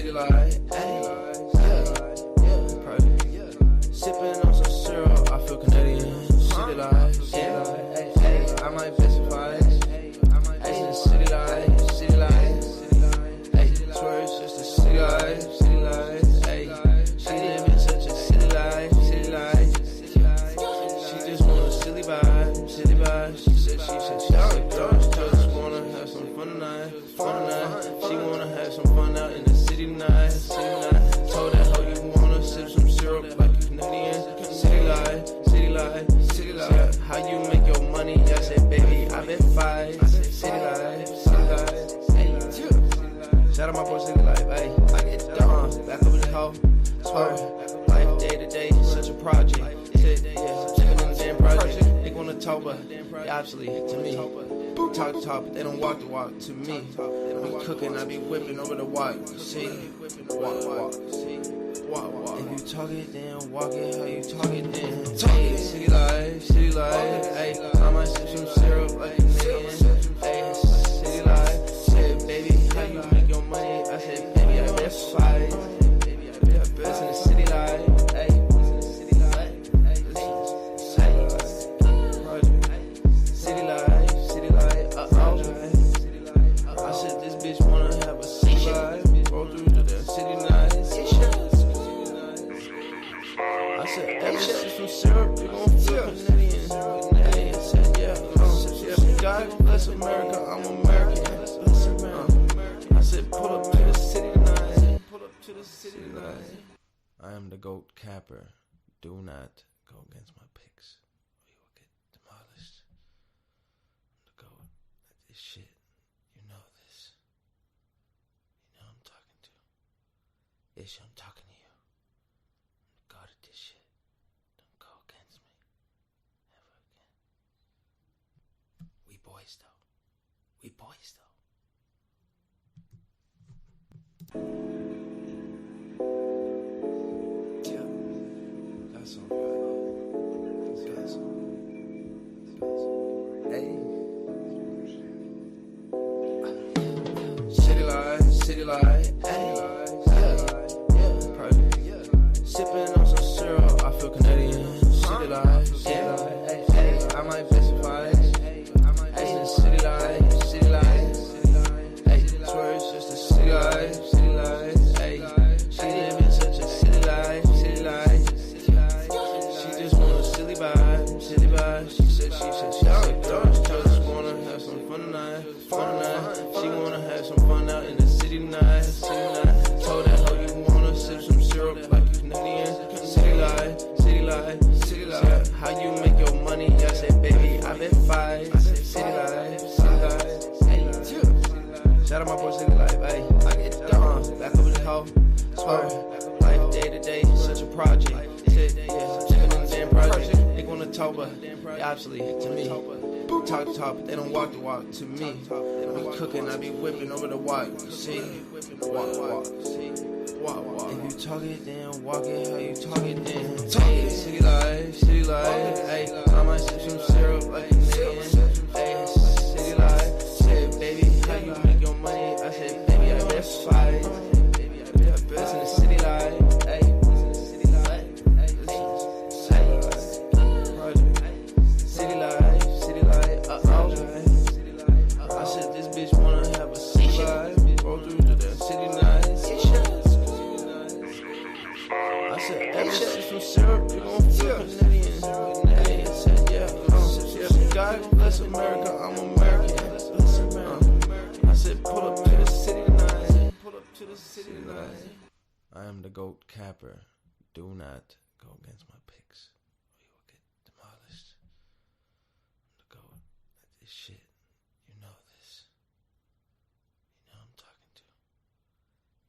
city light, ayy, sipping on some syrup, I feel Canadian. City light, ayy, I might specify. Ayy, city light, ayy, swear it's just a city light, ayy. She live in such a city life. She just want a silly vibe. She said she just wanna have some fun tonight. She wanna have some fun out in the city tonight. Told that hoe you wanna sip some syrup like you Canadian. City light. How you make your money? I said, baby, I been fight. City light. Shout out my boy City Life, ayy. I get done, back up in the hoe. Swear, life day to day, such a project. Living in the damn project. They wanna talk, but they obsolete to me. Talk the talk, but they don't walk the walk to me. I be cooking, I be whipping over the walk. See, walk. If you talk it, then walk it. How you talk it, then talk it. City life, ayy. I might sip some syrup like a Canadian. Ayy, city life. Said, baby, how you make your money? I said, baby, I best fight. I best in the city life, ayy. City life, I said, this bitch wanna have a city life. Roll through to the city night. I said, every sip some syrup, you gon' feel Canadian. I said, yeah, God bless America, I'm American. I said, pull up to the city tonight. I am the GOAT capper. Do not go against my picks, or you will get demolished. I'm the GOAT at this shit. You know this. You know I'm talking to. Ish, I'm talking to you. I'm the GOAT at this shit. Don't go against me. Ever again. We boys though. Yeah, that's all right. That's all. Hey. City light, ayy. Private. Sipping on some syrup, I feel Canadian. City light, ayy. I might specify. Ayy, city light, ayy. Swear it's just a city life, ayy. She live in such a city life. She just want a silly vibe. She said she just wanna have some fun tonight. She wanna have some fun out in the city tonight. Told that hoe you wanna sip some syrup like you Canadian. City light. How you make your money? I said, baby, I been fight. City light. Shout out my boy City Life, ayy. I get done, back up in the hoe. Swear, life day to day, such a project. Living in the damn project. They wanna talk, but they obsolete to me. Talk the talk, but they don't walk the walk to me. I be cooking, I be whipping over the walk. See, walk. If you talk it, then walk it. How you talk it, then talk it. City life, ayy. I might sip some syrup like a Canadian. Ayy, city life. Said, baby, how you make your money? I said, baby, I best fight. I best in the city life, ayy. City light, I said, this bitch wanna have a city life. Roll through to the city night. I said, every sip some syrup, you gon' feel Canadian. I said, yeah, God bless America, I'm American. I said, pull up to the city tonight. I am the GOAT capper. Do not go against my picks, or you will get demolished. I'm the GOAT at this shit. You know this. You know I'm talking to.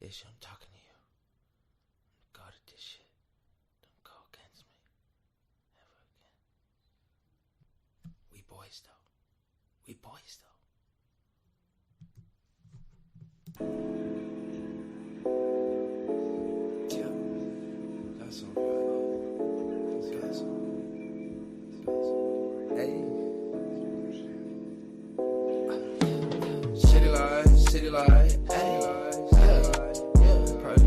Ish, I'm talking to you. I'm the GOAT at this shit. Don't go against me. Ever again. We boys though. Yeah, that's all right. That's all. Hey. City light, ayy. Private.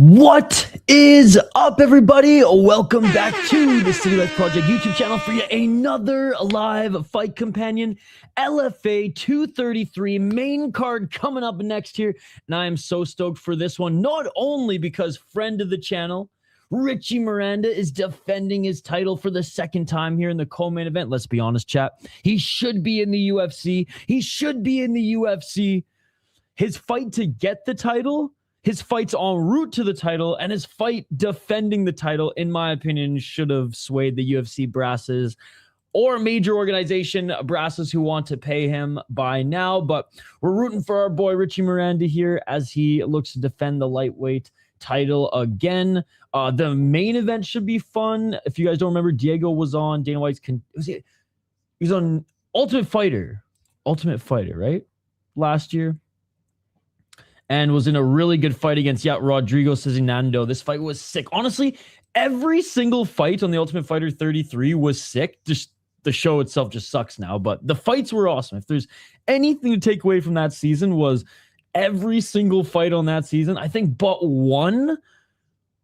What is up, everybody? Welcome back to the City Life Project YouTube channel for yet another live fight companion. LFA 233 main card coming up next here, and I am so stoked for this one, not only because friend of the channel, Richie Miranda, is defending his title for the second time here in the co-main event. Let's be honest, chat. He should be in the UFC. He should be in the UFC. His fight to get the title, his fights en route to the title, and his fight defending the title, in my opinion, should have swayed the UFC brasses or major organization brasses who want to pay him by now. But we're rooting for our boy Richie Miranda here as he looks to defend the lightweight title again. The main event should be fun. If you guys don't remember, Diego was on Dana White's... he was on Ultimate Fighter, right? Last year. And was in a really good fight against Rodrigo Cezinando. This fight was sick. Honestly, every single fight on the Ultimate Fighter 33 was sick. Just the show itself just sucks now, but the fights were awesome. If there's anything to take away from that season, was every single fight on that season, I think but one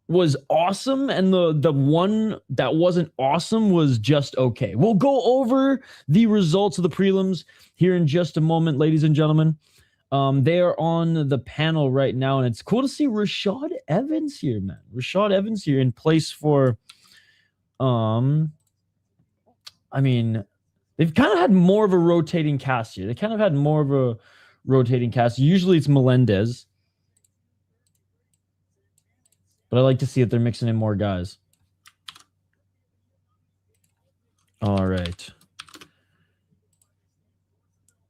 was awesome, and the one that wasn't awesome was just okay. We'll go over the results of the prelims here in just a moment, ladies and gentlemen. They are on the panel right now, and it's cool to see Rashad Evans here, man. Rashad Evans here in place for, I mean, they've kind of had more of a rotating cast here. Usually it's Melendez, but I like to see that they're mixing in more guys. All right.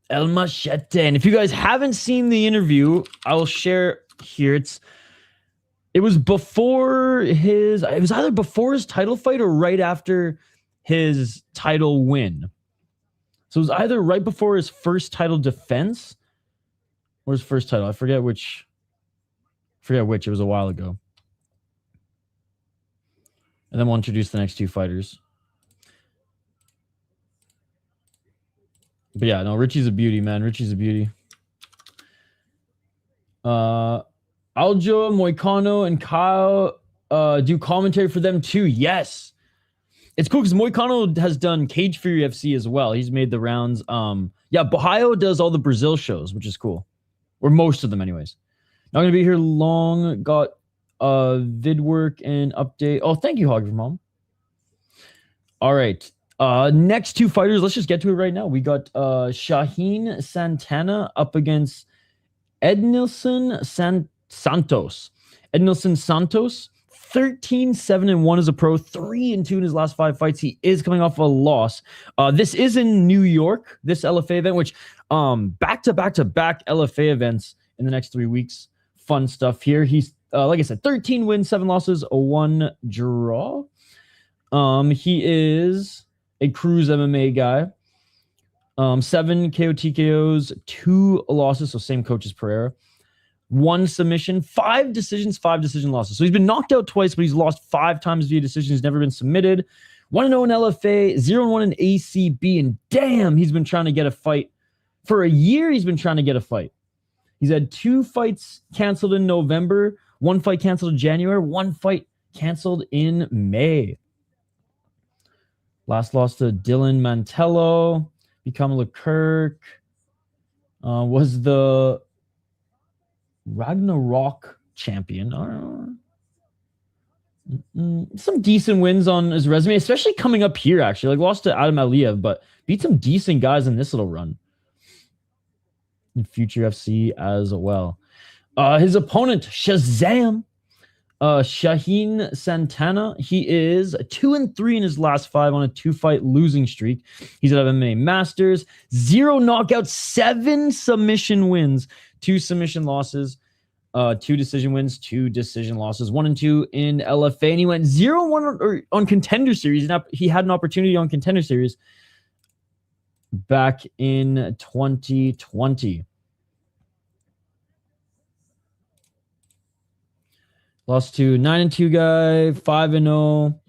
El Machete. And if you guys haven't seen the interview, I will share here. It was either before his title fight or right after his title win. So it was either right before his first title defense or his first title. I forget which. It was a while ago. And then we'll introduce the next two fighters. But yeah, no, Richie's a beauty, man. Richie's a beauty. Aljo, Moicano, and Kyle do commentary for them too. Yes. It's cool because Moicano has done Cage Fury FC as well. He's made the rounds. Yeah, Bahio does all the Brazil shows, which is cool. Or most of them anyways. Not going to be here long. Got vid work and update. Oh, thank you, Hog Mom. All right. Next two fighters, let's just get to it right now. We got Shaheen Santana up against Ednilson Santos. Ednilson Santos, 13-7-1 as a pro, 3-2 in his last 5 fights. He is coming off a loss. This is in New York, this LFA event, which back-to-back LFA events in the next 3 weeks. Fun stuff here. He's, like I said, 13 wins, 7 losses, 1 draw. He is a Cruise MMA guy. 7 KO TKOs, 2 losses, so same coach as Pereira. 1 submission, 5 decisions, 5 decision losses. So he's been knocked out twice, but he's lost 5 times via decision. He's never been submitted. 1-0 in LFA, 0-1 in ACB, and damn, he's been trying to get a fight. For a year, he's been trying to get a fight. He's had 2 fights canceled in November, 1 fight canceled in January, 1 fight canceled in May. Last loss to Dylan Mantello. Become Leclerc. Was the Ragnarok champion. I don't know. Some decent wins on his resume, especially coming up here, actually. Like, lost to Adam Aliev, but beat some decent guys in this little run. In Future FC as well. His opponent, Shazam. Shaheen Santana, he is 2-3 in his last 5 on a 2-fight losing streak. He's at MMA Masters, 0 knockouts, 7 submission wins, 2 submission losses, 2 decision wins, 2 decision losses, 1-2 in LFA, and he went 0-1 on Contender Series. He had an opportunity on Contender Series back in 2020. Lost to 9-2 guy, 5-0.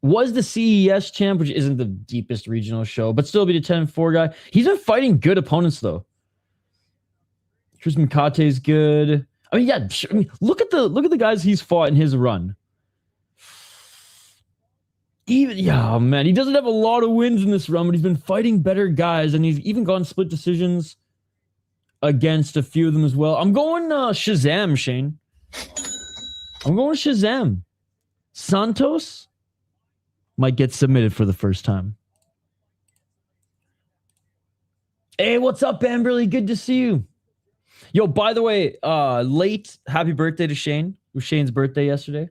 Was the CES champ, which isn't the deepest regional show, but still be the 10-4 guy. He's been fighting good opponents, though. Chris Mkate is good. I mean, yeah. I mean, look at the guys he's fought in his run. Even yeah, man, he doesn't have a lot of wins in this run, but he's been fighting better guys, and he's even gone split decisions against a few of them as well. I'm going Shazam, Shane. I'm going Shazam. Santos might get submitted for the first time. Hey, what's up, Vanderlei? Good to see you. Yo, by the way, late happy birthday to Shane. It was Shane's birthday yesterday.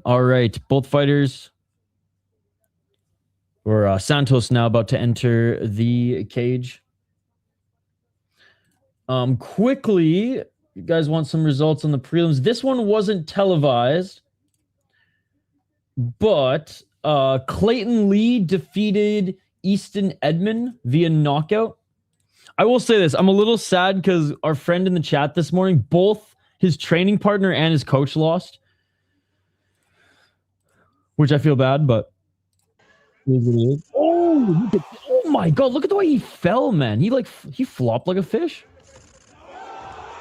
All right, both fighters. Or Santos now about to enter the cage. Quickly, you guys want some results on the prelims. This one wasn't televised, but Clayton Lee defeated Easton Edmond via knockout. I will say this. I'm a little sad because our friend in the chat this morning, both his training partner and his coach lost, which I feel bad, but oh my God, look at the way he fell, man. He flopped like a fish.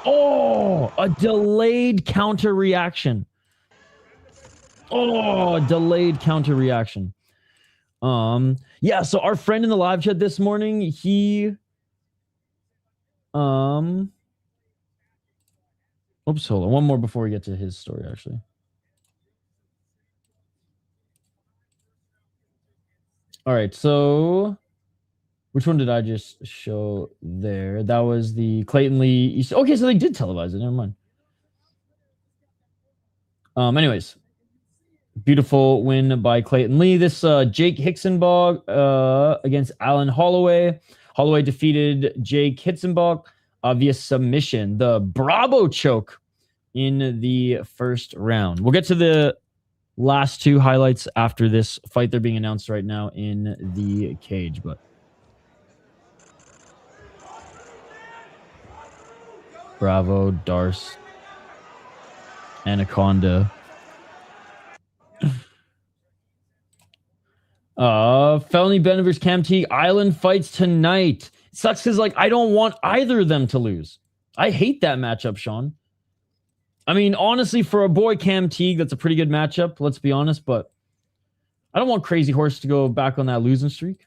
Oh, a delayed counter reaction. Oh, delayed counter reaction. Yeah, so our friend in the live chat this morning, he oops, hold on. One more before we get to his story, actually. All right, so which one did I just show there? That was the Clayton Lee. Okay, so they did televise it. Never mind. Anyways, beautiful win by Clayton Lee. This Jake Hicksenbach against Alan Holloway. Holloway defeated Jake Hicksenbach via submission. The Bravo choke in the first round. We'll get to the last two highlights after this fight. They're being announced right now in the cage, but Bravo, Dars, Anaconda. Felony Benevers, Cam Teague, Island fights tonight. It sucks because I don't want either of them to lose. I hate that matchup, Sean. I mean, honestly, for a boy Cam Teague, that's a pretty good matchup, let's be honest, but I don't want Crazy Horse to go back on that losing streak.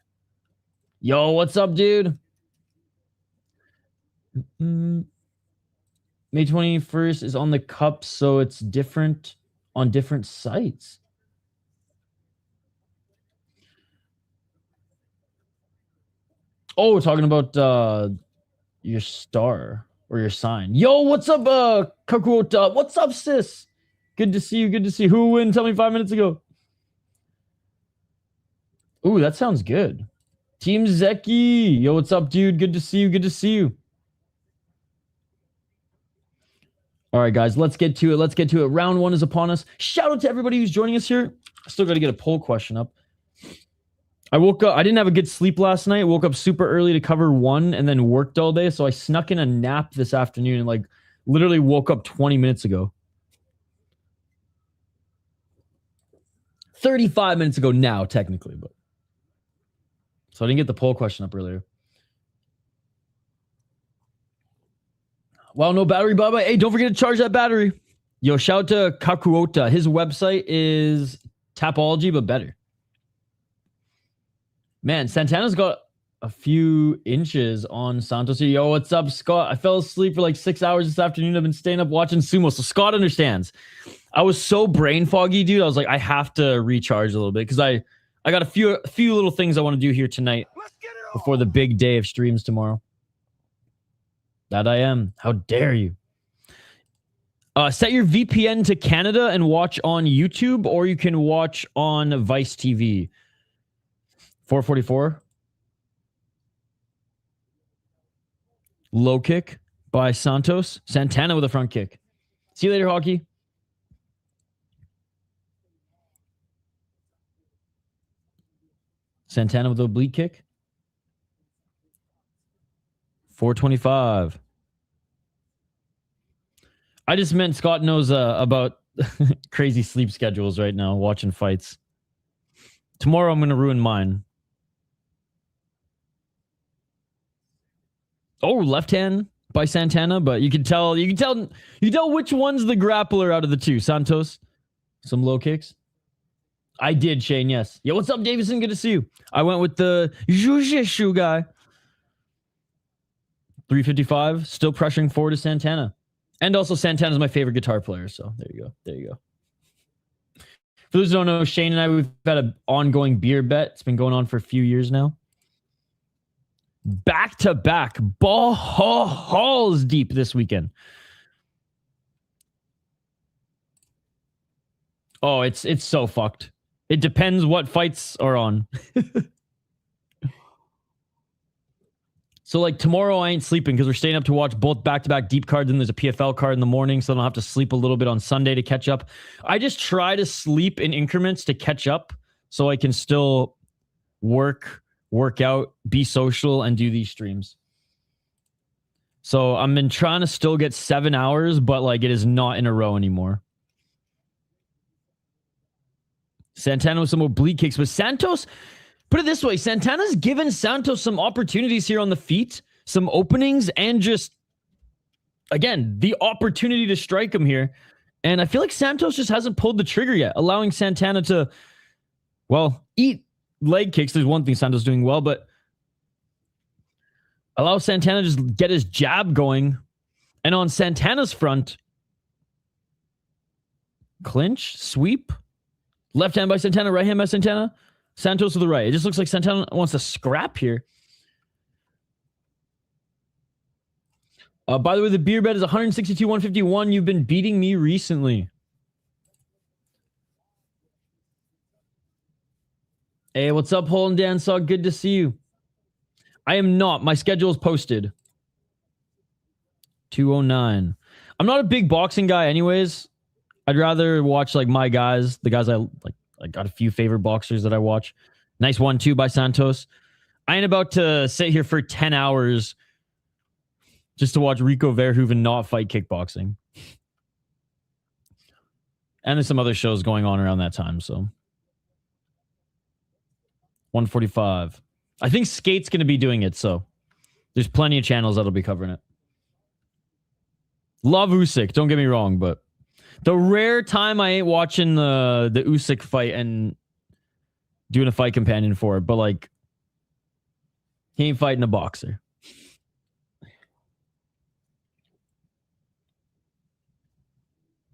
Yo, what's up, dude? May 21st is on the cup, so it's different on different sites. Oh, we're talking about your star or your sign. Yo, what's up, Kakuota? What's up, sis? Good to see you. Good to see you. Who win? Tell me 5 minutes ago. Ooh, that sounds good. Team Zeki. Yo, what's up, dude? Good to see you. Good to see you. All right, guys, let's get to it. Let's get to it. Round one is upon us. Shout out to everybody who's joining us here. I still got to get a poll question up. I woke up, I didn't have a good sleep last night. Woke up super early to cover one and then worked all day. So I snuck in a nap this afternoon and literally woke up 20 minutes ago. 35 minutes ago now, technically, but so I didn't get the poll question up earlier. Wow, no battery, Baba. Hey, don't forget to charge that battery. Yo, shout out to Kakuota. His website is Tapology, but better. Man, Santana's got a few inches on Santos. Yo, what's up, Scott? I fell asleep for 6 hours this afternoon. I've been staying up watching sumo. So Scott understands. I was so brain foggy, dude. I was like, I have to recharge a little bit because I got a few little things I want to do here tonight before the big day of streams tomorrow. That I am. How dare you? Set your VPN to Canada and watch on YouTube, or you can watch on Vice TV. 444. Low kick by Santos. Santana with a front kick. See you later, hockey. Santana with a oblique kick. 425. I just meant Scott knows about crazy sleep schedules right now, watching fights. Tomorrow I'm going to ruin mine. Oh, left hand by Santana, but you can tell which one's the grappler out of the two. Santos, some low kicks. I did, Shane, yes. Yo, what's up, Davison? Good to see you. I went with the Jiu-Jitsu guy. 355, still pressuring forward to Santana. And also Santana's my favorite guitar player, so there you go. There you go. For those who don't know, Shane and I, we've had an ongoing beer bet. It's been going on for a few years now. Back-to-back balls deep this weekend. Oh, it's so fucked. It depends what fights are on. So, like, tomorrow I ain't sleeping because we're staying up to watch both back-to-back deep cards, and there's a PFL card in the morning, so I don't have to sleep a little bit on Sunday to catch up. I just try to sleep in increments to catch up so I can still work out, be social, and do these streams. So I've been trying to still get 7 hours, but, like, it is not in a row anymore. Santana with some oblique kicks, but Santos... Put it this way, Santana's given Santos some opportunities here on the feet, some openings, and just, again, the opportunity to strike him here. And I feel like Santos just hasn't pulled the trigger yet, allowing Santana to, well, eat leg kicks. There's one thing Santos doing well, but allow Santana to just get his jab going. And on Santana's front, clinch, sweep, left hand by Santana, right hand by Santana. Santos to the right. It just looks like Santana wants to scrap here. By the way, the beer bet is 162, 151. You've been beating me recently. Hey, what's up, Hole and Dan Saw? Good to see you. I am not. My schedule is posted. 209. I'm not a big boxing guy anyways. I'd rather watch like my guys, the guys I like. I got a few favorite boxers that I watch. Nice 1-2 by Santos. I ain't about to sit here for 10 hours just to watch Rico Verhoeven not fight kickboxing. And there's some other shows going on around that time, so. 145. I think Skate's going to be doing it, so there's plenty of channels that'll be covering it. Love Usyk, don't get me wrong, but the rare time I ain't watching the Usyk fight and doing a fight companion for it, but like, he ain't fighting a boxer.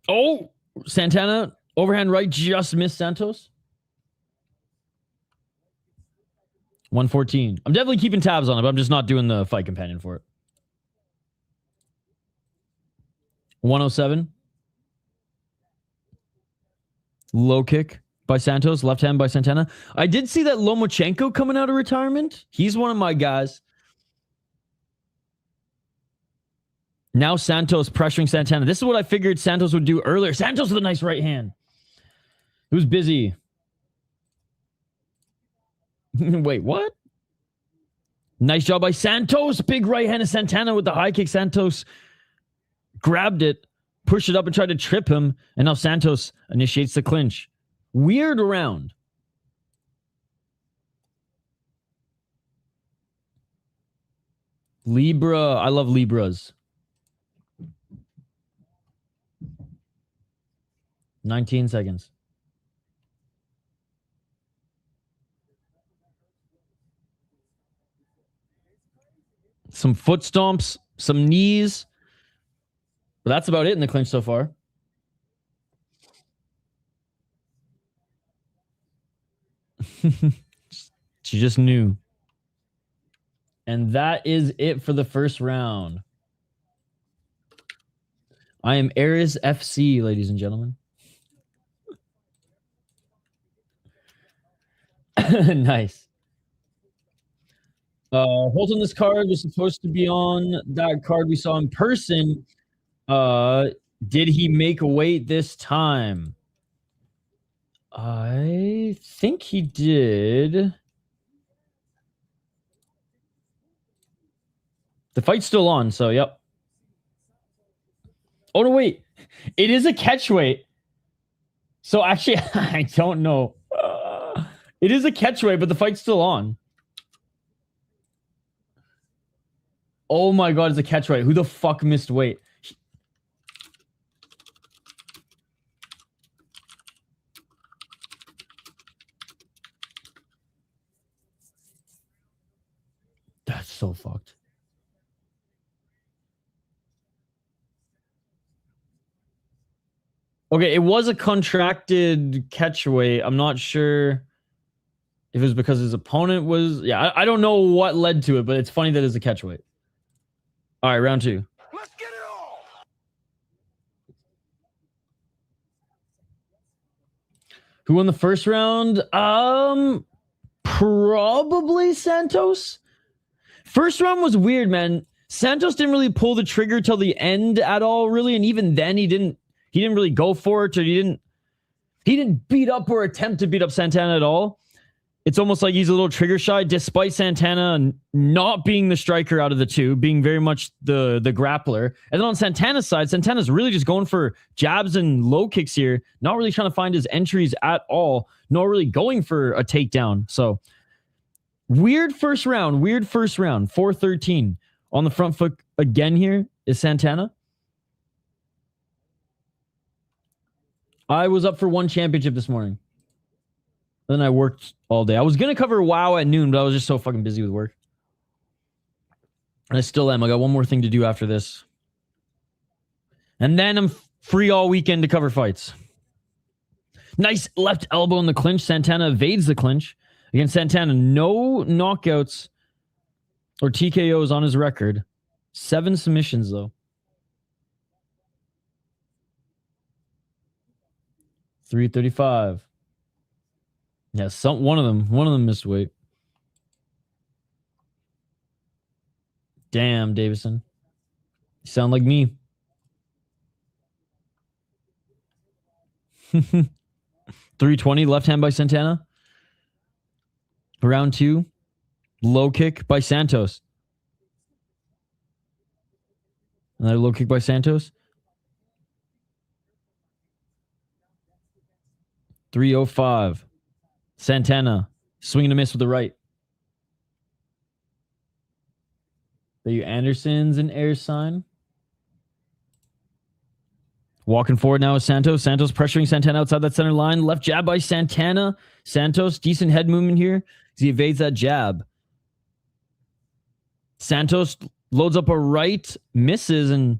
Oh, Santana, overhand right, just missed Santos. 114. I'm definitely keeping tabs on it, but I'm just not doing the fight companion for it. 107. Low kick by Santos. Left hand by Santana. I did see that Lomachenko coming out of retirement. He's one of my guys. Now Santos pressuring Santana. This is what I figured Santos would do earlier. Santos with a nice right hand. Who's busy? Wait, what? Nice job by Santos. Big right hand of Santana with the high kick. Santos grabbed it, pushed it up and tried to trip him. And now Santos initiates the clinch. Weird round. Libra. I love Libras. 19 seconds. Some foot stomps, some knees. But that's about it in the clinch so far. She just knew. And that is it for the first round. I am Ares FC, ladies and gentlemen. Nice. Holt on this card was supposed to be on that card we saw in person. Did he make weight this time? I think he did. The fight's still on, so yep. Oh, no, wait. It is a catch weight. So actually, I don't know. It is a catch weight, but the fight's still on. Oh my god, it's a catch weight. Who the fuck missed weight? That's so fucked. Okay, it was a contracted catch weight. I'm not sure if it was because his opponent was... Yeah, I don't know what led to it, but it's funny that it's a catch weight. All right, round 2. Let's get it on. Who won the first round? Probably Santos. First round was weird, man. Santos didn't really pull the trigger till the end at all, really, and even then he didn't really go for it, or he didn't beat up or attempt to beat up Santana at all. It's almost like he's a little trigger shy, despite Santana not being the striker out of the two, being very much the grappler. And then on Santana's side, Santana's really just going for jabs and low kicks here, not really trying to find his entries at all, nor really going for a takedown. So weird first round. 4-13. On the front foot again here is Santana. I was up for one championship this morning. Then I worked all day. I was going to cover WoW at noon, but I was just so fucking busy with work. And I still am. I got one more thing to do after this. And then I'm free all weekend to cover fights. Nice left elbow in the clinch. Santana evades the clinch. Against Santana, no knockouts or TKOs on his record. 7 submissions, though. 335. Yeah, one of them missed weight. Damn, Davison. You sound like me. 320, left hand by Santana. Round 2, low kick by Santos. Another low kick by Santos. 305. Santana, swing and a miss with the right. There you Anderson's an air sign. Walking forward now is Santos. Santos pressuring Santana outside that center line. Left jab by Santana. Santos, decent head movement here as he evades that jab. Santos loads up a right, misses, and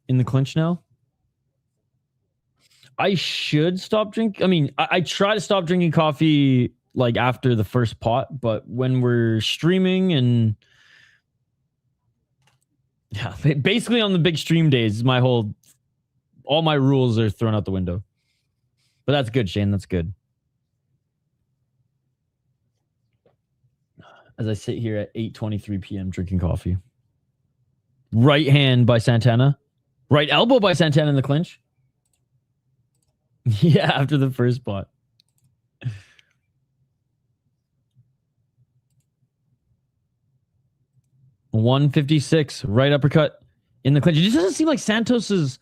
in the clinch now. I should stop drinking. I mean, I try to stop drinking coffee like after the first pot, but when we're streaming and yeah, basically on the big stream days, all my rules are thrown out the window. But that's good, Shane. That's good. As I sit here at 8:23 p.m. drinking coffee. Right hand by Santana. Right elbow by Santana in the clinch. Yeah, after the first spot. $156, right uppercut in the clinch. It just doesn't seem like Santos's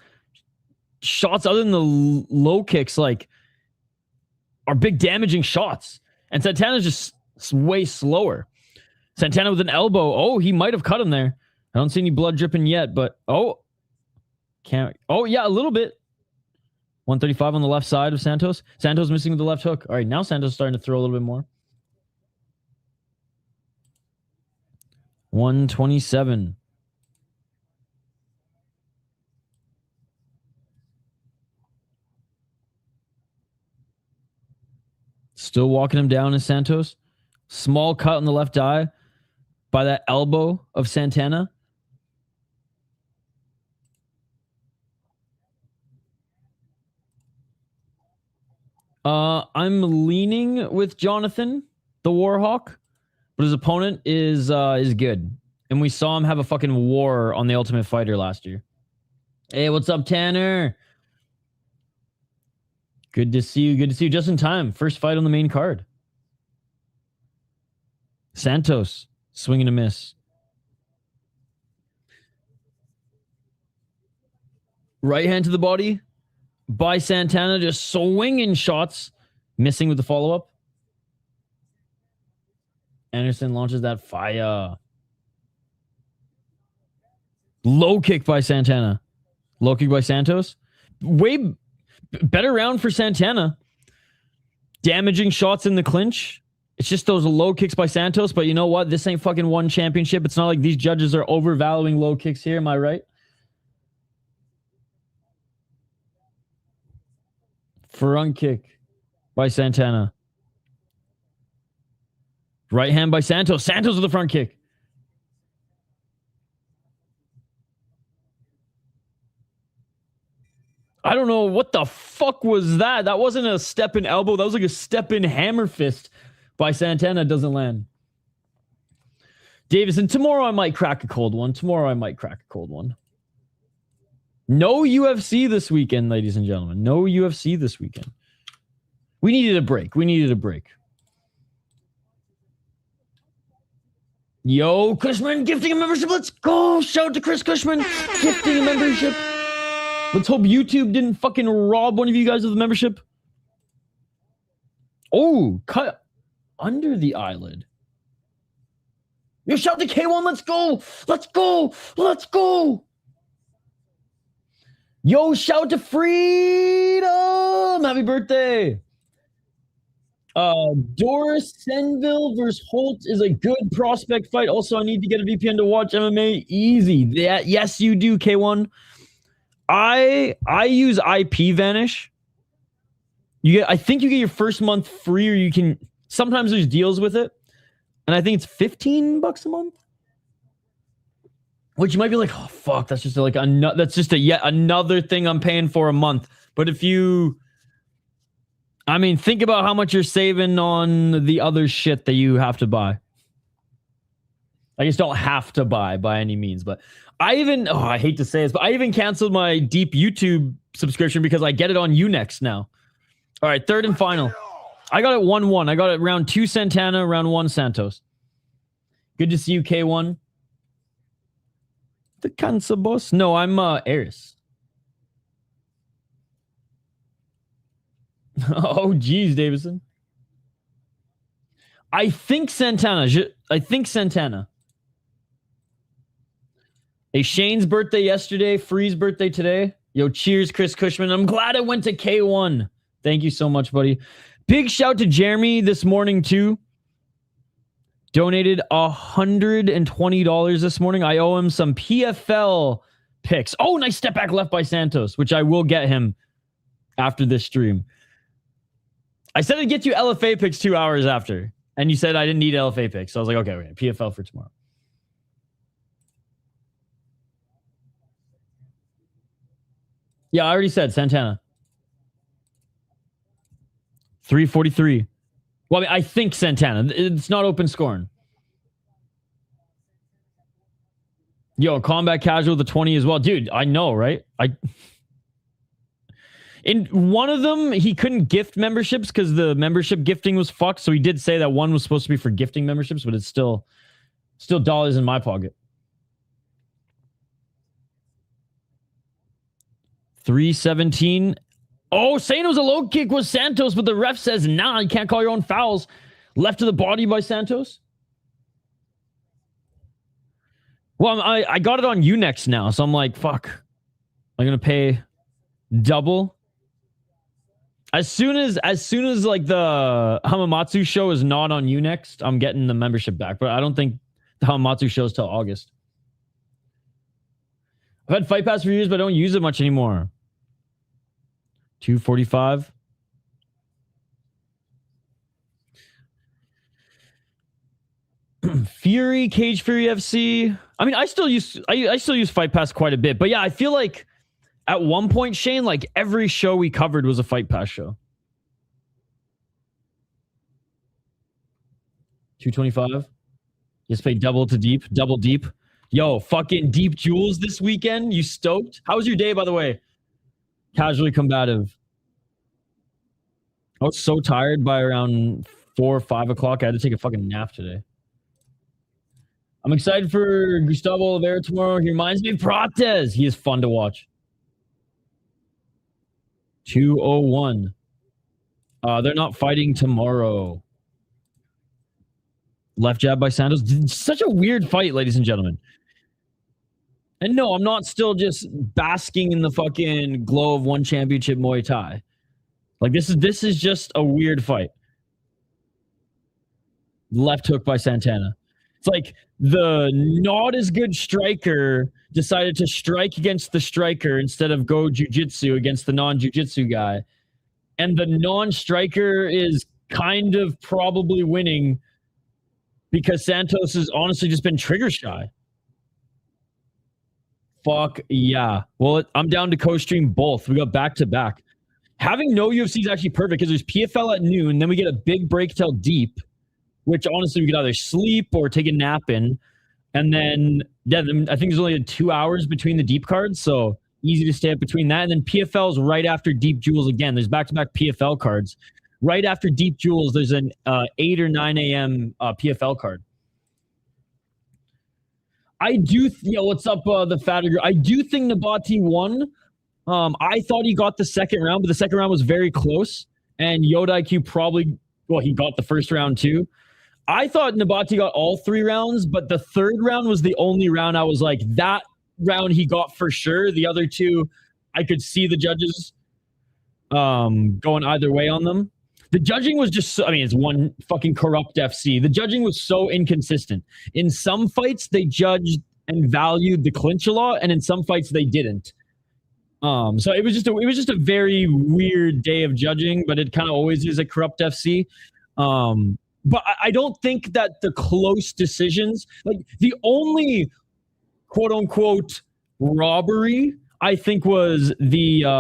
shots, other than the low kicks, like are big damaging shots. And Santana's just way slower. Santana with an elbow. Oh, he might have cut him there. I don't see any blood dripping yet, but yeah, a little bit. 135 on the left side of Santos. Santos missing with the left hook. All right, now Santos starting to throw a little bit more. 127. Still walking him down is Santos. Small cut on the left eye by that elbow of Santana. I'm leaning with Jonathan, the Warhawk, but his opponent is good. And we saw him have a fucking war on the Ultimate Fighter last year. Hey, what's up, Tanner? Good to see you. Good to see you just in time. First fight on the main card. Santos, swing and a miss. Right hand to the body by Santana, just swinging shots, missing with the follow-up. Anderson launches that fire. Low kick by Santana. Low kick by Santos. Way better round for Santana. Damaging shots in the clinch. It's just those low kicks by Santos. But you know what? This ain't fucking one championship. It's not like these judges are overvaluing low kicks here. Am I right? Front kick by Santana. Right hand by Santos. Santos with the front kick. I don't know what the fuck was that. That wasn't a step in elbow. That was like a step in hammer fist by Santana. Doesn't land. Davison, tomorrow I might crack a cold one. No UFC this weekend, ladies and gentlemen. No UFC this weekend. We needed a break. Yo, Cushman gifting a membership. Let's go. Shout out to Chris Cushman gifting a membership. Let's hope YouTube didn't fucking rob one of you guys of the membership. Oh, cut under the eyelid. Yo, shout out to K1. Let's go. Yo, shout out to Freedom. Happy birthday. Dorsainvil versus Holt is a good prospect fight. Also, I need to get a VPN to watch MMA. Easy. Yes, you do, K1. I use IP Vanish. I think you get your first month free, or you can sometimes there's deals with it. And I think it's $15 a month. Which you might be like, oh fuck, that's just like yet another thing I'm paying for a month. But if you think about how much you're saving on the other shit that you have to buy. I just don't have to buy by any means, but I hate to say this, but I even canceled my Deep YouTube subscription because I get it on Unext now. All right, third and final. I got it 1-1. I got it round 2 Santana, round 1 Santos. Good to see you, K1. The cancer boss? No, I'm Eris. Oh, geez, Davison. I think Santana. Hey, Shane's birthday yesterday. Free's birthday today. Yo, cheers, Chris Cushman. I'm glad I went to K1. Thank you so much, buddy. Big shout to Jeremy this morning, too. Donated $120 this morning. I owe him some PFL picks. Oh, nice step back left by Santos, which I will get him after this stream. I said I'd get you LFA picks 2 hours after. And you said I didn't need LFA picks. So I was like, okay, PFL for tomorrow. Yeah, I already said Santana. 343. Well, I think Santana. It's not open scoring. Yo, combat casual the 20 as well. Dude, I know, right? In one of them, he couldn't gift memberships because the membership gifting was fucked. So he did say that one was supposed to be for gifting memberships, but it's still dollars in my pocket. 317. Oh, saying it was a low kick was Santos, but the ref says, nah, you can't call your own fouls. Left to the body by Santos. Well, I got it on Unext now, so I'm like, fuck. I'm going to pay double. As soon as like the Hamamatsu show is not on Unext, I'm getting the membership back. But I don't think the Hamamatsu show is till August. I've had Fight Pass for years, but I don't use it much anymore. 245. Fury, Cage Fury FC. I mean, I still use Fight Pass quite a bit, but yeah, I feel like at one point, Shane, like every show we covered was a Fight Pass show. 225. Just pay double deep. Yo, fucking Deep Jewels this weekend. You stoked? How was your day, by the way? Casually combative. I was so tired by around 4 or 5 o'clock. I had to take a fucking nap today. I'm excited for Gustavo Oliveira tomorrow. He reminds me of Prates. He is fun to watch. 201. They're not fighting tomorrow. Left jab by Santos. Such a weird fight, ladies and gentlemen. And no, I'm not still just basking in the fucking glow of one championship Muay Thai. Like this is just a weird fight. Left hook by Santana. It's like the not as good striker decided to strike against the striker instead of go jiu-jitsu against the non-jiu-jitsu guy. And the non-striker is kind of probably winning because Santos has honestly just been trigger shy. Fuck yeah. Well, I'm down to co-stream both. We got back-to-back. Having no UFC is actually perfect because there's PFL at noon, then we get a big break till deep, which honestly we could either sleep or take a nap in. And then, yeah, I think there's only 2 hours between the deep cards, so easy to stay up between that. And then PFL is right after Deep Jewels again. There's back-to-back PFL cards. Right after Deep Jewels, there's an 8 or 9 a.m. PFL card. I do, what's up, the fatter girl? I do think Nabati won. I thought he got the second round, but the second round was very close. And Yoda IQ probably, he got the first round too. I thought Nabati got all 3 rounds, but the third round was the only round I was like, that round he got for sure. The other 2, I could see the judges going either way on them. The judging was just, it's one fucking corrupt FC. The judging was so inconsistent. In some fights, they judged and valued the clinch a lot, and in some fights, they didn't. So it was just a very weird day of judging, but it kind of always is a corrupt FC. But I don't think that the close decisions, like the only quote unquote robbery, I think was the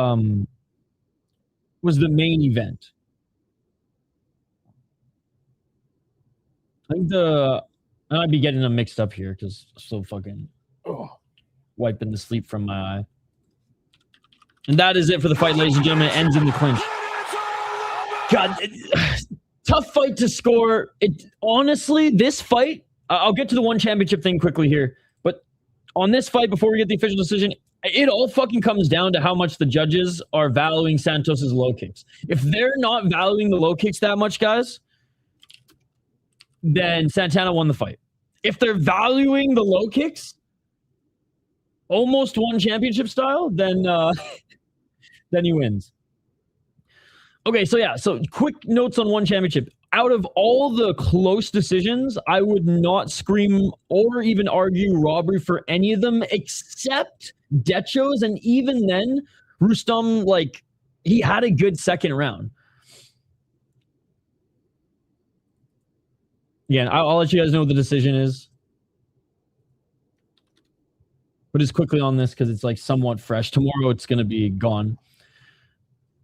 main event. I think I might be getting them mixed up here because I'm so fucking wiping the sleep from my eye. And that is it for the fight, ladies and gentlemen. It ends in the clinch. God, tough fight to score. Honestly, this fight, I'll get to the one championship thing quickly here. But on this fight, before we get the official decision, it all fucking comes down to how much the judges are valuing Santos's low kicks. If they're not valuing the low kicks that much, guys, then Santana won the fight. If they're valuing the low kicks, almost one championship style, then then he wins. Okay, so quick notes on one championship. Out of all the close decisions, I would not scream or even argue robbery for any of them except Decho's, and even then, Rustam, he had a good second round. Yeah, I'll let you guys know what the decision is. But just quickly on this, because it's somewhat fresh. Tomorrow it's going to be gone.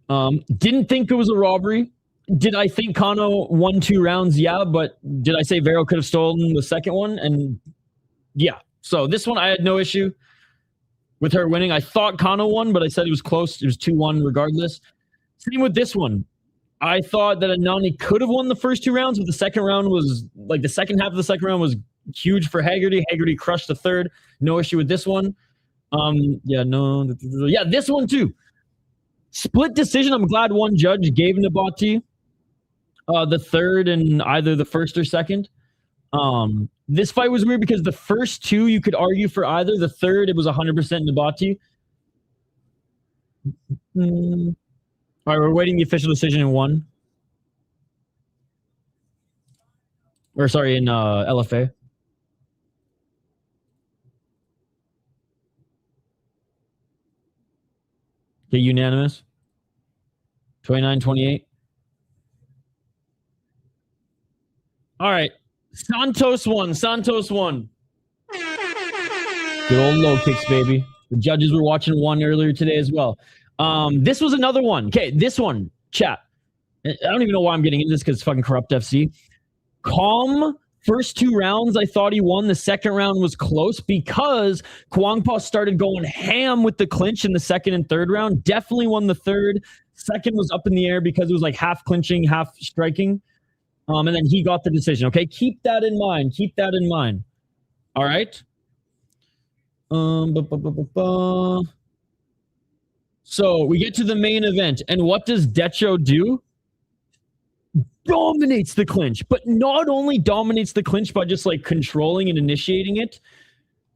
Didn't think it was a robbery. Did I think Kano won 2 rounds? Yeah, but did I say Vero could have stolen the second one? And yeah. So this one I had no issue with her winning. I thought Kano won, but I said it was close. It was 2-1 regardless. Same with this one. I thought that Anani could have won the first 2 rounds, but the second round was the second half of the second round was huge for Haggerty. Haggerty crushed the third. No issue with this one. This one too. Split decision. I'm glad one judge gave Nabati the third and either the first or second. This fight was weird because the first 2 you could argue for either. The third, it was 100% Nabati. All right, we're waiting the official decision in 1. Or sorry, in LFA. Okay, unanimous. 29-28. All right. Santos won. Good old low kicks, baby. The judges were watching 1 earlier today as well. This was another one. Okay, this one, chat. I don't even know why I'm getting into this because it's fucking corrupt FC. Calm first 2 rounds, I thought he won. The second round was close because Kwangpa started going ham with the clinch in the second and third round. Definitely won the third. Second was up in the air because it was half clinching, half striking. And then he got the decision. Okay, keep that in mind. All right. So we get to the main event, and what does Decho do? Dominates the clinch, but not only dominates the clinch by just controlling and initiating it,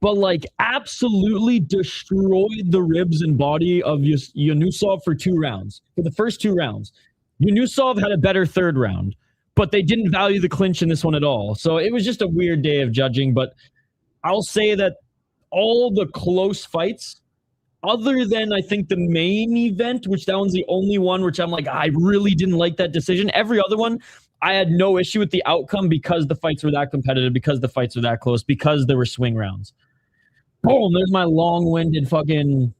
but like absolutely destroyed the ribs and body of Yunusov for 2 rounds. For the first 2 rounds. Yunusov had a better 3rd round, but they didn't value the clinch in this one at all. So it was just a weird day of judging, but I'll say that all the close fights, other than I think the main event, which that one's the only one which I'm like, I really didn't like that decision. Every other one, I had no issue with the outcome because the fights were that competitive, because the fights were that close, because there were swing rounds. Boom, there's my long-winded fucking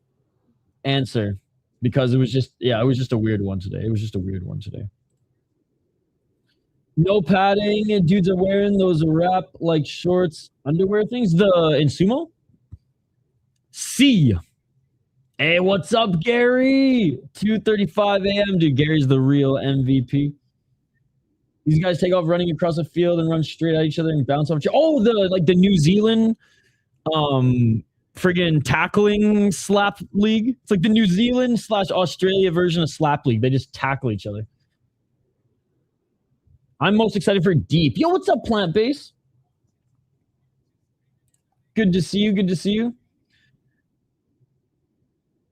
answer. Because it was just, yeah, it was just a weird one today. It was just a weird one today. No padding. Dudes are wearing those wrap like shorts, underwear things. In sumo? C. Hey, what's up, Gary? 2:35 a.m. Dude, Gary's the real MVP. These guys take off running across the field and run straight at each other and bounce off. Oh, the New Zealand friggin' tackling slap league. It's like the New Zealand / Australia version of slap league. They just tackle each other. I'm most excited for deep. Yo, what's up, Plant Base? Good to see you. Good to see you.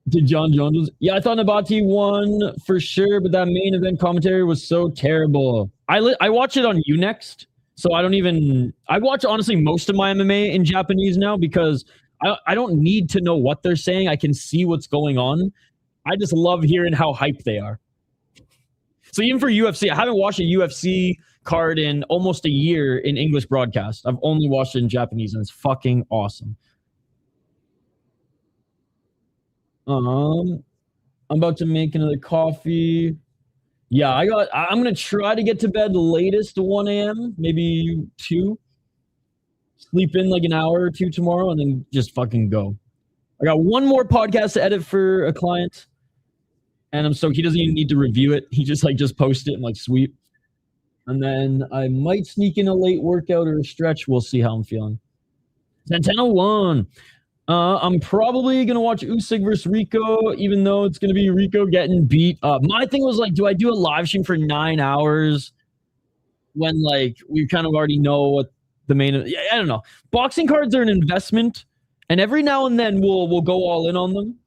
Did John Jones? Yeah, I thought Nabati won for sure, but that main event commentary was so terrible. I watch it on Unext, so I watch honestly most of my MMA in Japanese now because I don't need to know what they're saying. I can see what's going on. I just love hearing how hyped they are. So even for UFC, I haven't watched a UFC card in almost a year in English broadcast. I've only watched it in Japanese, and it's fucking awesome. I'm about to make another coffee. Yeah, I'm going to try to get to bed latest 1 a.m., maybe 2. Sleep in like an hour or 2 tomorrow, and then just fucking go. I got one more podcast to edit for a client, and I'm stoked. He doesn't even need to review it. He just post it and like sweet. And then I might sneak in a late workout or a stretch. We'll see how I'm feeling. Santana won. I'm probably going to watch Usyk versus Rico, even though it's going to be Rico getting beat up. My thing was like, do I do a live stream for 9 hours when like we kind of already know what the main, I don't know. Boxing cards are an investment, and every now and then we'll go all in on them.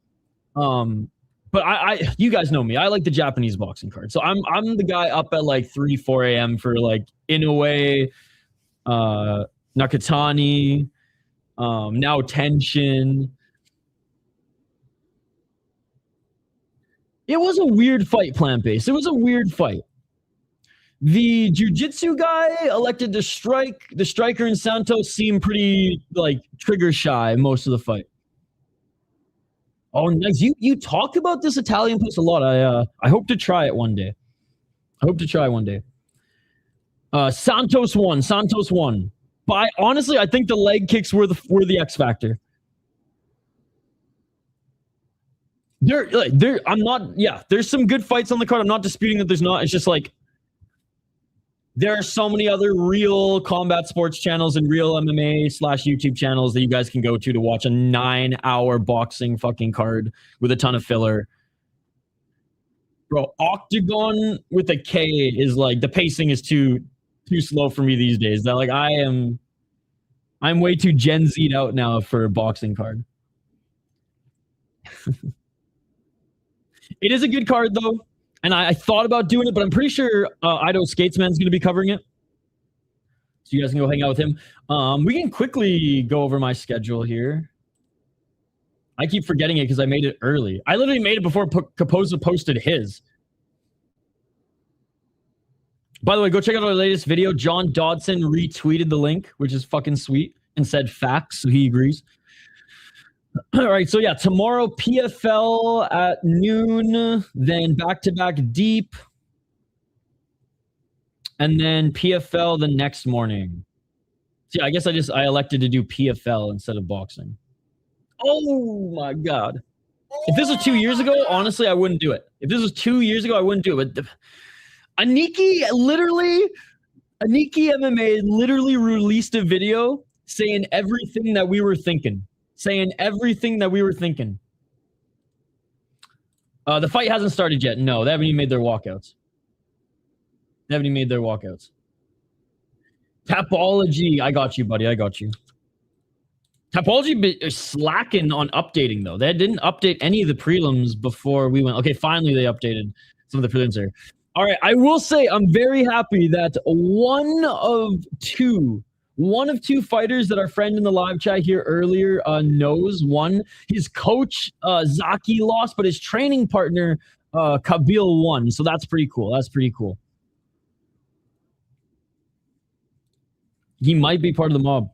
But I you guys know me. I like the Japanese boxing cards. So I'm the guy up at like 3, 4 a.m. for like Inoue, Nakatani, now Tenshin. It was a weird fight, plant-based. It was a weird fight. The jiu-jitsu guy elected to strike. The striker in Santos seemed pretty like trigger shy most of the fight. Oh, nice. You talk about this Italian place a lot. I hope to try it one day. Santos won. But honestly, I think the leg kicks were the X factor. There's some good fights on the card. I'm not disputing that there's not. It's just like there are so many other real combat sports channels and real MMA / YouTube channels that you guys can go to watch a 9-hour boxing fucking card with a ton of filler. Bro, Octagon with a K is like, the pacing is too slow for me these days. That like I'm way too Gen Z'd out now for a boxing card. It is a good card though. And I thought about doing it, but I'm pretty sure Ido Skatesman's going to be covering it. So you guys can go hang out with him. We can quickly go over my schedule here. I keep forgetting it because I made it early. I literally made it before Capoza posted his. By the way, go check out our latest video. John Dodson retweeted the link, which is fucking sweet, and said facts, so he agrees. All right, so yeah, tomorrow PFL at noon, then back-to-back deep, and then PFL the next morning. So yeah, I guess I elected to do PFL instead of boxing. Oh my God. If this was 2 years ago, honestly, I wouldn't do it. If this was 2 years ago, I wouldn't do it. But Aniki MMA literally released a video saying everything that we were thinking. The fight hasn't started yet. No, they haven't even made their walkouts. Tapology. I got you, buddy. Topology is slacking on updating, though. They didn't update any of the prelims before we went. Okay, finally they updated some of the prelims there. All right, I will say I'm very happy that one of two fighters that our friend in the live chat here earlier knows won. His coach, Zaki, lost, but his training partner, Kabil, won. So that's pretty cool. That's pretty cool. He might be part of the mob.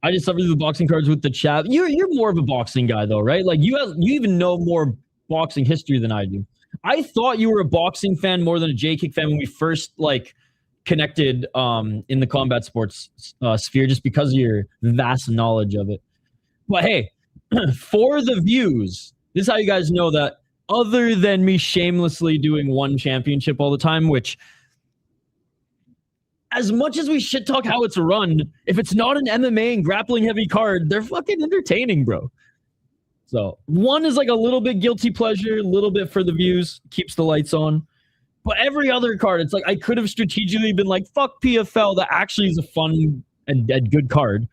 I just suffered the boxing cards with the chat. You're more of a boxing guy, though, right? Like, you even know more boxing history than I do. I thought you were a boxing fan more than a J-Kick fan when we first, like, connected in the combat sports sphere, just because of your vast knowledge of it. But hey, for the views, this is how you guys know that other than me shamelessly doing one championship all the time, which, as much as we shit talk how it's run, if it's not an MMA and grappling heavy card, they're fucking entertaining, bro. So one is like a little bit guilty pleasure, a little bit for the views, keeps the lights on. But every other card, it's like I could have strategically been like, fuck PFL, that actually is a fun and good card.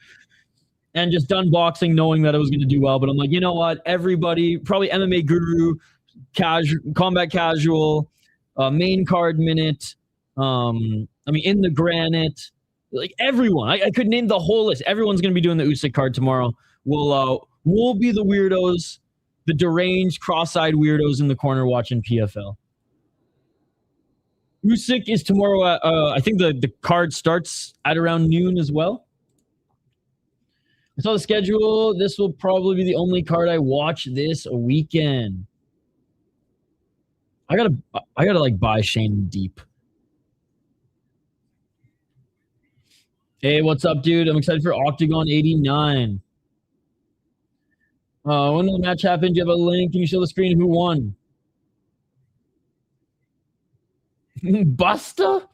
And just done boxing knowing that I was going to do well. But I'm like, you know what? Everybody, probably MMA Guru, Combat Casual, main card minute, in the granite, like everyone. I could name the whole list. Everyone's going to be doing the Usyk card tomorrow. We'll be the weirdos, the deranged, cross-eyed weirdos in the corner watching PFL. Usyk is tomorrow. I think the card starts at around noon as well. I saw the schedule. This will probably be the only card I watch this weekend. I gotta like buy Shane Deep. Hey, what's up, dude? I'm excited for Octagon 89. When the match happened, do you have a link? Can you show the screen who won? Busta?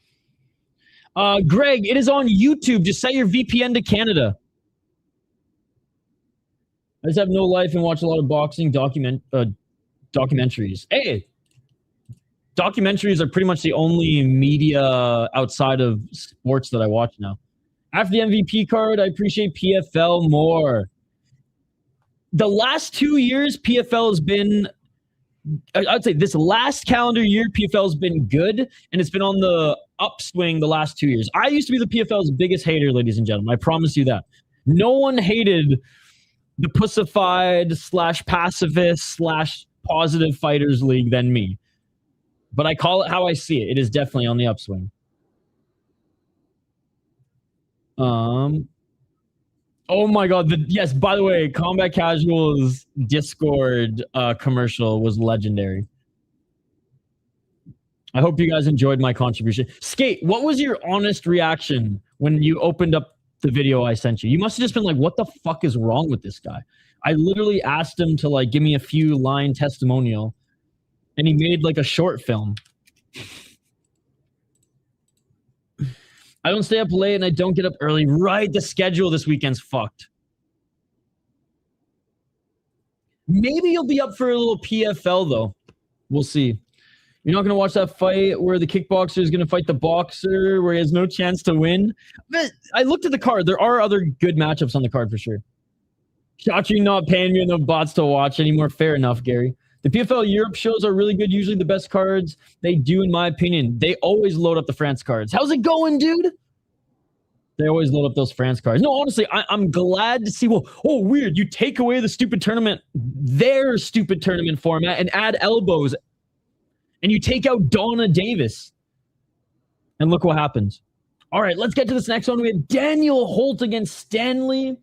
Greg, it is on YouTube. Just set your VPN to Canada. I just have no life and watch a lot of boxing documentaries. Hey, documentaries are pretty much the only media outside of sports that I watch now. After the MVP card, I appreciate PFL more. The last 2 years, PFL has been, I'd say this last calendar year, PFL has been good, and it's been on the upswing the last 2 years. I used to be the PFL's biggest hater, ladies and gentlemen. I promise you that. No one hated the pussified / pacifist / positive fighters league than me. But I call it how I see it. It is definitely on the upswing. Oh my God. Yes, by the way, Combat Casual's Discord commercial was legendary. I hope you guys enjoyed my contribution. Skate, what was your honest reaction when you opened up the video I sent you? You must have just been like, what the fuck is wrong with this guy? I literally asked him to like give me a few line testimonial, and he made like a short film. I don't stay up late and I don't get up early. Right, the schedule this weekend's fucked. Maybe you'll be up for a little PFL though. We'll see. You're not going to watch that fight where the kickboxer is going to fight the boxer where he has no chance to win? But I looked at the card. There are other good matchups on the card for sure. Chachi not paying me enough bots to watch anymore. Fair enough, Gary. The PFL Europe shows are really good. Usually the best cards they do, in my opinion. They always load up the France cards. How's it going, dude? They always load up those France cards. No, honestly, I'm glad to see. Well, oh, weird. You take away the stupid tournament, their stupid tournament format, and add elbows. And you take out Donna Davis. And look what happens. All right, let's get to this next one. We have Daniel Holt against Stanley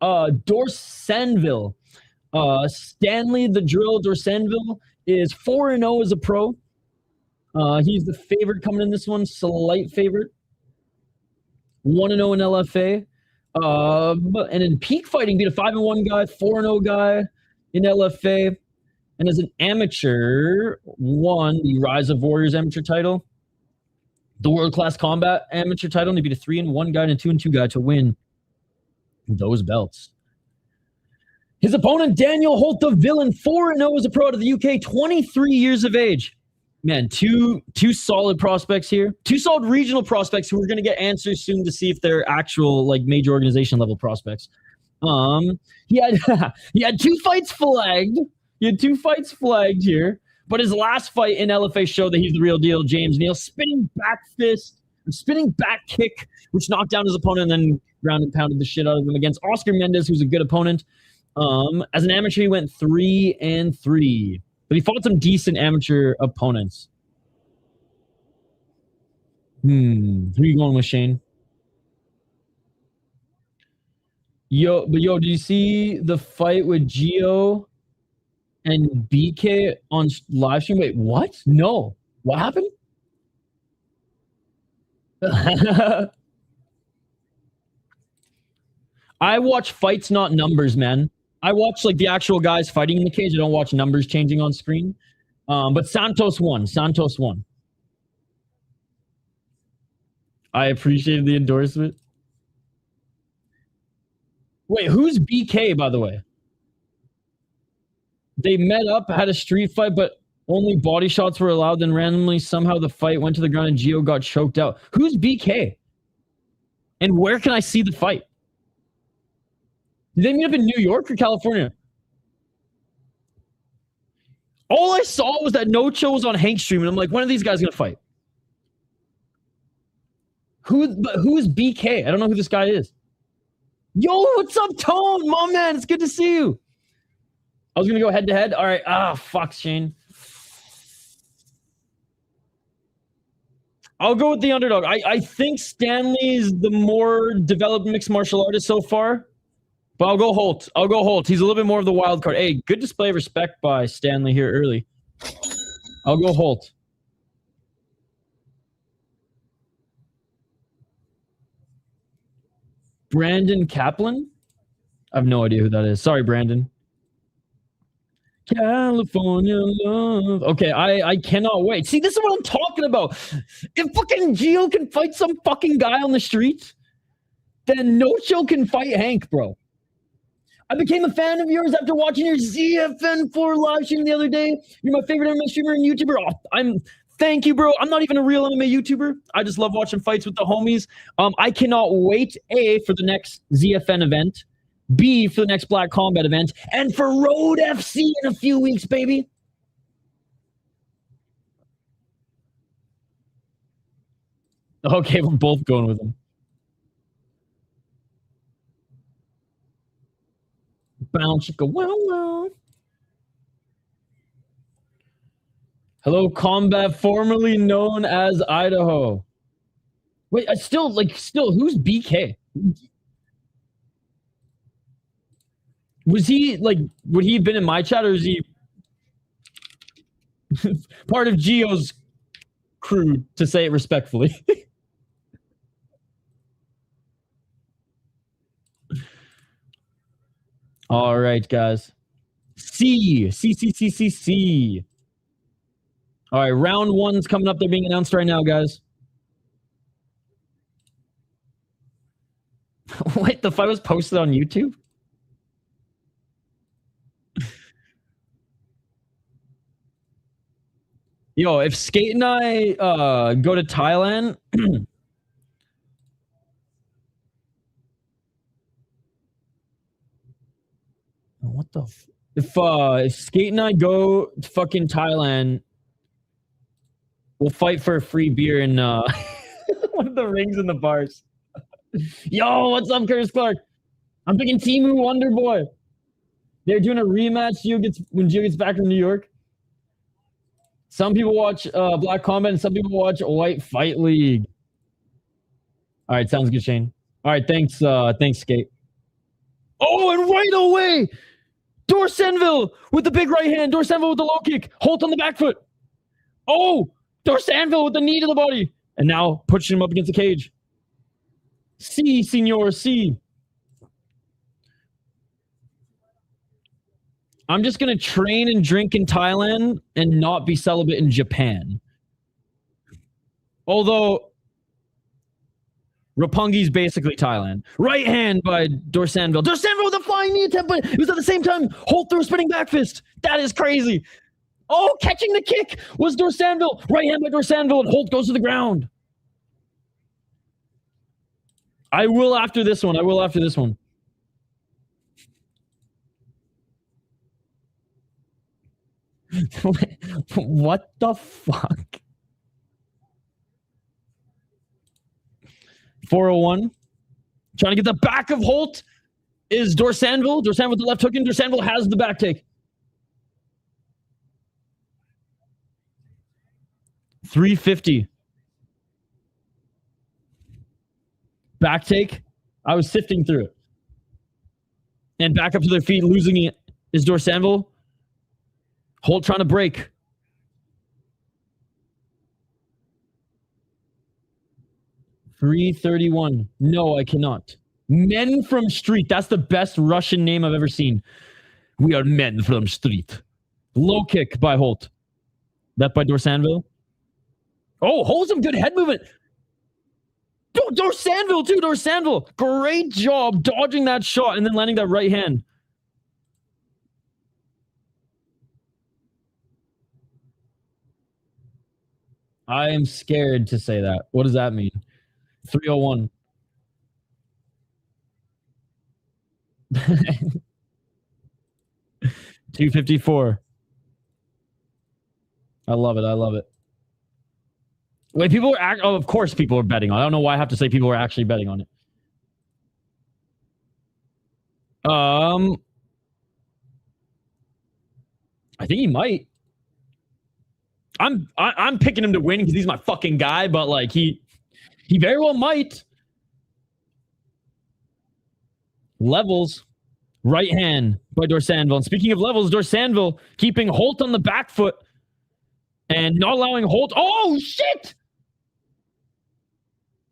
Dorsainvil. Stanley the Drill Dorsainvil is 4-0 as a pro. He's the favorite coming in this one, slight favorite. 1-0 in LFA. And in peak fighting, beat a 5-1 guy, 4-0 guy in LFA. And as an amateur, won the Rise of Warriors amateur title, the World Class Combat amateur title, and he beat a 3-1 guy and a 2-2 guy to win those belts. His opponent, Daniel Holt, the villain, 4-0 as a pro out of the UK, 23 years of age. Man, two solid prospects here. Two solid regional prospects who we're going to get answers soon to see if they're actual like major organization level prospects. He had he had 2 fights flagged. He had 2 fights flagged here, but his last fight in LFA showed that he's the real deal. James Neal spinning back fist, spinning back kick, which knocked down his opponent and then ground and pounded the shit out of him against Oscar Mendez, who's a good opponent. As an amateur, he went 3-3, but he fought some decent amateur opponents. Who are you going with, Shane? Yo, did you see the fight with Gio and BK on live stream? Wait, what? No. What happened? I watch fights, not numbers, man. I watch like the actual guys fighting in the cage. I don't watch numbers changing on screen. But Santos won. Santos won. I appreciated the endorsement. Wait, who's BK, by the way? They met up, had a street fight, but only body shots were allowed. Then randomly, somehow the fight went to the ground and Gio got choked out. Who's BK? And where can I see the fight? Did they meet up in New York or California? All I saw was that No Chill was on Hank stream, and I'm like, when are these guys going to fight? Who's BK? I don't know who this guy is. Yo, what's up, Tone? Mom, man, it's good to see you. I was going to go head-to-head. All right. Fuck, Shane. I'll go with the underdog. I think Stanley's the more developed mixed martial artist so far. But I'll go Holt. He's a little bit more of the wild card. Hey, good display of respect by Stanley here early. I'll go Holt. Brandon Kaplan? I have no idea who that is. Sorry, Brandon. California love. Okay, I cannot wait. See, this is what I'm talking about. If fucking Gio can fight some fucking guy on the street, then No Chill can fight Hank, bro. I became a fan of yours after watching your ZFN4 live stream the other day. You're my favorite MMA streamer and YouTuber. Thank you, bro. I'm not even a real MMA YouTuber. I just love watching fights with the homies. I cannot wait, A, for the next ZFN event, B, for the next Black Combat event, and for Road FC in a few weeks, baby. Okay, we're both going with him. Bounce, go, wow. Hello, Combat, formerly known as Idaho. Wait, still, who's BK? Was he, would he have been in my chat, or is he part of Gio's crew, to say it respectfully? All right, guys. C. All right, round one's coming up. They're being announced right now, guys. Wait, the fight was posted on YouTube? Yo, if Skate and I go to Thailand... What the... If Skate and I go to fucking Thailand... We'll fight for a free beer in one of the rings in the bars. Yo, what's up, Curtis Clark? I'm picking Timu Wonderboy. They're doing a rematch when Gio gets back from New York. Some people watch Black Combat and some people watch White Fight League. All right, sounds good, Shane. All right, thanks, Skate. Oh, and right away, Dorsainvil with the big right hand. Dorsainvil with the low kick. Holt on the back foot. Oh! Dorsainvil with the knee to the body. And now pushing him up against the cage. C, senor, C. I'm just going to train and drink in Thailand and not be celibate in Japan. Although, Roppongi's basically Thailand. Right hand by Dorsainvil. Dorsainvil with a flying knee attempt, but it was at the same time Holt threw a spinning back fist. That is crazy. Oh, catching the kick was Dorsainvil. Right hand by Dorsainvil, and Holt goes to the ground. I will after this one. What the fuck? 401. Trying to get the back of Holt is Dorsainvil. Dorsainvil with the left hook in. Dorsainvil has the back take. 350. Back take. I was sifting through it. And back up to their feet, losing it is Dorsainvil. Holt trying to break. $331. No, I cannot. Men from Street. That's the best Russian name I've ever seen. We are men from Street. Low kick by Holt. That by Dorsainvil. Oh, Holt's some good head movement. Dorsainvil too. Dorsainvil. Great job dodging that shot and then landing that right hand. I am scared to say that. What does that mean? 301. $254. I love it. I love it. Wait, people are oh, of course people are betting on it. I don't know why I have to say people are actually betting on it. I think he might. I'm picking him to win because he's my fucking guy, but like he very well might. Levels. Right hand by Dorsainvil. And speaking of levels, Dorsainvil keeping Holt on the back foot and not allowing Holt. Oh, shit!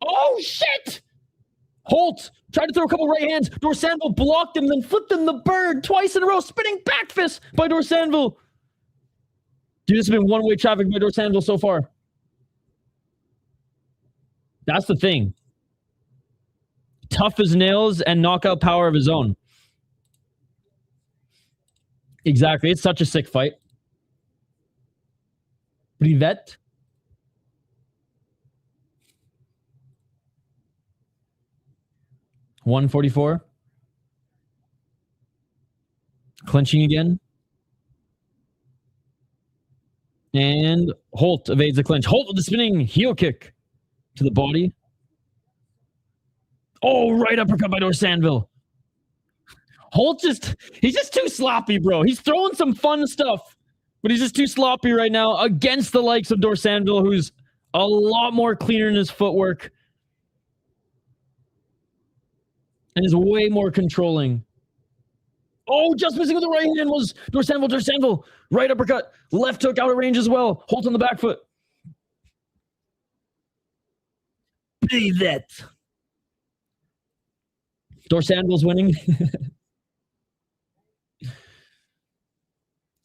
Oh, shit! Holt tried to throw a couple right hands. Dorsainvil blocked him, then flipped him the bird twice in a row. Spinning back fist by Dorsainvil. Dude, this has been one-way traffic by Dorsainvil so far. That's the thing. Tough as nails and knockout power of his own. Exactly. It's such a sick fight. Privet. $144. Clinching again. And Holt evades the clinch. Holt with the spinning heel kick to the body. Oh, right uppercut by Dorsainvil. Holt he's just too sloppy, bro. He's throwing some fun stuff, but he's just too sloppy right now against the likes of Dorsainvil, who's a lot more cleaner in his footwork and is way more controlling. Oh, just missing with the right hand was Dorsainvil. Dorsainvil, right uppercut, left hook out of range as well. Holt on the back foot. Be that. Dorsainvil's winning.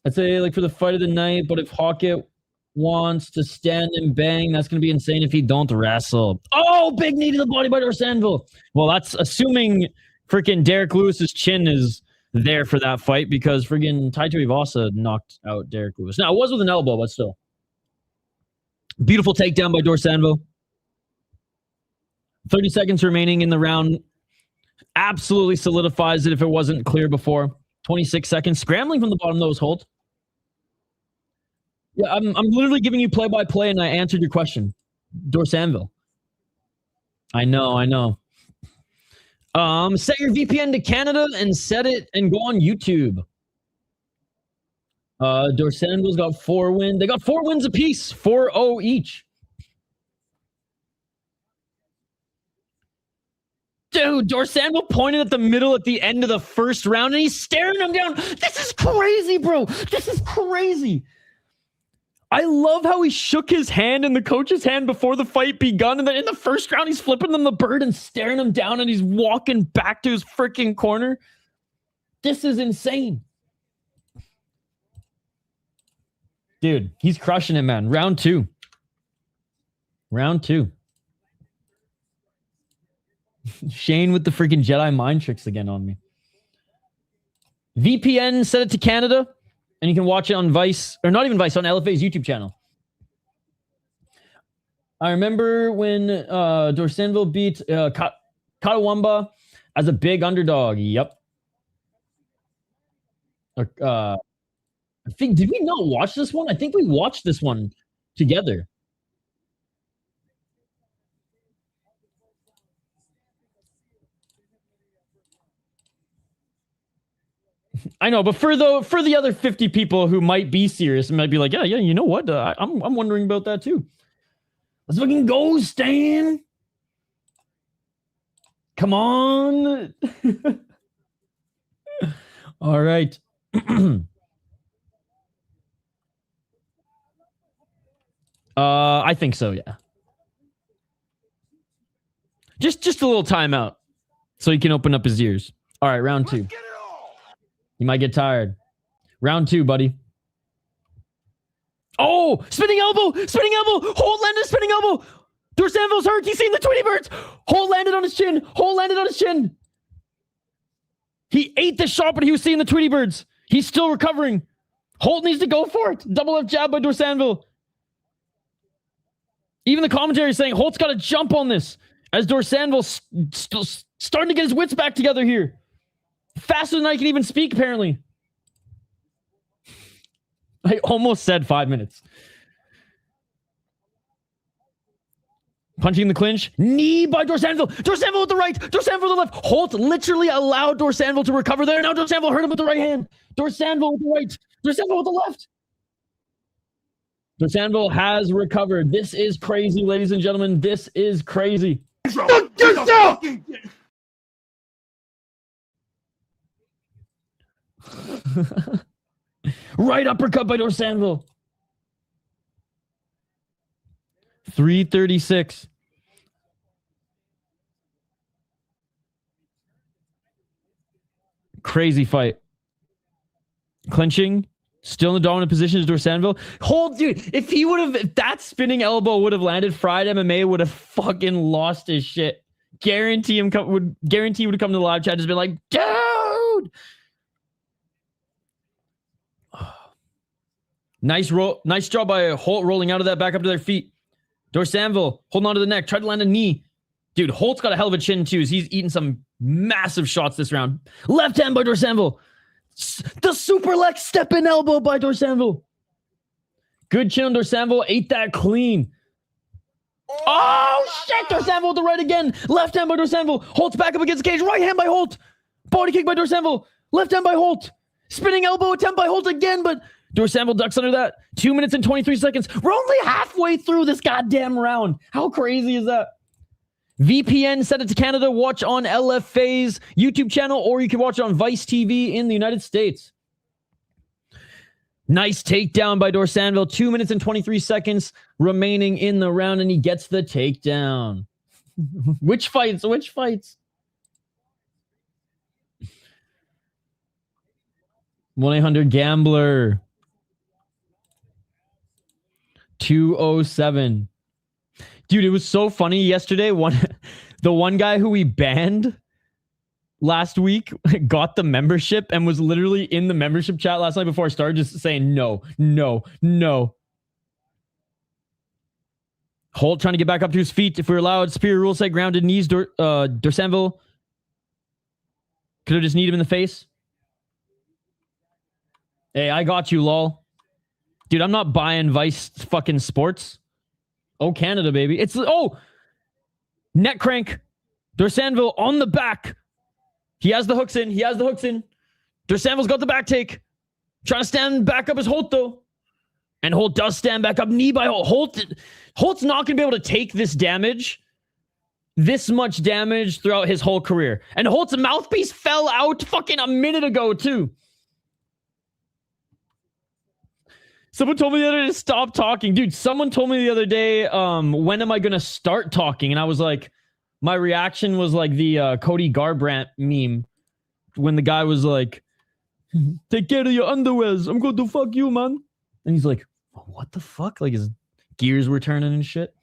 I'd say like for the fight of the night, but if Hawkett wants to stand and bang, that's going to be insane if he don't wrestle. Oh, big knee to the body by Dorsainvil. Well, that's assuming freaking Derek Lewis's chin is there for that fight because friggin' Taito Ivasa knocked out Derek Lewis. Now, it was with an elbow, but still. Beautiful takedown by Dorsainvil. 30 seconds remaining in the round. Absolutely solidifies it if it wasn't clear before. 26 seconds. Scrambling from the bottom, those Holt. Yeah, I'm literally giving you play-by-play, and I answered your question. Dorsainvil. I know. Set your VPN to Canada and set it and go on YouTube. Dorsainvil's got 4 wins. They got 4 wins apiece. 4-0 each. Dude, Dorsainvil pointed at the middle at the end of the first round, and he's staring him down. This is crazy, bro. This is crazy. I love how he shook his hand in the coach's hand before the fight begun, and then in the first round, he's flipping them the bird and staring him down, and he's walking back to his freaking corner. This is insane. Dude, he's crushing it, man. Round 2. Shane with the freaking Jedi mind tricks again on me. VPN, set it to Canada, and you can watch it on Vice, or not even Vice, on LFA's YouTube channel. I remember when Dorsainvil beat Katawamba as a big underdog. Yep. I think, did we not watch this one? I think we watched this one together. I know, but for the other 50 people who might be serious and might be like, yeah, you know what? I'm wondering about that too. Let's fucking go, Stan. Come on. All right. I think so, yeah. Just a little timeout so he can open up his ears. All right, round 2. You might get tired. Round 2, buddy. Oh, spinning elbow, hold landed, spinning elbow. Dorsainvil's hurt. He's seen the Tweety Birds. Hold landed on his chin. He ate the shot, but he was seeing the Tweety Birds. He's still recovering. Holt needs to go for it. Double left jab by Dorsainvil. Even the commentary is saying Holt's got to jump on this as Dorsainvil's still starting to get his wits back together here. Faster than I can even speak, apparently. I almost said 5 minutes. Punching the clinch. Knee by Dorsainvil. Dorsainvil with the right. Dorsainvil with the left. Holt literally allowed Dorsainvil to recover there. Now Dorsainvil hurt him with the right hand. Dorsainvil with the right. Dorsainvil with the left. Dorsainvil has recovered. This is crazy, ladies and gentlemen. This is crazy. Right uppercut by Dorsainvil. 336. Crazy fight. Clinching. Still in the dominant position is Dorsainvil. Hold, dude. If that spinning elbow would have landed, Fried MMA would have fucking lost his shit. Guarantee he would have come to the live chat and just been like, dude. Nice job by Holt rolling out of that back up to their feet. Dorsainvil holding on to the neck, tried to land a knee. Dude, Holt's got a hell of a chin too. He's eating some massive shots this round. Left hand by Dorsainvil. The super leg step-in elbow by Dorsainvil. Good chin on Dorsainvil. Ate that clean. Oh, shit. Dorsainvil with the right again. Left hand by Dorsainvil. Holt's back up against the cage. Right hand by Holt. Body kick by Dorsainvil. Left hand by Holt. Spinning elbow attempt by Holt again, but Dorsainvil ducks under that. 2 minutes and 23 seconds. We're only halfway through this goddamn round. How crazy is that? VPN, send it to Canada. Watch on LFA's YouTube channel, or you can watch it on Vice TV in the United States. Nice takedown by Dorsainvil. 2 minutes and 23 seconds remaining in the round, and he gets the takedown. Which fights? 1-800-GAMBLER. 207. Dude, it was so funny yesterday. The one guy who we banned last week got the membership and was literally in the membership chat last night before I started just saying no. Holt trying to get back up to his feet if we're allowed. Superior rule set, grounded knees. Dorsainvil could have just kneed him in the face. Hey, I got you, lol. Dude, I'm not buying Vice fucking Sports. Oh, Canada, baby. It's, neck crank. Dorsainvil on the back. He has the hooks in. Dorsainvil's got the back take. Trying to stand back up as Holt, though. And Holt does stand back up. Knee by Holt. Holt's not going to be able to take this much damage throughout his whole career. And Holt's mouthpiece fell out fucking a minute ago, too. Someone told me the other day to stop talking. Dude, someone told me the other day, when am I going to start talking? And I was like, my reaction was like the Cody Garbrandt meme when the guy was like, take care of your underwears. I'm going to fuck you, man. And he's like, what the fuck? Like his gears were turning and shit.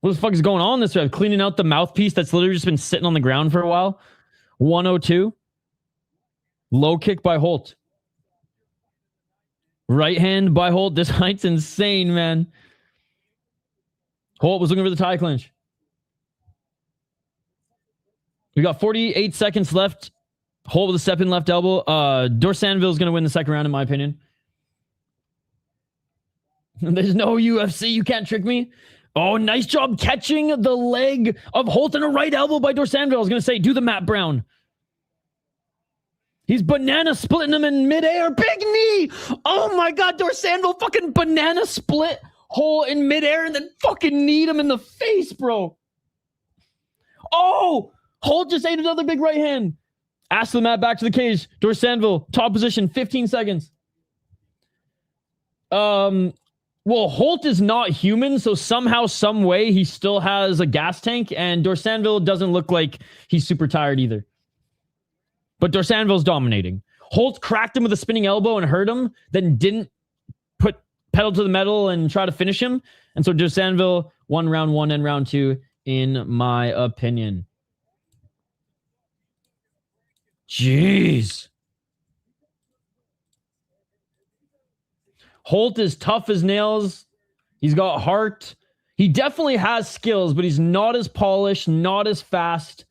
What the fuck is going on this way? Cleaning out the mouthpiece that's literally just been sitting on the ground for a while. 102. Low kick by Holt. Right hand by Holt. This fight's insane, man. Holt was looking for the tie clinch. We got 48 seconds left. Holt with a step in left elbow. Dorsainvil is going to win the second round, in my opinion. There's no UFC. You can't trick me. Oh, nice job catching the leg of Holt and a right elbow by Dorsainvil. I was going to say, do the Matt Brown. He's banana splitting him in midair. Big knee. Oh my God. Dorsainvil fucking banana split Holt in midair and then fucking kneed him in the face, bro. Oh, Holt just ate another big right hand. Ask the mat back to the cage. Dorsainvil, top position, 15 seconds. Well, Holt is not human, so somehow, some way, he still has a gas tank, and Dorsainvil doesn't look like he's super tired either. But Dorsainvil's dominating. Holt cracked him with a spinning elbow and hurt him, then didn't put pedal to the metal and try to finish him. And so Dorsainvil won round 1 and round 2, in my opinion. Jeez. Holt is tough as nails. He's got heart. He definitely has skills, but he's not as polished, not as fast.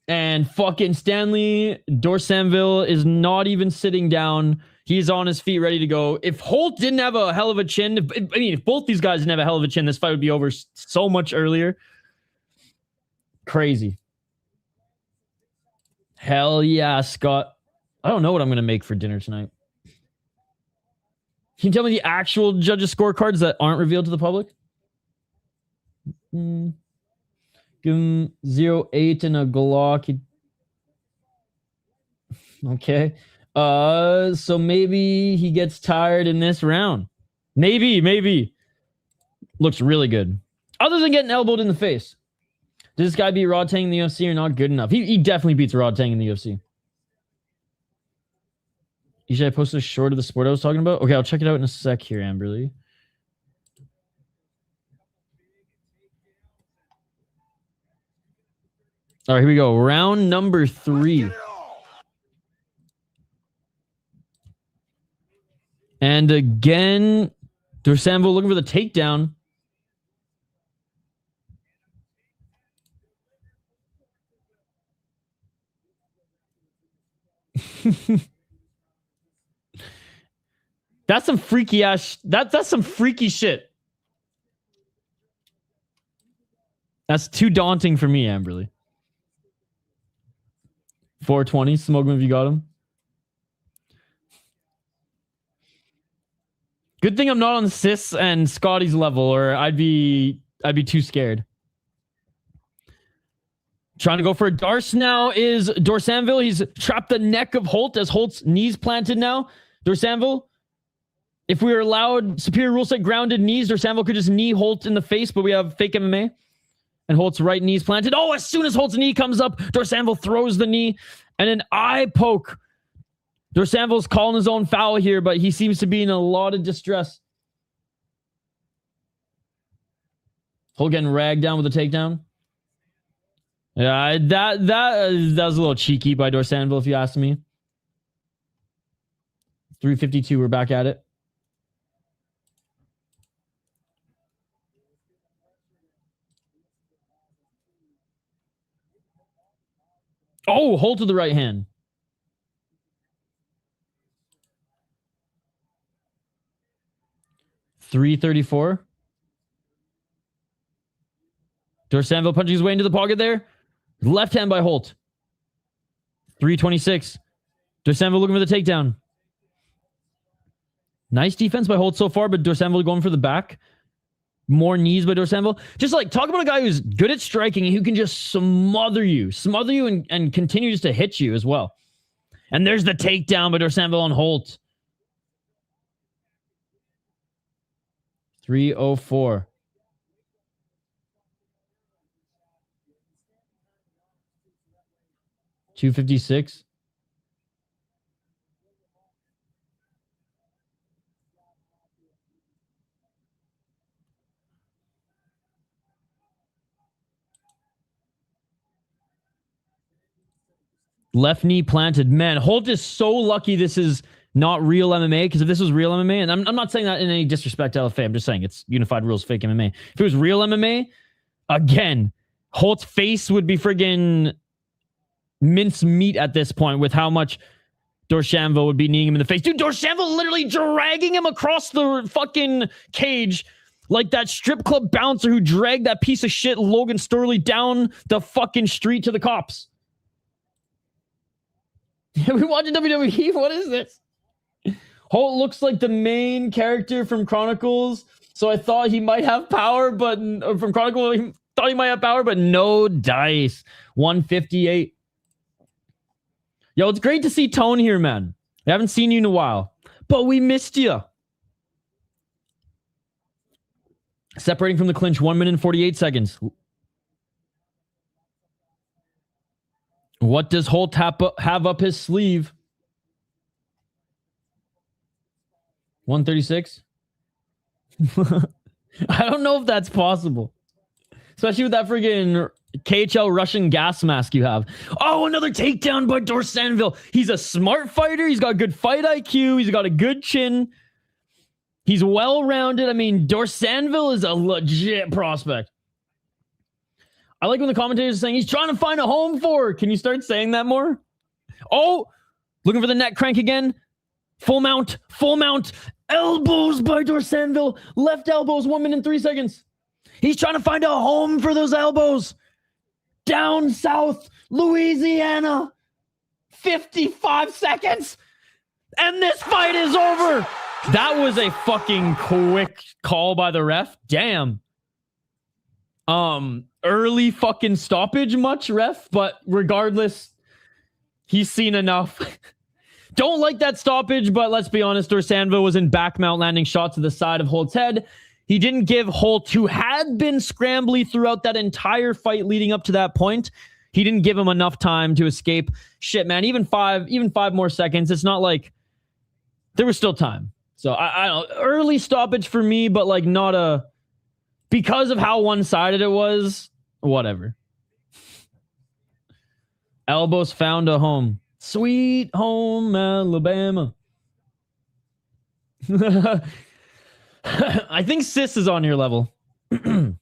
And fucking Stanley Dorsainvil is not even sitting down. He's on his feet, ready to go. If Holt didn't have a hell of a chin, if both these guys didn't have a hell of a chin, this fight would be over so much earlier. Crazy. Hell yeah, Scott. I don't know what I'm going to make for dinner tonight. Can you tell me the actual judges' scorecards that aren't revealed to the public? Give him 0-8 and a Glock. Okay. So maybe he gets tired in this round. Maybe. Looks really good. Other than getting elbowed in the face. Does this guy beat Rod Tang in the UFC or not good enough? He definitely beats Rod Tang in the UFC. Usually I posted a short of the sport I was talking about. Okay, I'll check it out in a sec here, Amberly. All right, here we go. Round number 3. And again, Dorsainvil looking for the takedown. That's some freaky ass. That's some freaky shit. That's too daunting for me, Amberly. 420, smoke him if you got him. Good thing I'm not on Sis and Scotty's level, or I'd be too scared. Trying to go for a Dars now is Dorsainvil. He's trapped the neck of Holt as Holt's knees planted now. Dorsainvil, if we were allowed superior rule set grounded knees, Dorsainvil could just knee Holt in the face, but we have fake MMA. And Holt's right knee's planted. Oh, as soon as Holt's knee comes up, Dorsainvil throws the knee and an eye poke. Dorsainvil's calling his own foul here, but he seems to be in a lot of distress. Holt getting ragged down with a takedown. Yeah, that was a little cheeky by Dorsainvil, if you ask me. 352, we're back at it. Oh, Holt to the right hand. $334. Dorsainvil punching his way into the pocket there. Left hand by Holt. $326. Dorsainvil looking for the takedown. Nice defense by Holt so far, but Dorsainvil going for the back. More knees by Dorsainvil. Just like, talk about a guy who's good at striking and who can just smother you and continue just to hit you as well. And there's the takedown by Dorsainvil on Holt. 304. $256. Left knee planted. Man, Holt is so lucky this is not real MMA, because if this was real MMA, and I'm not saying that in any disrespect to LFA, I'm just saying it's unified rules, fake MMA. If it was real MMA, again, Holt's face would be friggin' mince meat at this point with how much Dorsainvil would be kneeing him in the face. Dude, Dorsainvil literally dragging him across the fucking cage like that strip club bouncer who dragged that piece of shit Logan Storley down the fucking street to the cops. Are we watching WWE? What is this? Holt looks like the main character from Chronicles, so I thought he might have power, but from Chronicles, he thought he might have power, but no dice. 158. Yo, it's great to see Tawan here, man. I haven't seen you in a while, but we missed you. Separating from the clinch, 1 minute and 48 seconds. What does Holt have up his sleeve? 136? I don't know if that's possible. Especially with that friggin' KHL Russian gas mask you have. Oh, another takedown by Dorsainvil. He's a smart fighter. He's got good fight IQ. He's got a good chin. He's well-rounded. I mean, Dorsainvil is a legit prospect. I like when the commentators are saying he's trying to find a home for her. Can you start saying that more? Oh, looking for the neck crank again. Full mount. Full mount. Elbows by Dorsainvil. Left elbows, 1 minute and 3 seconds. He's trying to find a home for those elbows. Down south, Louisiana. 55 seconds. And this fight is over. That was a fucking quick call by the ref. Damn. Early fucking stoppage much, ref, but regardless, he's seen enough. Don't like that stoppage, but let's be honest, Dorsainvil was in back mount landing shots to the side of Holt's head. He didn't give Holt, who had been scrambly throughout that entire fight leading up to that point, he didn't give him enough time to escape. Shit, man, even five more seconds. It's not like there was still time. So I don't know, early stoppage for me, but like not a, because of how one-sided it was, whatever. Elbows found a home. Sweet home Alabama. I think Sis is on your level. Not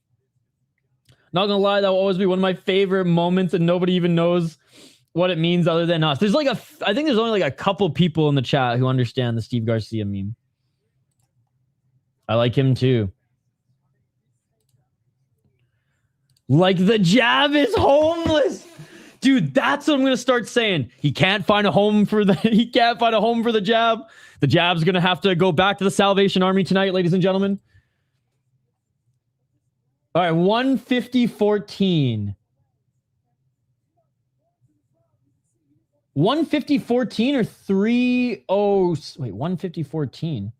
gonna lie, that will always be one of my favorite moments, and nobody even knows what it means other than us. There's like I think there's only like a couple people in the chat who understand the Steve Garcia meme. I like him too. Like the jab is homeless. Dude, that's what I'm going to start saying. He can't find a home for the jab. The jab's going to have to go back to the Salvation Army tonight, ladies and gentlemen. All right, 150-14. 150-14 or 3-0. Wait, 150-14.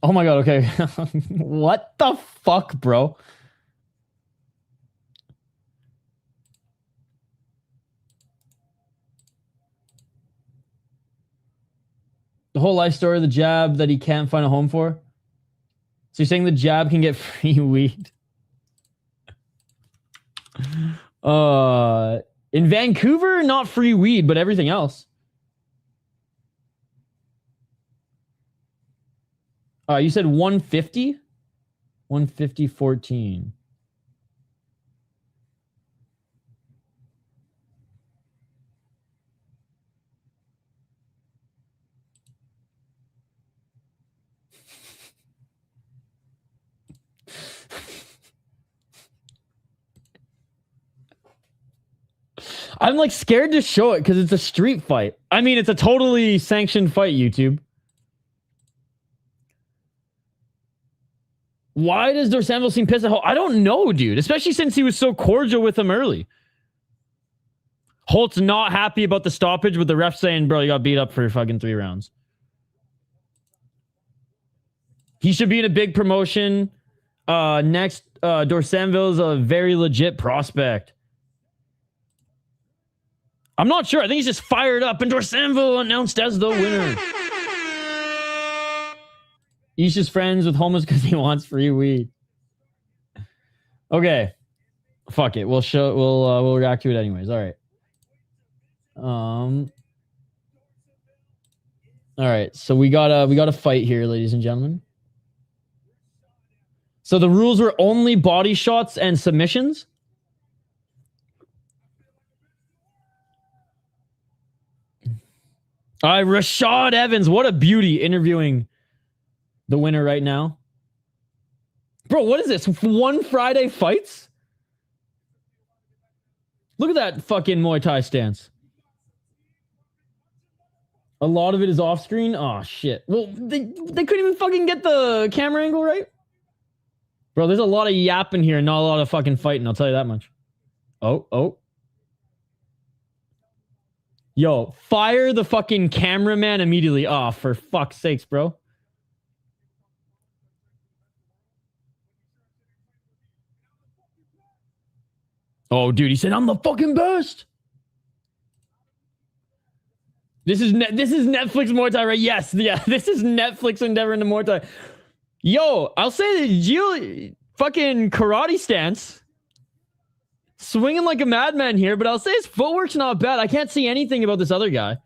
Oh my god, okay. What the fuck, bro? The whole life story of the jab that he can't find a home for? So you're saying the jab can get free weed? In Vancouver, not free weed, but everything else. You said 150? 150-14. I'm like scared to show it because it's a street fight. I mean, it's a totally sanctioned fight, YouTube. Why does Dorsainvil seem pissed at Holt? I don't know, dude. Especially since he was so cordial with him early. Holt's not happy about the stoppage with the ref saying, bro, you got beat up for fucking 3 rounds. He should be in a big promotion. Next, Dorsainvil is a very legit prospect. I'm not sure. I think he's just fired up, and Dorsainvil announced as the winner. He's just friends with homeless because he wants free weed. Okay. Fuck it. We'll react to it anyways. All right. All right, so we got a fight here, ladies and gentlemen. So the rules were only body shots and submissions. All right, Rashad Evans, what a beauty interviewing the winner right now. Bro, what is this? One Friday fights? Look at that fucking Muay Thai stance. A lot of it is off screen. Oh shit. Well, they couldn't even fucking get the camera angle right. Bro, there's a lot of yapping here and not a lot of fucking fighting, I'll tell you that much. Oh. Yo, fire the fucking cameraman immediately. Oh, for fuck's sakes, bro. Oh, dude, he said, I'm the fucking best. This is Netflix Muay Thai, right? Yes, yeah, this is Netflix Endeavor into Muay Thai. Yo, I'll say that Gio fucking karate stance. Swinging like a madman here, but I'll say his footwork's not bad. I can't see anything about this other guy.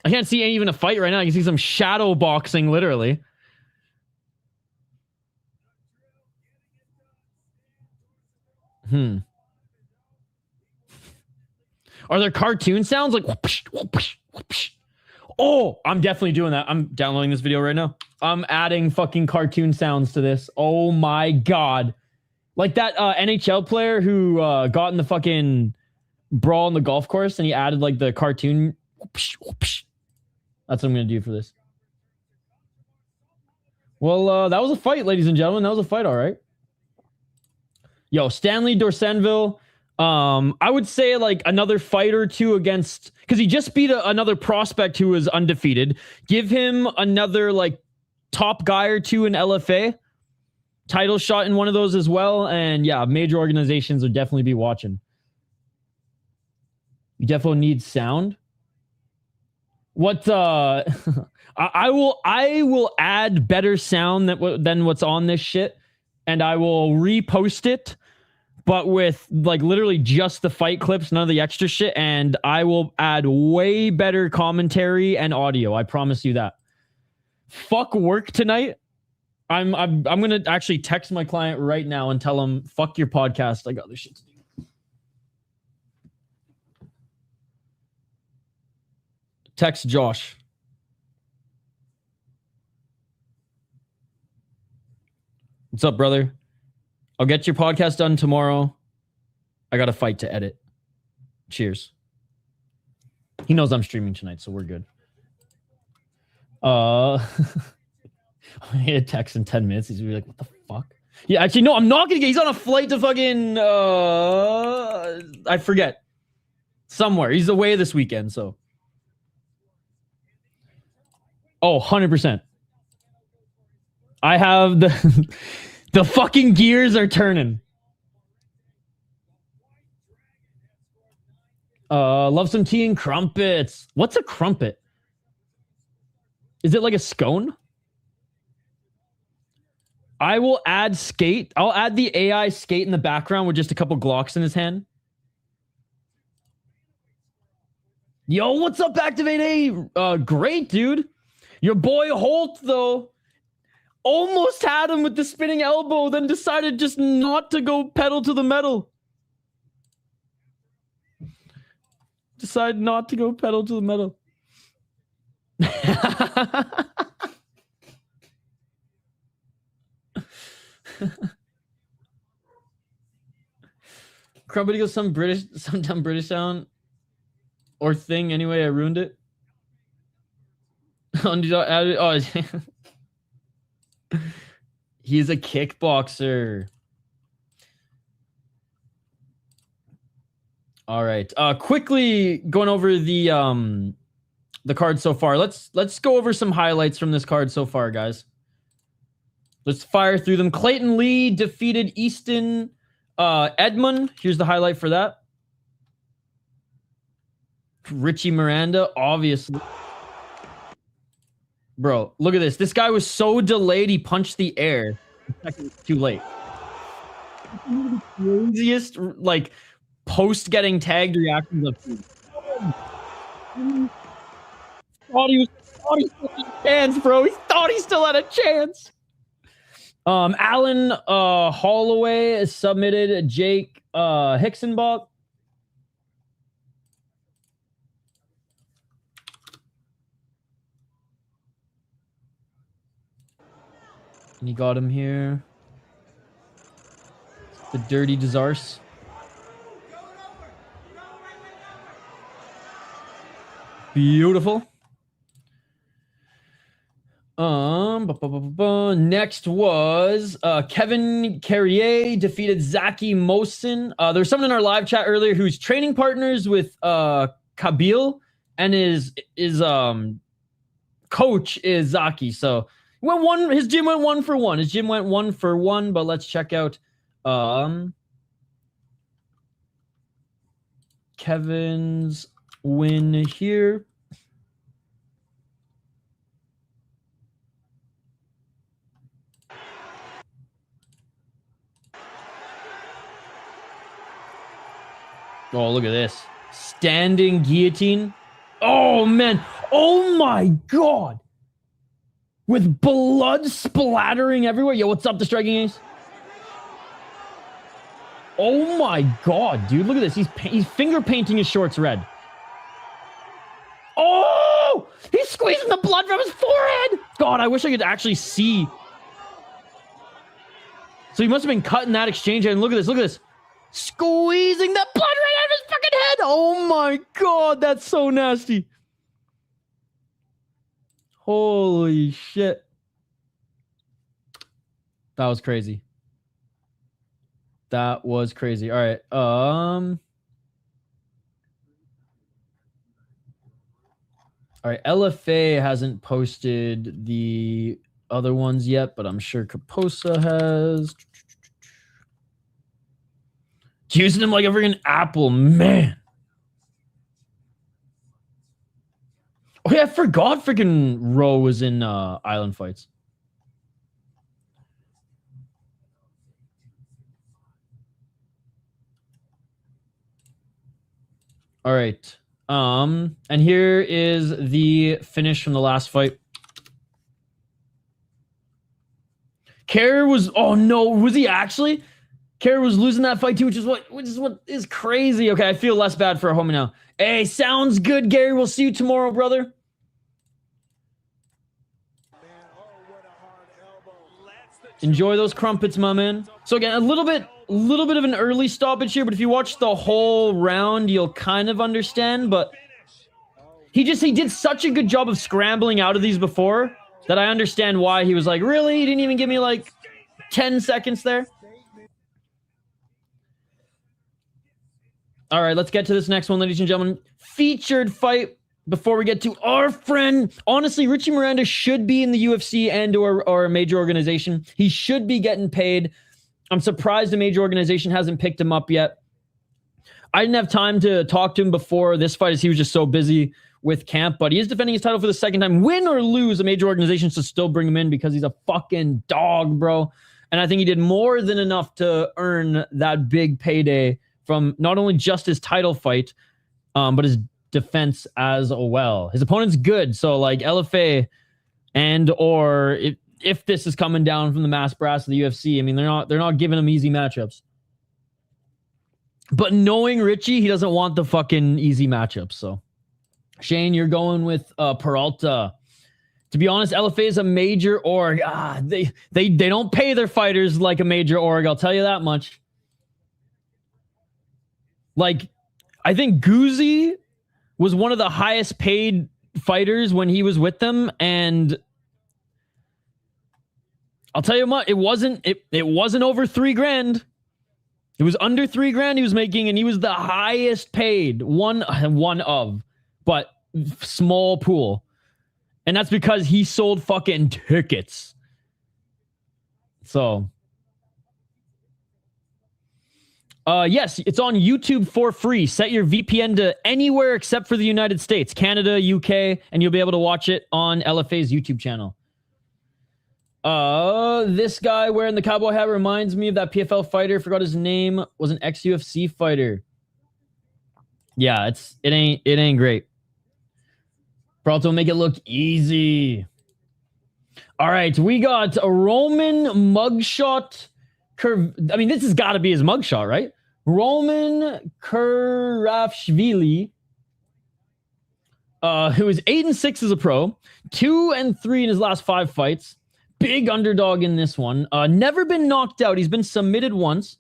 I can't see even a fight right now. I can see some shadow boxing, literally. Are there cartoon sounds like whoosh, whoosh, whoosh? Oh, I'm definitely doing that. I'm downloading this video right now. I'm adding fucking cartoon sounds to this. Oh my god. Like that NHL player who got in the fucking brawl on the golf course and he added like the cartoon. Whoosh, whoosh. That's what I'm going to do for this. Well, that was a fight, ladies and gentlemen. That was a fight, all right. Yo, Stanley Dorsainvil. I would say like another fight or two against, because he just beat another prospect who was undefeated. Give him another like top guy or two in LFA. Title shot in one of those as well. And yeah, major organizations would definitely be watching. You definitely need sound. What I will add better sound than what's on this shit, and I will repost it, but with like literally just the fight clips, none of the extra shit, and I will add way better commentary and audio. I promise you that. Fuck work tonight. I'm gonna actually text my client right now and tell him fuck your podcast. I got other shit to do. Text Josh. What's up, brother? I'll get your podcast done tomorrow. I got a fight to edit. Cheers. He knows I'm streaming tonight, so we're good. I get a text in 10 minutes. He's gonna be like, what the fuck? Yeah, actually, no, I'm not gonna get. He's on a flight to fucking I forget. Somewhere. He's away this weekend, so. Oh, 100%. I have the fucking gears are turning. Love some tea and crumpets. What's a crumpet? Is it like a scone? I will add skate. I'll add the AI skate in the background with just a couple Glocks in his hand. Yo, what's up, Activate A? Great, dude. Your boy Holt, though, almost had him with the spinning elbow, then decided just not to go pedal to the metal. Decided not to go pedal to the metal. Crumpet goes some dumb British sound or thing. Anyway, I ruined it. Oh, he's a kickboxer. All right. Quickly going over the card so far. Let's go over some highlights from this card so far, guys. Let's fire through them. Clayton Lee defeated Easton Edmund. Here's the highlight for that. Richie Miranda, obviously. Bro, look at this. This guy was so delayed, he punched the air. Too late. Craziest, like, post getting tagged reactions of thought he still had a chance, bro. He thought he still had a chance. Alan Holloway submitted Jake Hicksenbach. And he got him here. The Dirty Desarce. Beautiful. Next was Kevin Carrier defeated Zaki Mosin. There's someone in our live chat earlier who's training partners with Kabil, and his coach is Zaki. So his gym went 1 for 1. His gym went 1 for 1, but let's check out Kevin's win here. Oh, look at this. Standing guillotine. Oh, man. Oh, my God. With blood splattering everywhere. Yo, what's up, the striking ace? Oh, my God, dude. Look at this. He's finger painting his shorts red. Oh! He's squeezing the blood from his forehead. God, I wish I could actually see. So he must have been cutting that exchange. And look at this. Look at this. Squeezing the blood right out of his fucking head. Oh my God, that's so nasty. Holy shit. That was crazy. That was crazy. All right. All right. LFA hasn't posted the other ones yet, but I'm sure Kaposa has. Using him like a freaking apple, man. Oh yeah, I forgot freaking Rowe was in Island Fights. All right. And here is the finish from the last fight. Kerr was, oh no, was he actually? Kerr was losing that fight too, which is what is crazy. Okay, I feel less bad for a homie now. Hey, sounds good, Gary. We'll see you tomorrow, brother. Enjoy those crumpets, my man. So again, a little bit of an early stoppage here, but if you watch the whole round, you'll kind of understand. But he did such a good job of scrambling out of these before that I understand why he was like, really? He didn't even give me like 10 seconds there. All right, let's get to this next one, ladies and gentlemen. Featured fight before we get to our friend. Honestly, Richie Miranda should be in the UFC and or a major organization. He should be getting paid. I'm surprised a major organization hasn't picked him up yet. I didn't have time to talk to him before this fight as he was just so busy with camp, but he is defending his title for the second time. Win or lose, a major organization should still bring him in because he's a fucking dog, bro. And I think he did more than enough to earn that big payday from not only just his title fight, but his defense as well. His opponent's good, so like LFA and or if this is coming down from the mass brass of the UFC, I mean they're not giving him easy matchups. But knowing Richie, he doesn't want the fucking easy matchups. So Shane, you're going with Peralta. To be honest, LFA is a major org. They don't pay their fighters like a major org. I'll tell you that much. Like, I think Guzzi was one of the highest paid fighters when he was with them, and I'll tell you what, it wasn't over $3,000. It was under $3,000 he was making, and he was the highest paid one of, but small pool, and that's because he sold fucking tickets. So. Yes, it's on YouTube for free. Set your VPN to anywhere except for the United States, Canada, UK, and you'll be able to watch it on LFA's YouTube channel. This guy wearing the cowboy hat reminds me of that PFL fighter. Forgot his name. Was an ex-UFC fighter. Yeah, it ain't great. Peralta will make it look easy. All right, we got a Roman mugshot. I mean, this has got to be his mugshot, right? Roman Kurashvili, who is 8-6 as a pro, 2-3 in his last 5 fights. Big underdog in this one. Never been knocked out. He's been submitted once.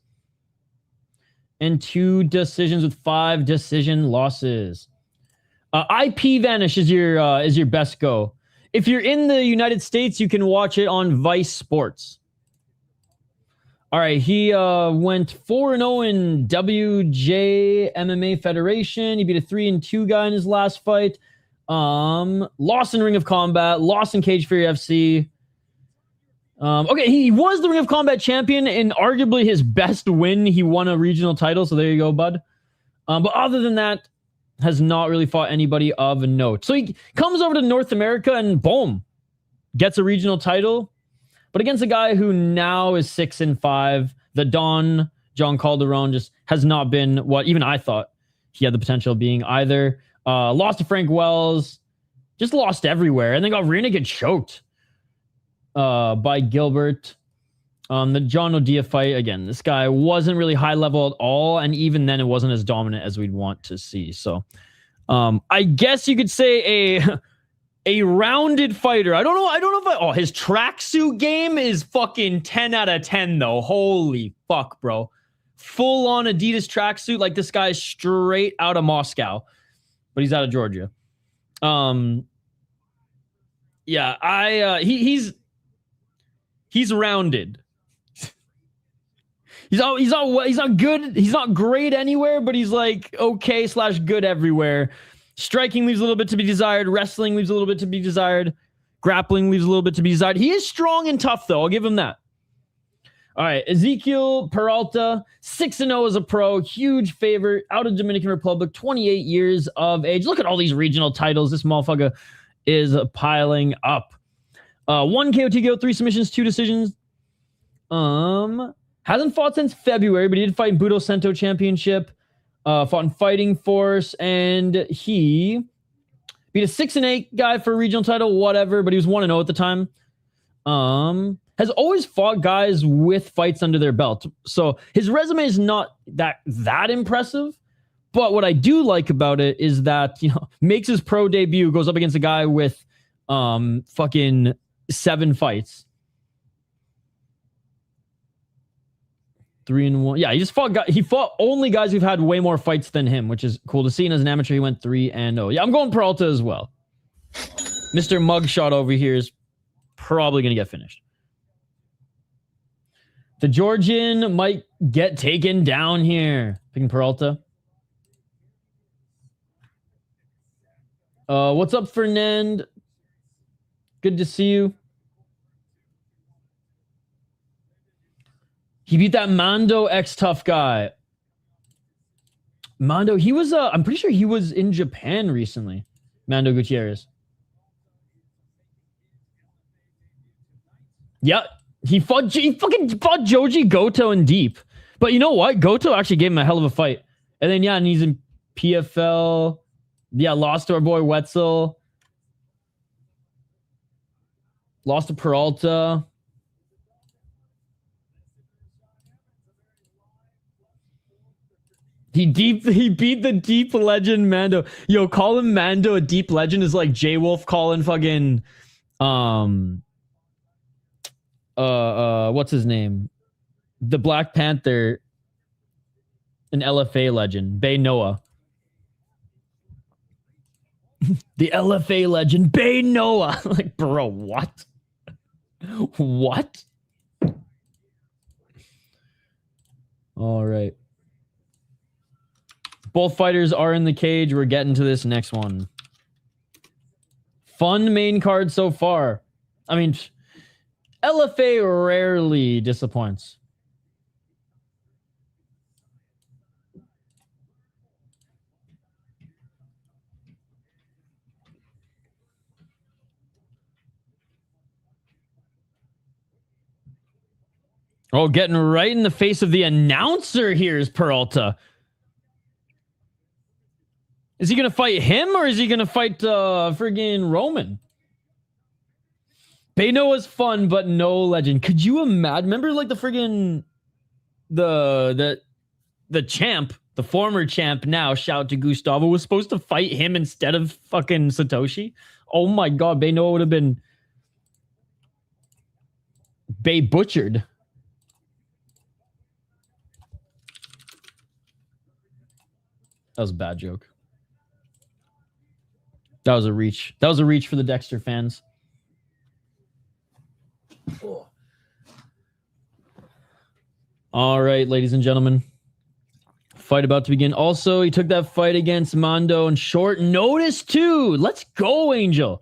And 2 decisions with 5 decision losses. IP Vanish is your best go. If you're in the United States, you can watch it on Vice Sports. All right, he went 4-0 in WJ MMA Federation. He beat a 3-2 guy in his last fight. Lost in Ring of Combat. Lost in Cage Fury FC. Okay, he was the Ring of Combat champion in arguably his best win. He won a regional title, so there you go, bud. But other than that, has not really fought anybody of note. So he comes over to North America and boom, gets a regional title. But against a guy who now is 6-5, the Don, John Calderon, just has not been what even I thought he had the potential of being either. Lost to Frank Wells, just lost everywhere, and then got rear naked choked by Gilbert. The John O'Dia fight, again, this guy wasn't really high level at all, and even then it wasn't as dominant as we'd want to see. So I guess you could say a rounded fighter. I don't know if his tracksuit game is fucking 10 out of 10 though. Holy fuck, bro. Full on Adidas tracksuit, like this guy's straight out of Moscow, but he's out of Georgia. Yeah, he's rounded. He's not good. He's not great anywhere, but he's like okay / good everywhere. Striking leaves a little bit to be desired. Wrestling leaves a little bit to be desired. Grappling leaves a little bit to be desired. He is strong and tough, though. I'll give him that. All right, Ezekiel Peralta, 6-0 as a pro. Huge favorite out of Dominican Republic, 28 years of age. Look at all these regional titles. This motherfucker is piling up. 1 KO, 2 KO, 3 submissions, 2 decisions. Hasn't fought since February, but he did fight in Budo Sento Championship. Fought in Fighting Force, and he beat a 6-8 guy for a regional title, whatever, but he was 1-0 at the time. Has always fought guys with fights under their belt. So his resume is not that impressive, but what I do like about it is that, makes his pro debut, goes up against a guy with fucking 7 fights. 3-1. Yeah, he fought only guys who've had way more fights than him, which is cool to see. And as an amateur, he went 3-0. Yeah, I'm going Peralta as well. Mr. Mugshot over here is probably going to get finished. The Georgian might get taken down here. Picking Peralta. What's up, Fernand? Good to see you. He beat that Mando ex-tough guy. Mando, he was, I'm pretty sure he was in Japan recently. Mando Gutierrez. Yeah, he fucking fought Joji Goto in deep. But you know what? Goto actually gave him a hell of a fight. And then, and he's in PFL. Yeah, lost to our boy Wetzel. Lost to Peralta. He beat the deep legend Mando. Yo, call him Mando a deep legend is like J-Wolf calling fucking what's his name? The Black Panther, an LFA legend, Bay Noah. The LFA legend, Bay Noah. Like, bro, what? What? All right. Both fighters are in the cage. We're getting to this next one. Fun main card so far. I mean, LFA rarely disappoints. Oh, getting right in the face of the announcer here is Peralta. Is he going to fight him or is he going to fight friggin' Roman? Beno was fun, but no legend. Could you imagine? Remember like the friggin' the champ, the former champ now, shout to Gustavo, was supposed to fight him instead of fucking Satoshi? Oh my god, Beno would have been butchered. That was a bad joke. That was a reach. That was a reach for the Dexter fans. Oh. All right, ladies and gentlemen. Fight about to begin. Also, he took that fight against Mondo on short notice, too. Let's go, Angel.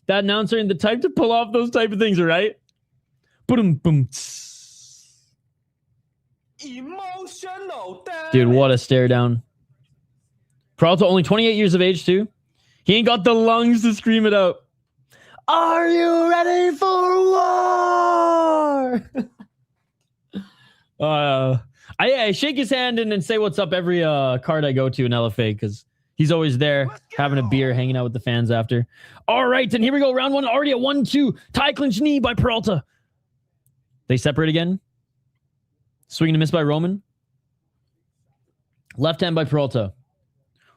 That announcer ain't the type to pull off those type of things, right? Boom, boom. Emotional. Dude, what a stare down. Peralta, only 28 years of age, too. He ain't got the lungs to scream it out. Are you ready for war? I shake his hand and then say what's up every card I go to in LFA because he's always there having a beer, hanging out with the fans after. All right, and here we go. Round one, already a 1-2. Tie clinch knee by Peralta. They separate again. Swing and a miss by Roman. Left hand by Peralta.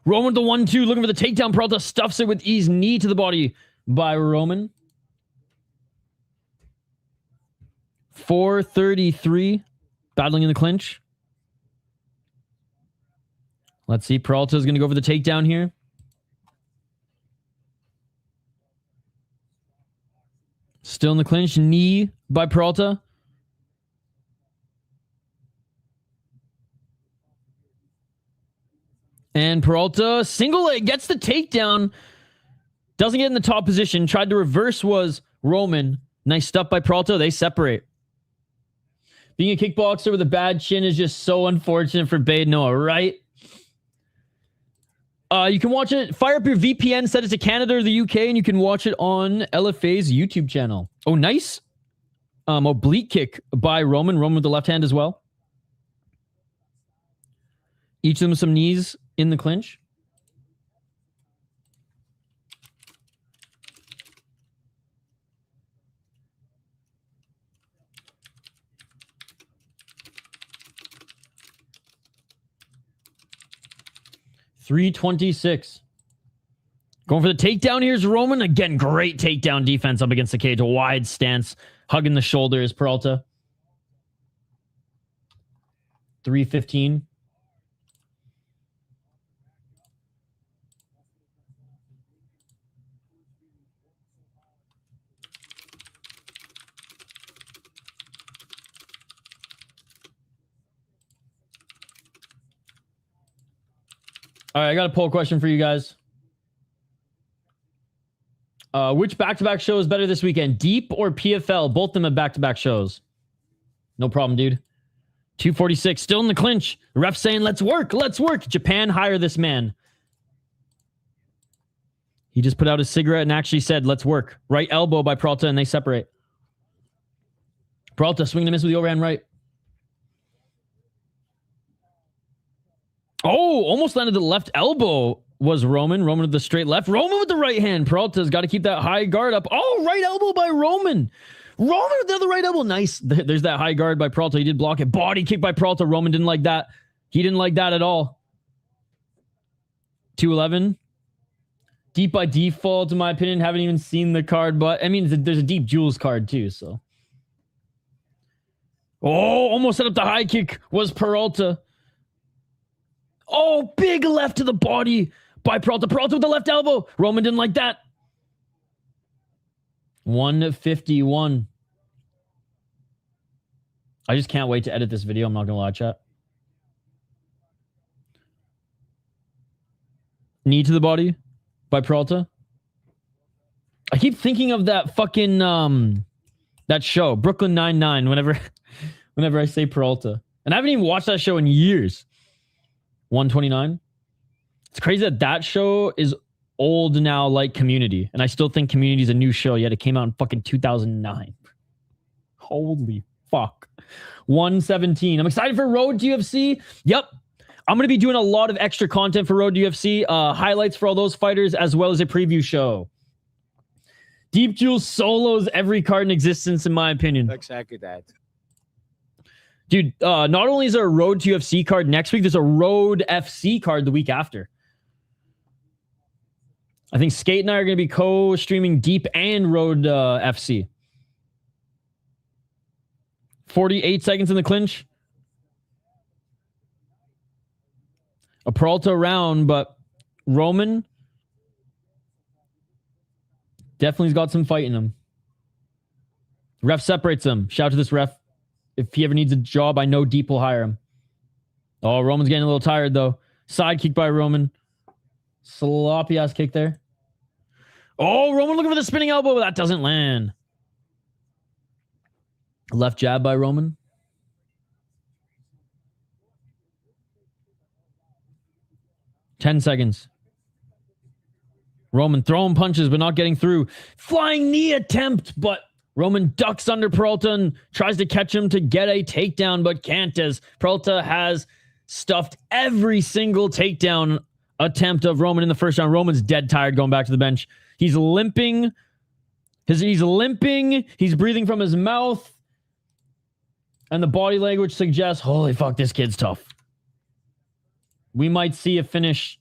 Roman with the 1-2, looking for the takedown. Peralta stuffs it with ease. Knee to the body by Roman. 4:33. Battling in the clinch. Let's see. Peralta is going to go for the takedown here. Still in the clinch. Knee by Peralta. And Peralta, single leg, gets the takedown. Doesn't get in the top position. Tried to reverse was Roman. Nice stuff by Peralta. They separate. Being a kickboxer with a bad chin is just so unfortunate for Bade Noah, right? You can watch it. Fire up your VPN, set it to Canada or the UK, and you can watch it on LFA's YouTube channel. Oh, nice. Oblique kick by Roman. Roman with the left hand as well. Each of them with some knees in the clinch. .326. Going for the takedown. Here's Roman. Again, great takedown defense up against the cage. A wide stance. Hugging the shoulders. Peralta. 3:15. All right, I got a poll question for you guys. Which back-to-back show is better this weekend? Deep or PFL? Both of them have back-to-back shows. No problem, dude. 246, still in the clinch. The ref saying, let's work, let's work. Japan, hire this man. He just put out a cigarette and actually said, let's work. Right elbow by Peralta, and they separate. Peralta swinging a miss with the overhand right. Oh, almost landed the left elbow was Roman. Roman with the straight left. Roman with the right hand. Peralta's got to keep that high guard up. Oh, right elbow by Roman. Roman with the other right elbow. Nice. There's that high guard by Peralta. He did block it. Body kick by Peralta. Roman didn't like that. He didn't like that at all. 211. Deep by default, in my opinion. Haven't even seen the card, but I mean, there's a deep Jules card too, so. Oh, almost set up the high kick was Peralta. Oh, big left to the body by Peralta. Peralta with the left elbow. Roman didn't like that. 151. I just can't wait to edit this video. I'm not going to lie, chat. Knee to the body by Peralta. I keep thinking of that fucking, that show, Brooklyn Nine-Nine, whenever I say Peralta. And I haven't even watched that show in years. 129. It's crazy that show is old now, like Community. And I still think Community is a new show, yet it came out in fucking 2009. Holy fuck. 117. I'm excited for Road to UFC. Yep. I'm going to be doing a lot of extra content for Road to UFC, highlights for all those fighters, as well as a preview show. Deep Jewel solos every card in existence, in my opinion. Exactly that. Dude, not only is there a Road to UFC card next week, there's a Road FC card the week after. I think Skate and I are going to be co-streaming Deep and Road FC. 48 seconds in the clinch. A Peralta round, but Roman definitely's got some fight in him. Ref separates him. Shout out to this ref. If he ever needs a job, I know Deep will hire him. Oh, Roman's getting a little tired, though. Side kick by Roman. Sloppy ass kick there. Oh, Roman looking for the spinning elbow, but that doesn't land. Left jab by Roman. Ten seconds. Roman throwing punches, but not getting through. Flying knee attempt, but Roman ducks under Peralta and tries to catch him to get a takedown, but can't, as Peralta has stuffed every single takedown attempt of Roman in the first round. Roman's dead tired going back to the bench. He's limping. He's limping. He's breathing from his mouth. And the body language suggests, holy fuck, this kid's tough. We might see a finish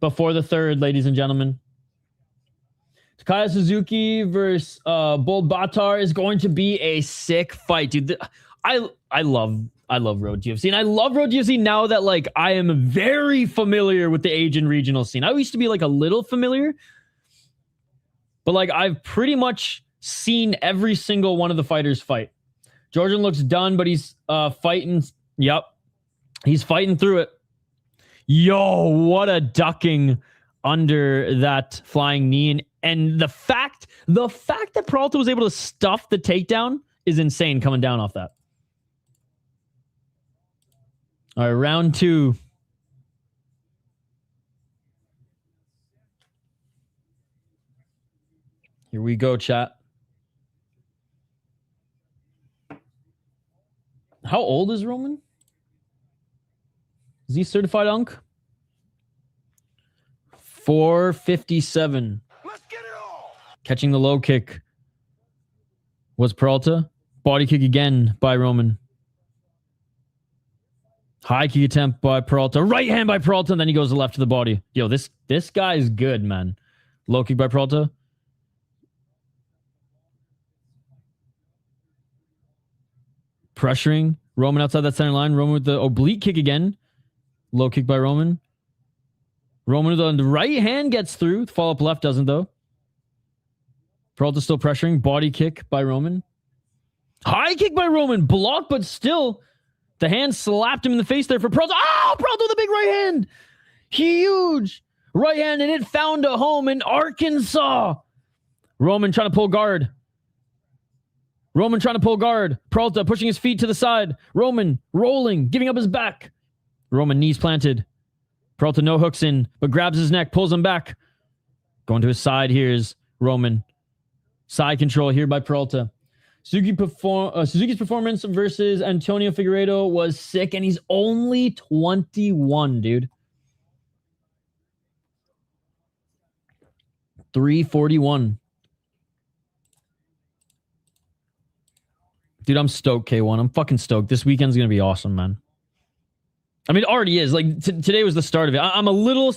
before the third, ladies and gentlemen. Takaya Suzuki versus Bold Batar is going to be a sick fight, dude. I love Road UFC, and I love Road UFC now that like I am very familiar with the Asian regional scene. I used to be like a little familiar, but like I've pretty much seen every single one of the fighters fight. Georgian looks done, but he's fighting. Yep, he's fighting through it. Yo, what a ducking under that flying knee. And the fact that Peralta was able to stuff the takedown is insane coming down off that. All right, round two. Here we go, chat. How old is Roman? Is he certified Unk? 457. Let's get it all. Catching the low kick was Peralta. Body kick again by Roman. High kick attempt by Peralta. Right hand by Peralta, and then he goes to left to the body. Yo, this guy is good, man. Low kick by Peralta. Pressuring Roman outside that center line. Roman with the oblique kick again. Low kick by Roman. Roman with the right hand gets through. Follow up left doesn't, though. Peralta still pressuring. Body kick by Roman. High kick by Roman. Blocked, but still. The hand slapped him in the face there for Peralta. Oh, Peralta with a big right hand. Huge right hand, and it found a home in Arkansas. Roman trying to pull guard. Peralta pushing his feet to the side. Roman rolling, giving up his back. Roman knees planted. Peralta no hooks in, but grabs his neck, pulls him back. Going to his side, here's Roman. Side control here by Peralta. Suzuki's performance versus Antonio Figueiredo was sick, and he's only 21, dude. 341. Dude, I'm stoked, K1. I'm fucking stoked. This weekend's going to be awesome, man. I mean, it already is. Like, today was the start of it. I'm a little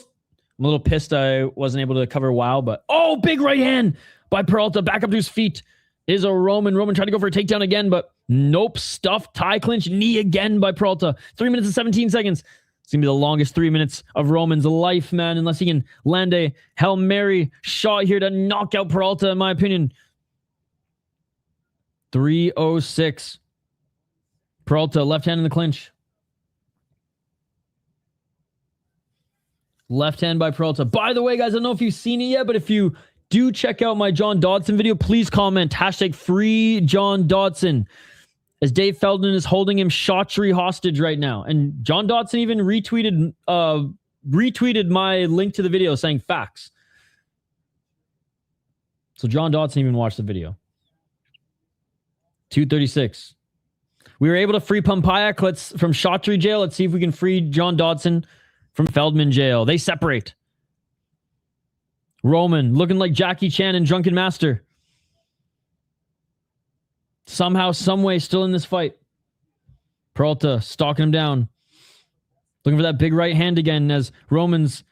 pissed I wasn't able to cover WoW, but... Oh, big right hand by Peralta. Back up to his feet is a Roman. Roman tried to go for a takedown again, but nope. Stuffed tie clinch knee again by Peralta. 3 minutes and 17 seconds. It's going to be the longest 3 minutes of Roman's life, man, unless he can land a Hail Mary shot here to knock out Peralta, in my opinion. 306. Peralta, left hand in the clinch. Left hand by Peralta. By the way, guys, I don't know if you've seen it yet, but if you do check out my John Dodson video, please comment hashtag #FreeJohn Dodson, as Dave Feldman is holding him shotchery hostage right now. And John Dodson even retweeted my link to the video saying facts. So John Dodson even watched the video. 236. We were able to free Pampayak from Chaudhry jail. Let's see if we can free John Dodson from Feldman jail. They separate. Roman looking like Jackie Chan and Drunken Master. Somehow, someway, still in this fight. Peralta stalking him down. Looking for that big right hand again as Roman's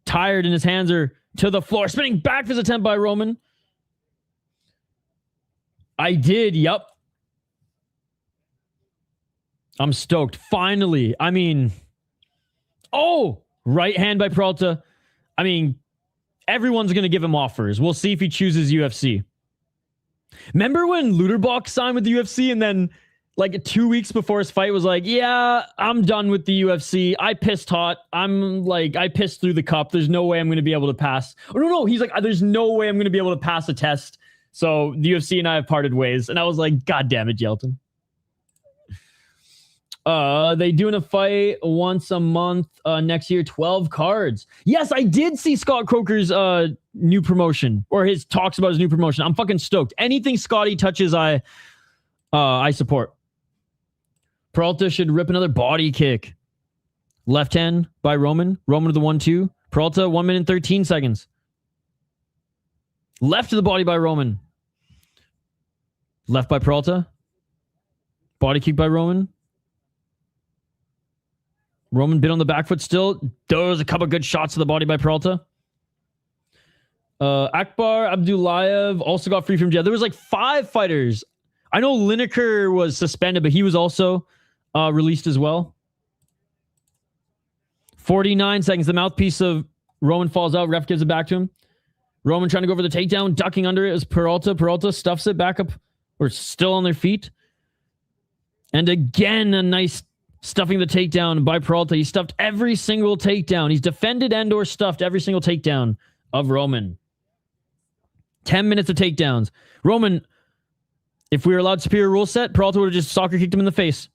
tired and his hands are to the floor. Spinning back for his attempt by Roman. I did, yep. I'm stoked. Finally. I mean, oh, right hand by Peralta. I mean, everyone's going to give him offers. We'll see if he chooses UFC. Remember when Luderbach signed with the UFC and then like 2 weeks before his fight was like, yeah, I'm done with the UFC. I pissed hot. I pissed through the cup. There's no way I'm going to be able to pass. Oh, no. He's like, there's no way I'm going to be able to pass a test. So the UFC and I have parted ways. And I was like, God damn it, Yelton. They doing a fight once a month next year, 12 cards. Yes, I did see Scott Croker's new promotion, or his talks about his new promotion. I'm fucking stoked. Anything Scotty touches, I support. Peralta should rip another body kick. Left hand by Roman. Roman to the 1-2. Peralta, 1 minute 13 seconds. Left to the body by Roman. Left by Peralta. Body kick by Roman. Roman bit on the back foot still. Those a couple good shots to the body by Peralta. Akbar Abdullayev also got free from jail. There was like 5 fighters. I know Lineker was suspended, but he was also released as well. 49 seconds. The mouthpiece of Roman falls out. Ref gives it back to him. Roman trying to go for the takedown, ducking under it as Peralta. Peralta stuffs it back up. Or still on their feet. And again, a nice stuffing the takedown by Peralta. He stuffed every single takedown. He's defended and or stuffed every single takedown of Roman. 10 minutes of takedowns. Roman, if we were allowed superior rule set, Peralta would have just soccer kicked him in the face.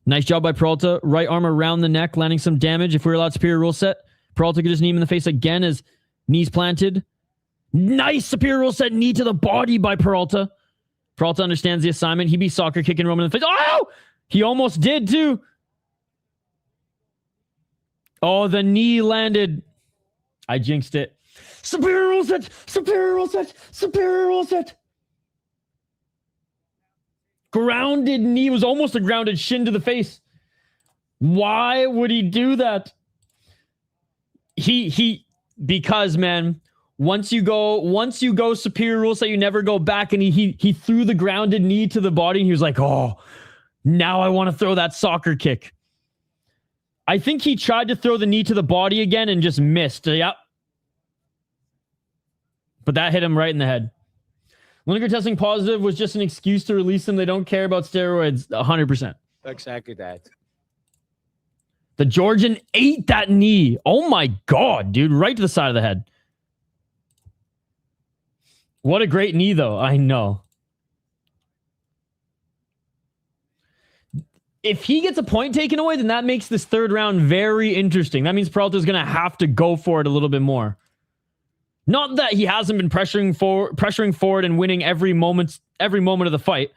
Nice job by Peralta. Right arm around the neck, landing some damage. If we were allowed superior rule set, Peralta could just knee him in the face again as knees planted. Nice superior rule set knee to the body by Peralta. Peralta understands the assignment. He be soccer kicking Roman in the face. Oh! He almost did too. Oh, the knee landed. I jinxed it. Superior rule set. Superior rule set. Superior rule set. Grounded knee. Was almost a grounded shin to the face. Why would he do that? Because man, once you go superior rule set, you never go back. And he threw the grounded knee to the body and he was like, oh, now I want to throw that soccer kick. I think he tried to throw the knee to the body again and just missed. Yep. But that hit him right in the head. Lineker testing positive was just an excuse to release him. They don't care about steroids. 100%. Exactly that. The Georgian ate that knee. Oh my God, dude. Right to the side of the head. What a great knee, though. I know. If he gets a point taken away, then that makes this third round very interesting. That means Peralta's going to have to go for it a little bit more. Not that he hasn't been pressuring forward and winning every moment of the fight,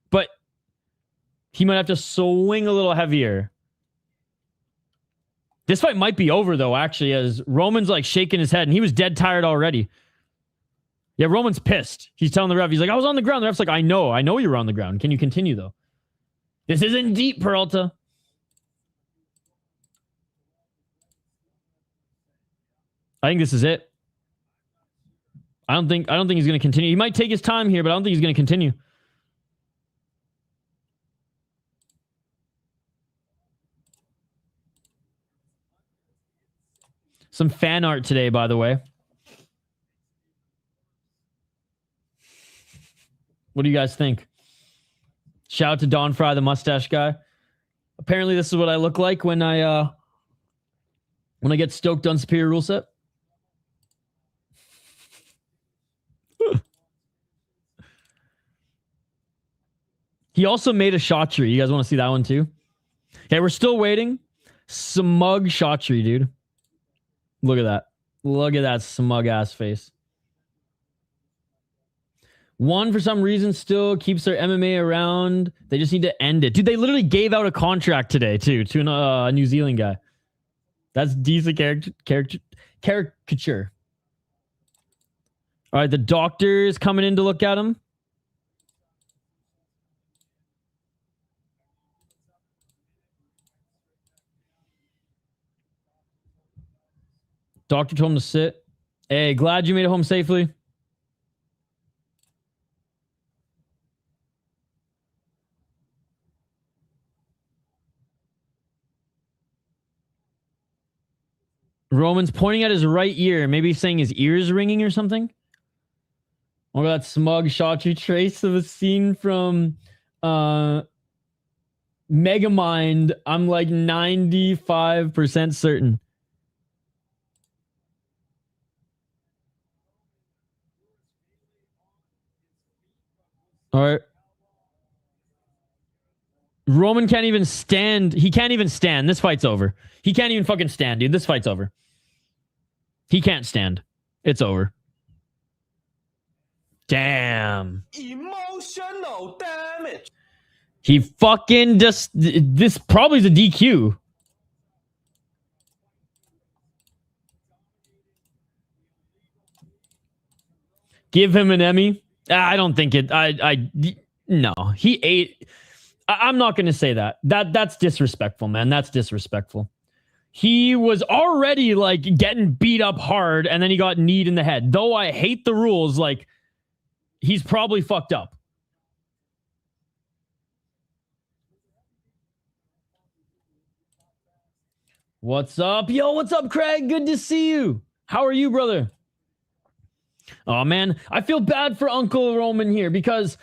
but he might have to swing a little heavier. This fight might be over, though, actually, as Roman's like shaking his head, and he was dead tired already. Yeah, Roman's pissed. He's telling the ref, he's like, I was on the ground. The ref's like, I know you were on the ground. Can you continue, though? This isn't deep, Peralta. I think this is it. I don't think he's going to continue. He might take his time here, but I don't think he's going to continue. Some fan art today, by the way. What do you guys think? Shout out to Don Fry, the mustache guy. Apparently, this is what I look like when I get stoked on superior rule set. He also made a Chaudhry. You guys want to see that one too? Okay, we're still waiting. Smug Chaudhry, dude. Look at that. Look at that smug ass face. One, for some reason, still keeps their MMA around. They just need to end it. Dude, they literally gave out a contract today, too, to a New Zealand guy. That's decent caricature. All right, the doctor's coming in to look at him. Doctor told him to sit. Hey, glad you made it home safely. Roman's pointing at his right ear, maybe saying his ear's ringing or something. Oh, that smug shot you trace of a scene from Megamind. I'm like 95% certain. All right. Roman can't even stand. He can't even stand. This fight's over. He can't even fucking stand, dude. This fight's over. He can't stand. It's over. Damn. Emotional damage. He fucking just... This probably is a DQ. Give him an Emmy. I don't think it... No. He ate... I'm not going to say that. That's disrespectful, man. That's disrespectful. He was already, like, getting beat up hard, and then he got kneed in the head. Though I hate the rules, like, he's probably fucked up. What's up? Yo, what's up, Craig? Good to see you. How are you, brother? Oh, man. I feel bad for Uncle Roman here because...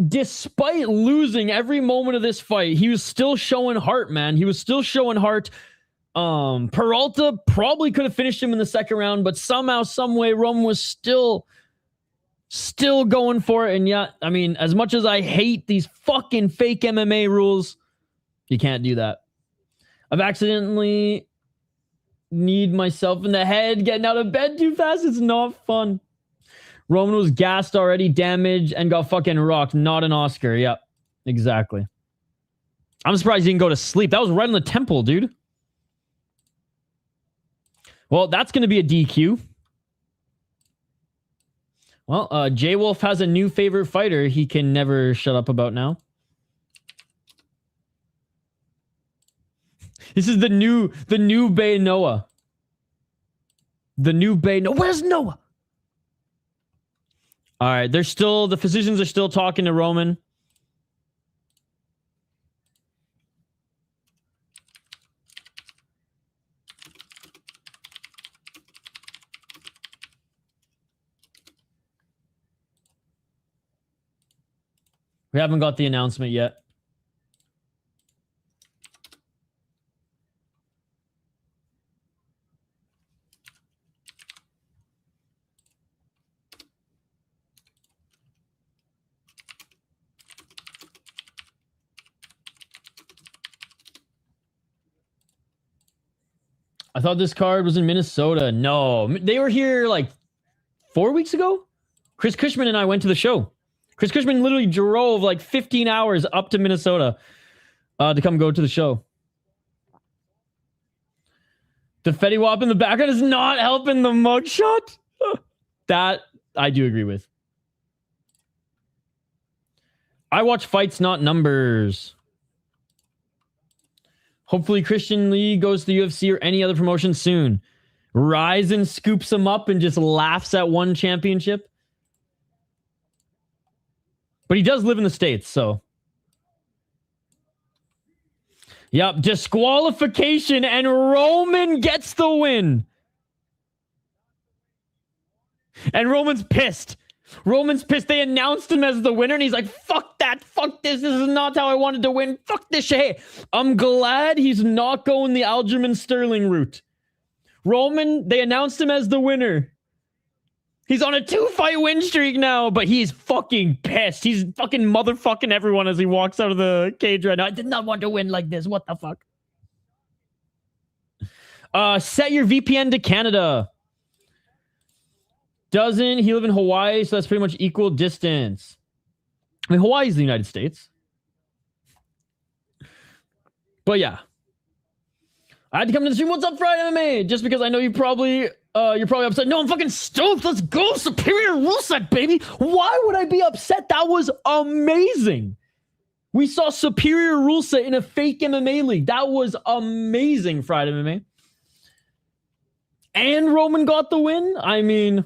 despite losing every moment of this fight, he was still showing heart, man. He was still showing heart. Peralta probably could have finished him in the second round, but somehow, some way, Roman was still going for it. And yeah, I mean, as much as I hate these fucking fake MMA rules, you can't do that. I've accidentally kneed myself in the head getting out of bed too fast. It's not fun. Roman was gassed already, damaged, and got fucking rocked. Not an Oscar. Yep, exactly. I'm surprised he didn't go to sleep. That was right on the temple, dude. Well, that's going to be a DQ. Well, J-Wolf has a new favorite fighter he can never shut up about now. This is the new Bay Noah. The new Bay Noah. Where's Noah? All right, the physicians are still talking to Roman. We haven't got the announcement yet. I thought this card was in Minnesota. No, they were here like 4 weeks ago. Chris Cushman and I went to the show. Chris Cushman literally drove like 15 hours up to Minnesota to come go to the show. The Fetty Wap in the background is not helping the mugshot. That I do agree with. I watch fights, not numbers. Hopefully Christian Lee goes to the UFC or any other promotion soon. Ryzen scoops him up and just laughs at one championship. But he does live in the States, so. Yep, disqualification, and Roman gets the win. And Roman's pissed. Roman's pissed. They announced him as the winner, and he's like, fuck that, fuck this is not how I wanted to win, fuck this shit. Hey, I'm glad he's not going the Aljamain Sterling route. Roman, they announced him as the winner. He's on a 2-fight win streak now, but he's fucking pissed. He's fucking motherfucking everyone as he walks out of the cage right now. I did not want to win like this. What the fuck? Set your VPN to Canada. Doesn't he live in Hawaii? So that's pretty much equal distance. I mean, Hawaii's the United States. But yeah. I had to come to the stream. What's up, Friday MMA? Just because I know you're probably upset. No, I'm fucking stoked. Let's go. Superior rule set, baby. Why would I be upset? That was amazing. We saw superior rule set in a fake MMA league. That was amazing, Friday MMA. And Roman got the win. I mean,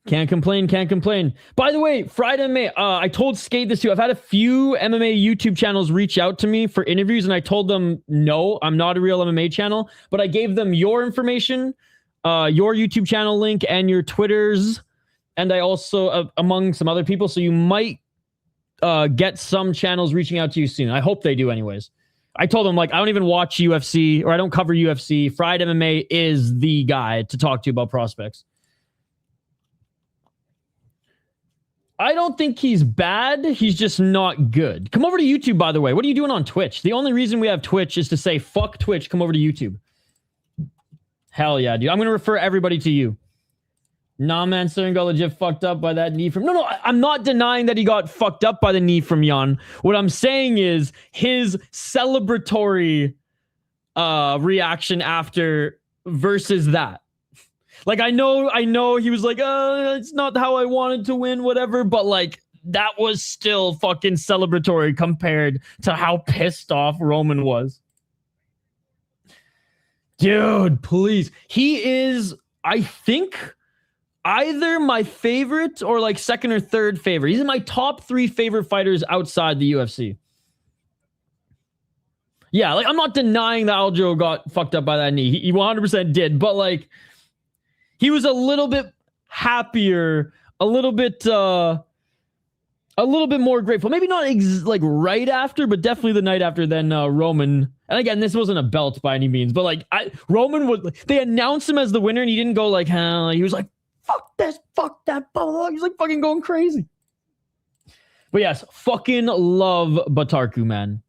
can't complain, can't complain. By the way, Friday MMA, I told Skate this too. I've had a few MMA YouTube channels reach out to me for interviews, and I told them, no, I'm not a real MMA channel, but I gave them your information, your YouTube channel link, and your Twitters, and I also, among some other people, so you might get some channels reaching out to you soon. I hope they do anyways. I told them, like, I don't even watch UFC, or I don't cover UFC. Fried MMA is the guy to talk to you about prospects. I don't think he's bad. He's just not good. Come over to YouTube, by the way. What are you doing on Twitch? The only reason we have Twitch is to say, fuck Twitch, come over to YouTube. Hell yeah, dude. I'm going to refer everybody to you. Nah, man, Sterling got legit fucked up by that knee from... No, I'm not denying that he got fucked up by the knee from Jan. What I'm saying is his celebratory reaction after versus that. Like, I know he was like, it's not how I wanted to win, whatever, but, like, that was still fucking celebratory compared to how pissed off Roman was. Dude, please. He is, I think, either my favorite or, like, second or third favorite. He's in my top 3 favorite fighters outside the UFC. Yeah, like, I'm not denying that Aljo got fucked up by that knee. He 100% did, but, like, he was a little bit happier, a little bit more grateful. Maybe not like right after, but definitely the night after than Roman. And again, this wasn't a belt by any means, but like Roman was. They announced him as the winner, and he didn't go like, huh. He was like, "Fuck this, fuck that," blah, blah, blah. He was like fucking going crazy. But yes, fucking love Batarku, man.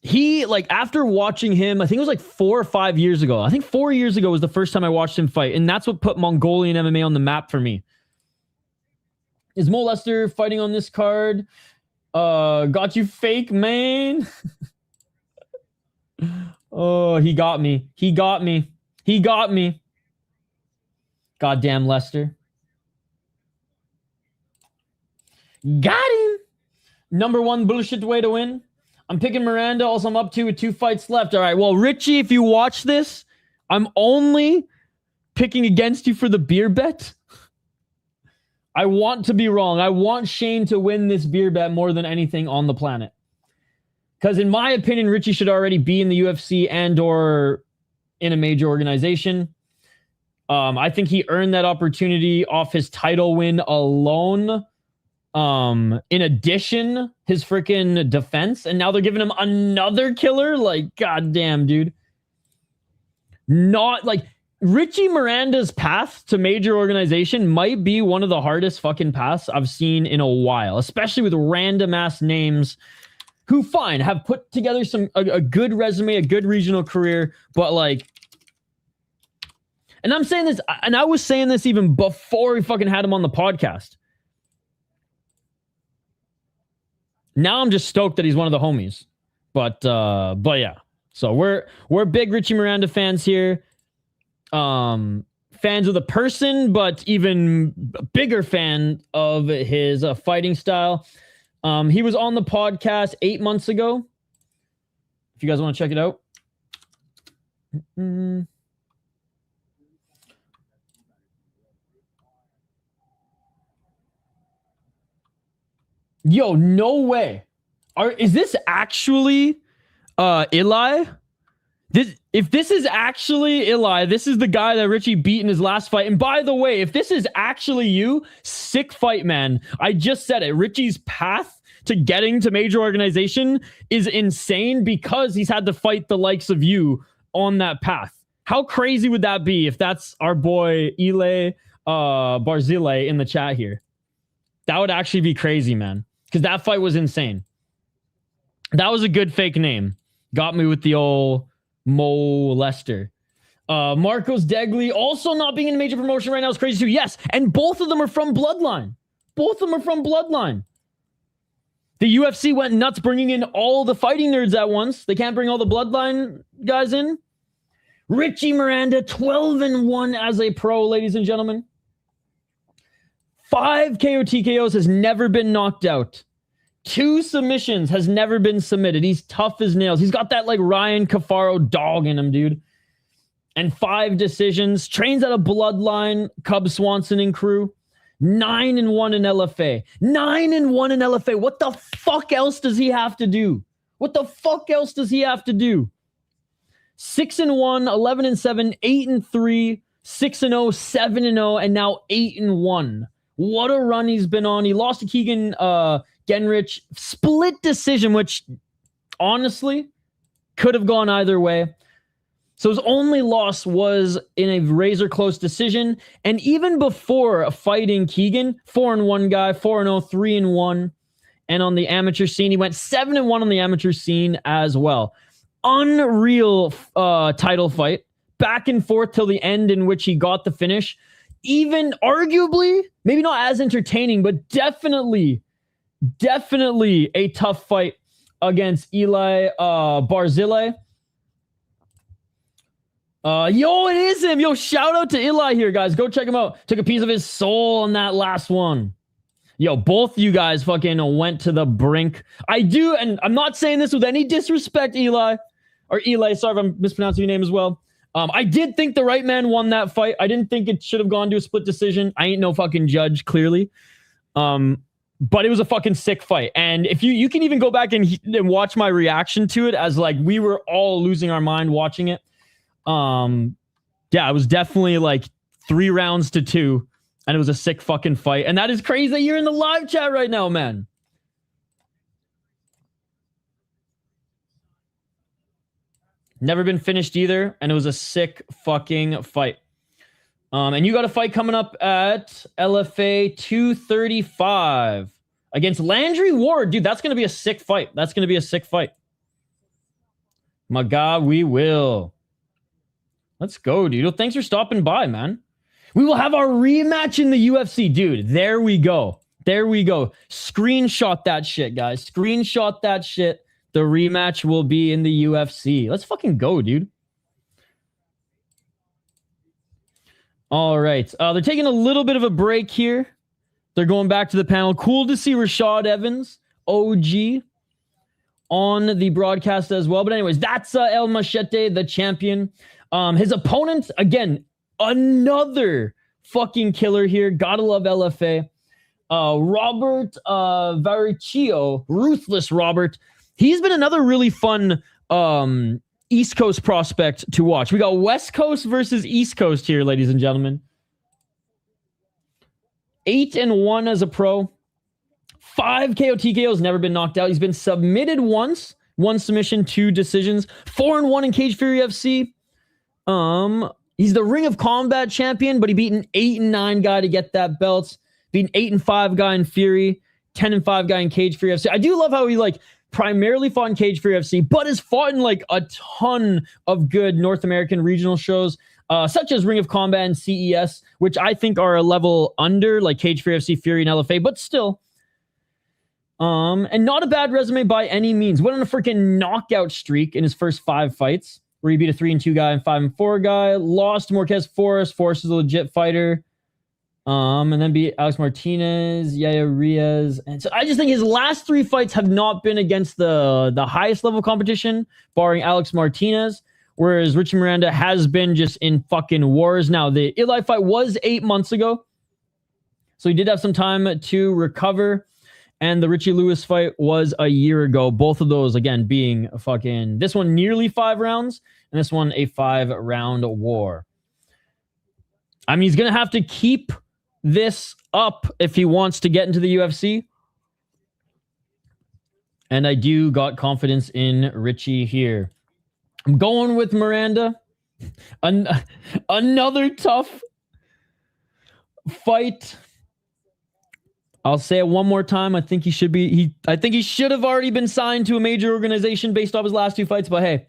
He, like, after watching him, I think it was like 4 or 5 years ago. I think 4 years ago was the first time I watched him fight. And that's what put Mongolian MMA on the map for me. Is Mo Lester fighting on this card? Got you fake, man. Oh, he got me. He got me. He got me. Goddamn Lester. Got him. Number 1 bullshit way to win. I'm picking Miranda. Also, I'm up 2 with 2 fights left. All right. Well, Richie, if you watch this, I'm only picking against you for the beer bet. I want to be wrong. I want Shane to win this beer bet more than anything on the planet. Because in my opinion, Richie should already be in the UFC and or in a major organization. I think he earned that opportunity off his title win alone. In addition, his freaking defense, and now they're giving him another killer. Like, goddamn, dude. Not like Richie Miranda's path to major organization might be one of the hardest fucking paths I've seen in a while, especially with random ass names who, fine, have put together a good resume, a good regional career, but like, and I'm saying this, and I was saying this even before we fucking had him on the podcast. Now I'm just stoked that he's one of the homies. But yeah. So we're big Richie Miranda fans here. Fans of the person, but even bigger fan of his fighting style. He was on the podcast 8 months ago. If you guys want to check it out. Yo, no way. Is this actually Eli? If this is actually Eli, this is the guy that Richie beat in his last fight. And by the way, if this is actually you, sick fight, man. I just said it. Richie's path to getting to major organization is insane because he's had to fight the likes of you on that path. How crazy would that be if that's our boy Ile Barzile in the chat here? That would actually be crazy, man. Because that fight was insane. That was a good fake name. Got me with the old Mo Lester. Marcos Degli also not being in a major promotion right now is crazy too. Yes, and both of them are from Bloodline. Both of them are from Bloodline. The UFC went nuts bringing in all the fighting nerds at once. They can't bring all the Bloodline guys in. Richie Miranda, 12-1 as a pro, ladies and gentlemen. 5 KO TKOs, has never been knocked out. 2 submissions, has never been submitted. He's tough as nails. He's got that like Ryan Cafaro dog in him, dude. And 5 decisions. Trains out of Bloodline, Cub Swanson and crew. 9-1 in LFA. 9-1 in LFA. What the fuck else does he have to do? What the fuck else does he have to do? 6-1, 11-7, 8-3, 6-0, 7-0, and now 8-1. What a run he's been on. He lost to Keegan Genrich. Split decision, which honestly could have gone either way. So his only loss was in a razor close decision. And even before fighting Keegan, 4-1 guy, 4-0, 3-1. And on the amateur scene, he went 7-1 on the amateur scene as well. Unreal title fight. Back and forth till the end in which he got the finish. Even arguably, maybe not as entertaining, but definitely a tough fight against Eli Barzilay. Yo, it is him. Yo, shout out to Eli here, guys. Go check him out. Took a piece of his soul on that last one. Yo, both you guys fucking went to the brink. I do, and I'm not saying this with any disrespect, Eli. Or Eli, sorry if I'm mispronouncing your name as well. I did think the right man won that fight. I didn't think it should have gone to a split decision. I ain't no fucking judge, clearly. But it was a fucking sick fight. And if you can even go back and watch my reaction to it as like we were all losing our mind watching it. Yeah, it was definitely like 3 rounds to 2. And it was a sick fucking fight. And that is crazy that you're in the live chat right now, man. Never been finished either. And it was a sick fucking fight. And you got a fight coming up at LFA 235 against Landry Ward. Dude, that's going to be a sick fight. That's going to be a sick fight. My God, we will. Let's go, dude. Well, thanks for stopping by, man. We will have our rematch in the UFC, dude. There we go. There we go. Screenshot that shit, guys. Screenshot that shit. The rematch will be in the UFC. Let's fucking go, dude. All right. They're taking a little bit of a break here. They're going back to the panel. Cool to see Rashad Evans, OG, on the broadcast as well. But anyways, that's El Machete, the champion. His opponent, again, another fucking killer here. Gotta love LFA. Robert Varicchio, Ruthless Robert. He's been another really fun East Coast prospect to watch. We got West Coast versus East Coast here, ladies and gentlemen. 8-1 as a pro. 5 KO TKOs, never been knocked out. He's been submitted once. 1 submission, 2 decisions. 4-1 in Cage Fury FC. He's the Ring of Combat champion, but he beat an 8-9 guy to get that belt. Beat an 8-5 guy in Fury. 10-5 guy in Cage Fury FC. I do love how he primarily fought in Cage Fury FC, but has fought in a ton of good North American regional shows, such as Ring of Combat and CES, which I think are a level under, like Cage Fury FC, Fury, and LFA, but still. And not a bad resume by any means. Went on a freaking knockout streak in his first 5 fights, where he beat a 3-2 guy and 5-4 guy. Lost to Marquez Forrest. Forrest is a legit fighter. And then beat Alex Martinez, Yaya Riaz. And so I just think his last 3 fights have not been against the highest level competition, barring Alex Martinez, whereas Richie Miranda has been just in fucking wars. Now, the Eli fight was 8 months ago, so he did have some time to recover. And the Richie Lewis fight was a year ago. Both of those, again, being this one nearly 5 rounds, and this one a 5-round war. I mean, he's going to have to keep this up if he wants to get into the UFC. And I do got confidence in Richie here. I'm going with Miranda. Another tough fight. I'll say it one more time. I think he should have already been signed to a major organization based off his last 2 fights, but hey,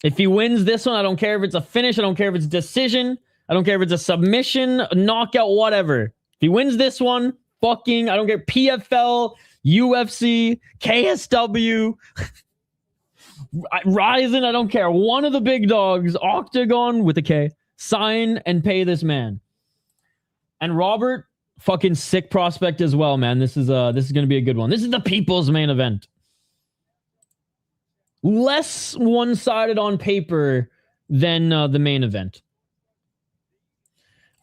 If he wins this one, I don't care if it's a finish. I don't care if it's decision. I don't care if it's a submission, a knockout, whatever. If he wins this one, fucking, I don't care. PFL, UFC, KSW, Ryzen, I don't care. One of the big dogs, Octagon with a K, sign and pay this man. And Robert, fucking sick prospect as well, man. This is going to be a good one. This is the people's main event. Less one-sided on paper than the main event.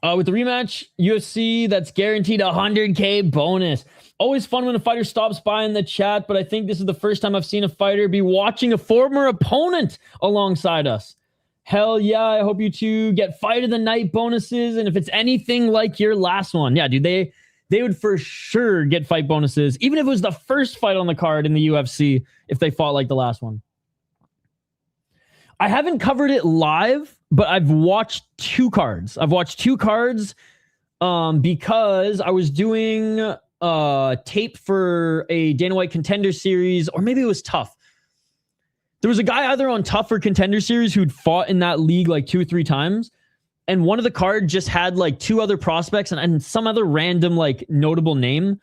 With the rematch, UFC, that's guaranteed a 100K bonus. Always fun when a fighter stops by in the chat, but I think this is the first time I've seen a fighter be watching a former opponent alongside us. Hell yeah, I hope you two get fight of the night bonuses, and if it's anything like your last one, yeah, dude, they would for sure get fight bonuses, even if it was the first fight on the card in the UFC, if they fought like the last one. I haven't covered it live, but I've watched two cards. Because I was doing tape for a Dana White Contender Series, or maybe it was Tough. There was a guy either on Tough or Contender Series who'd fought in that league like 2 or 3 times, and one of the cards just had like 2 other prospects and some other random like notable name.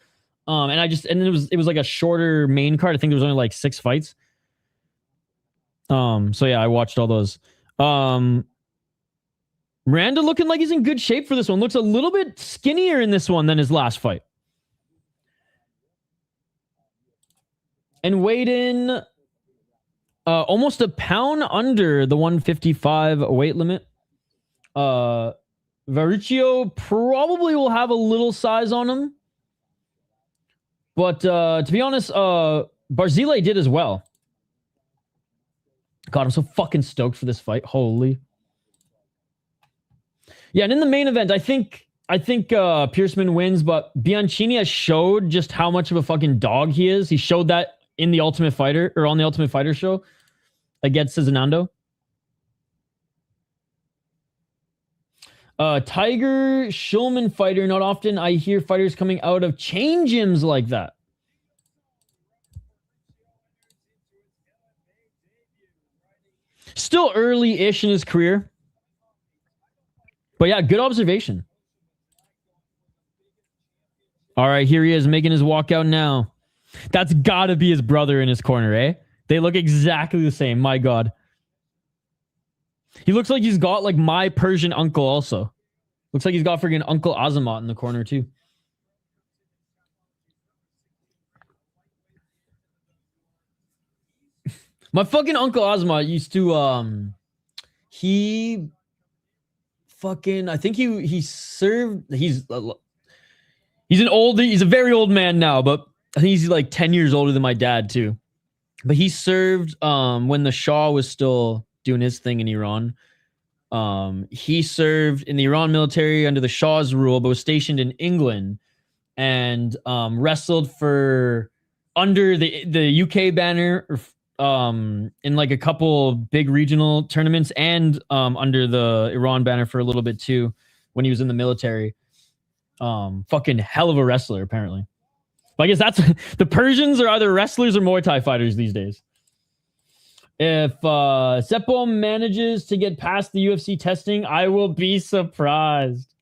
And it was like a shorter main card. I think there was only like 6 fights. So yeah, I watched all those. Miranda looking like he's in good shape for this one. Looks a little bit skinnier in this one than his last fight. And weighed in almost a pound under the 155 weight limit. Varicio probably will have a little size on him. But to be honest, Basilio did as well. God, I'm so fucking stoked for this fight. Holy. Yeah, and in the main event, I think Piersma wins, but Bianchini has showed just how much of a fucking dog he is. He showed that in the Ultimate Fighter, or on the Ultimate Fighter show against Fernando. Tiger Schulman fighter. Not often I hear fighters coming out of chain gyms like that. Still early-ish in his career. But yeah, good observation. All right, here he is making his walkout now. That's got to be his brother in his corner, eh? They look exactly the same. My God. He looks like he's got like my Persian uncle also. Looks like he's got friggin' Uncle Azamat in the corner too. My fucking Uncle Azamat used to, I think he served, he's a very old man now, but I think he's like 10 years older than my dad too. But he served when the Shah was still doing his thing in Iran. He served in the Iran military under the Shah's rule, but was stationed in England and wrestled for under the UK banner in like a couple big regional tournaments and under the Iran banner for a little bit too when he was in the military. Fucking hell of a wrestler, apparently. But I guess that's the Persians are either wrestlers or Muay Thai fighters these days. If Seppo manages to get past the UFC testing, I will be surprised.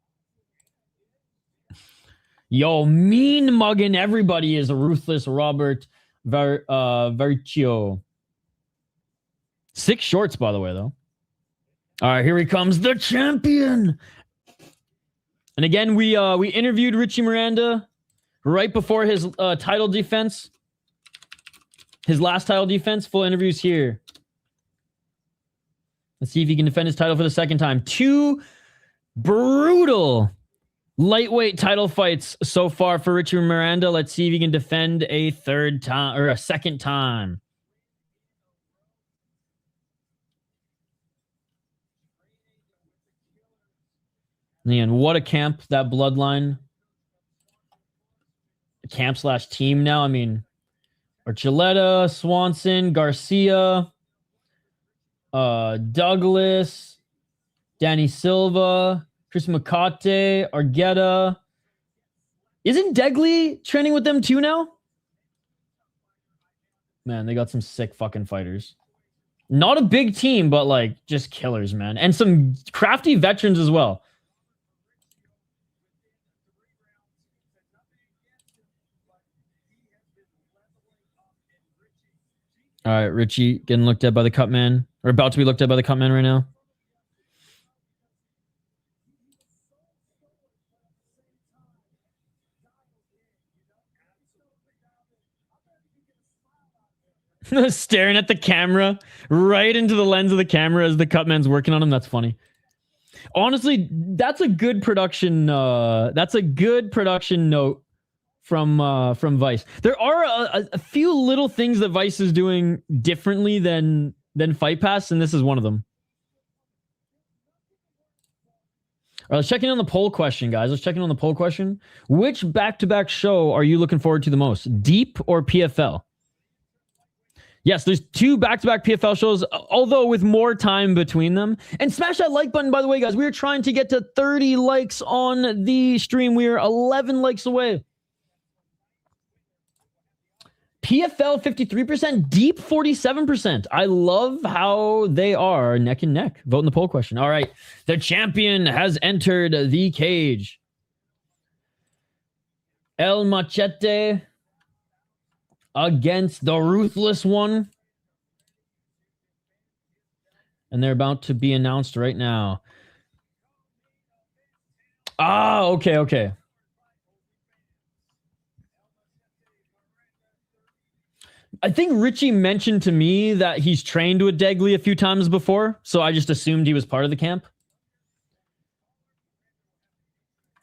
Yo, mean mugging everybody is a ruthless Robert Varicio. 6 shorts, by the way, though. All right, here he comes, the champion. And again, we interviewed Richie Miranda right before his title defense. His last title defense. Full interviews here. Let's see if he can defend his title for the second time. 2 brutal lightweight title fights so far for Richie Miranda. Let's see if he can defend a third time or a second time. And what a camp, that bloodline. Camp/team now. I mean, Archuleta, Swanson, Garcia, Douglas, Danny Silva, Chris Makate, Argueta. Isn't Degley training with them too now? Man, they got some sick fucking fighters. Not a big team, but like just killers, man. And some crafty veterans as well. All right, Richie getting looked at by the cut man, or about to be looked at by the cut man right now. Staring at the camera, right into the lens of the camera as the cut man's working on him. That's funny. Honestly, that's a good production. That's a good production note from Vice. There are a few little things that Vice is doing differently than Fight Pass, and this is one of them. All right, let's check in on the poll question, guys. Let's check in on the poll question. Which back-to-back show are you looking forward to the most? Deep or PFL? Yes, there's 2 back-to-back PFL shows, although with more time between them. And smash that like button, by the way, guys. We are trying to get to 30 likes on the stream. We are 11 likes away. PFL 53%, Deep 47%. I love how they are neck and neck. Vote in the poll question. All right. The champion has entered the cage. El Machete against the Ruthless One. And they're about to be announced right now. Ah, okay. I think Richie mentioned to me that he's trained with Degley a few times before, so I just assumed he was part of the camp.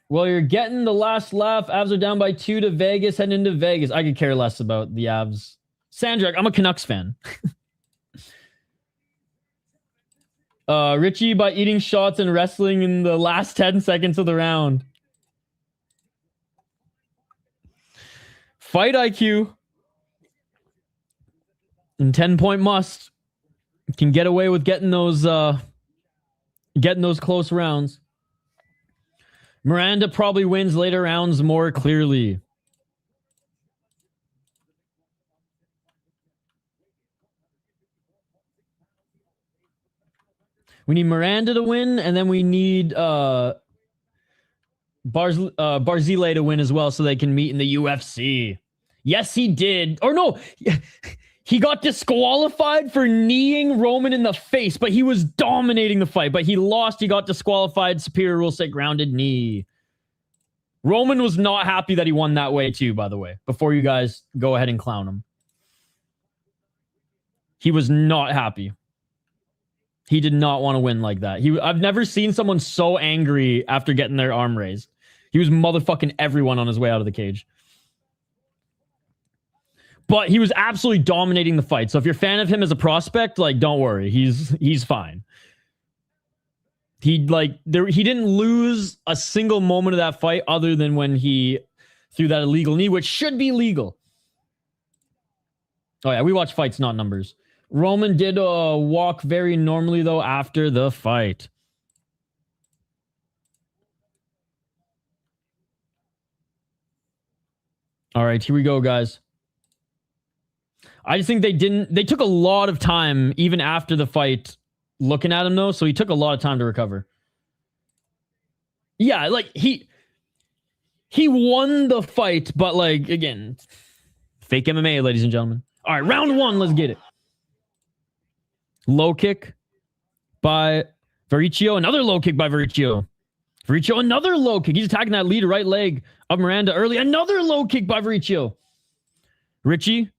Well, you're getting the last laugh. Avs are down by 2 to Vegas, heading into Vegas. I could care less about the Avs. Sandrak, I'm a Canucks fan. Richie by eating shots and wrestling in the last 10 seconds of the round. Fight IQ. And 10-point must. Can get away with getting those close rounds. Miranda probably wins later rounds more clearly. We need Miranda to win, and then we need Barzile to win as well so they can meet in the UFC. Yes, he did. Or no, he got disqualified for kneeing Roman in the face, but he was dominating the fight. But he lost. He got disqualified. Superior rule set grounded knee. Roman was not happy that he won that way too, by the way, before you guys go ahead and clown him. He was not happy. He did not want to win like that. I've never seen someone so angry after getting their arm raised. He was motherfucking everyone on his way out of the cage. But he was absolutely dominating the fight. So if you're a fan of him as a prospect, like, don't worry. He's fine. He didn't lose a single moment of that fight other than when he threw that illegal knee, which should be legal. Oh yeah, we watch fights, not numbers. Roman did walk very normally, though, after the fight. All right, here we go, guys. I just think they took a lot of time, even after the fight, looking at him, though, so he took a lot of time to recover. Yeah, like, he won the fight, but, like, again, fake MMA, ladies and gentlemen. All right, round one, let's get it. Low kick by Varicio. Another low kick by Varicio. Varicio, another low kick. He's attacking that lead right leg of Miranda early. Another low kick by Varicio. Richie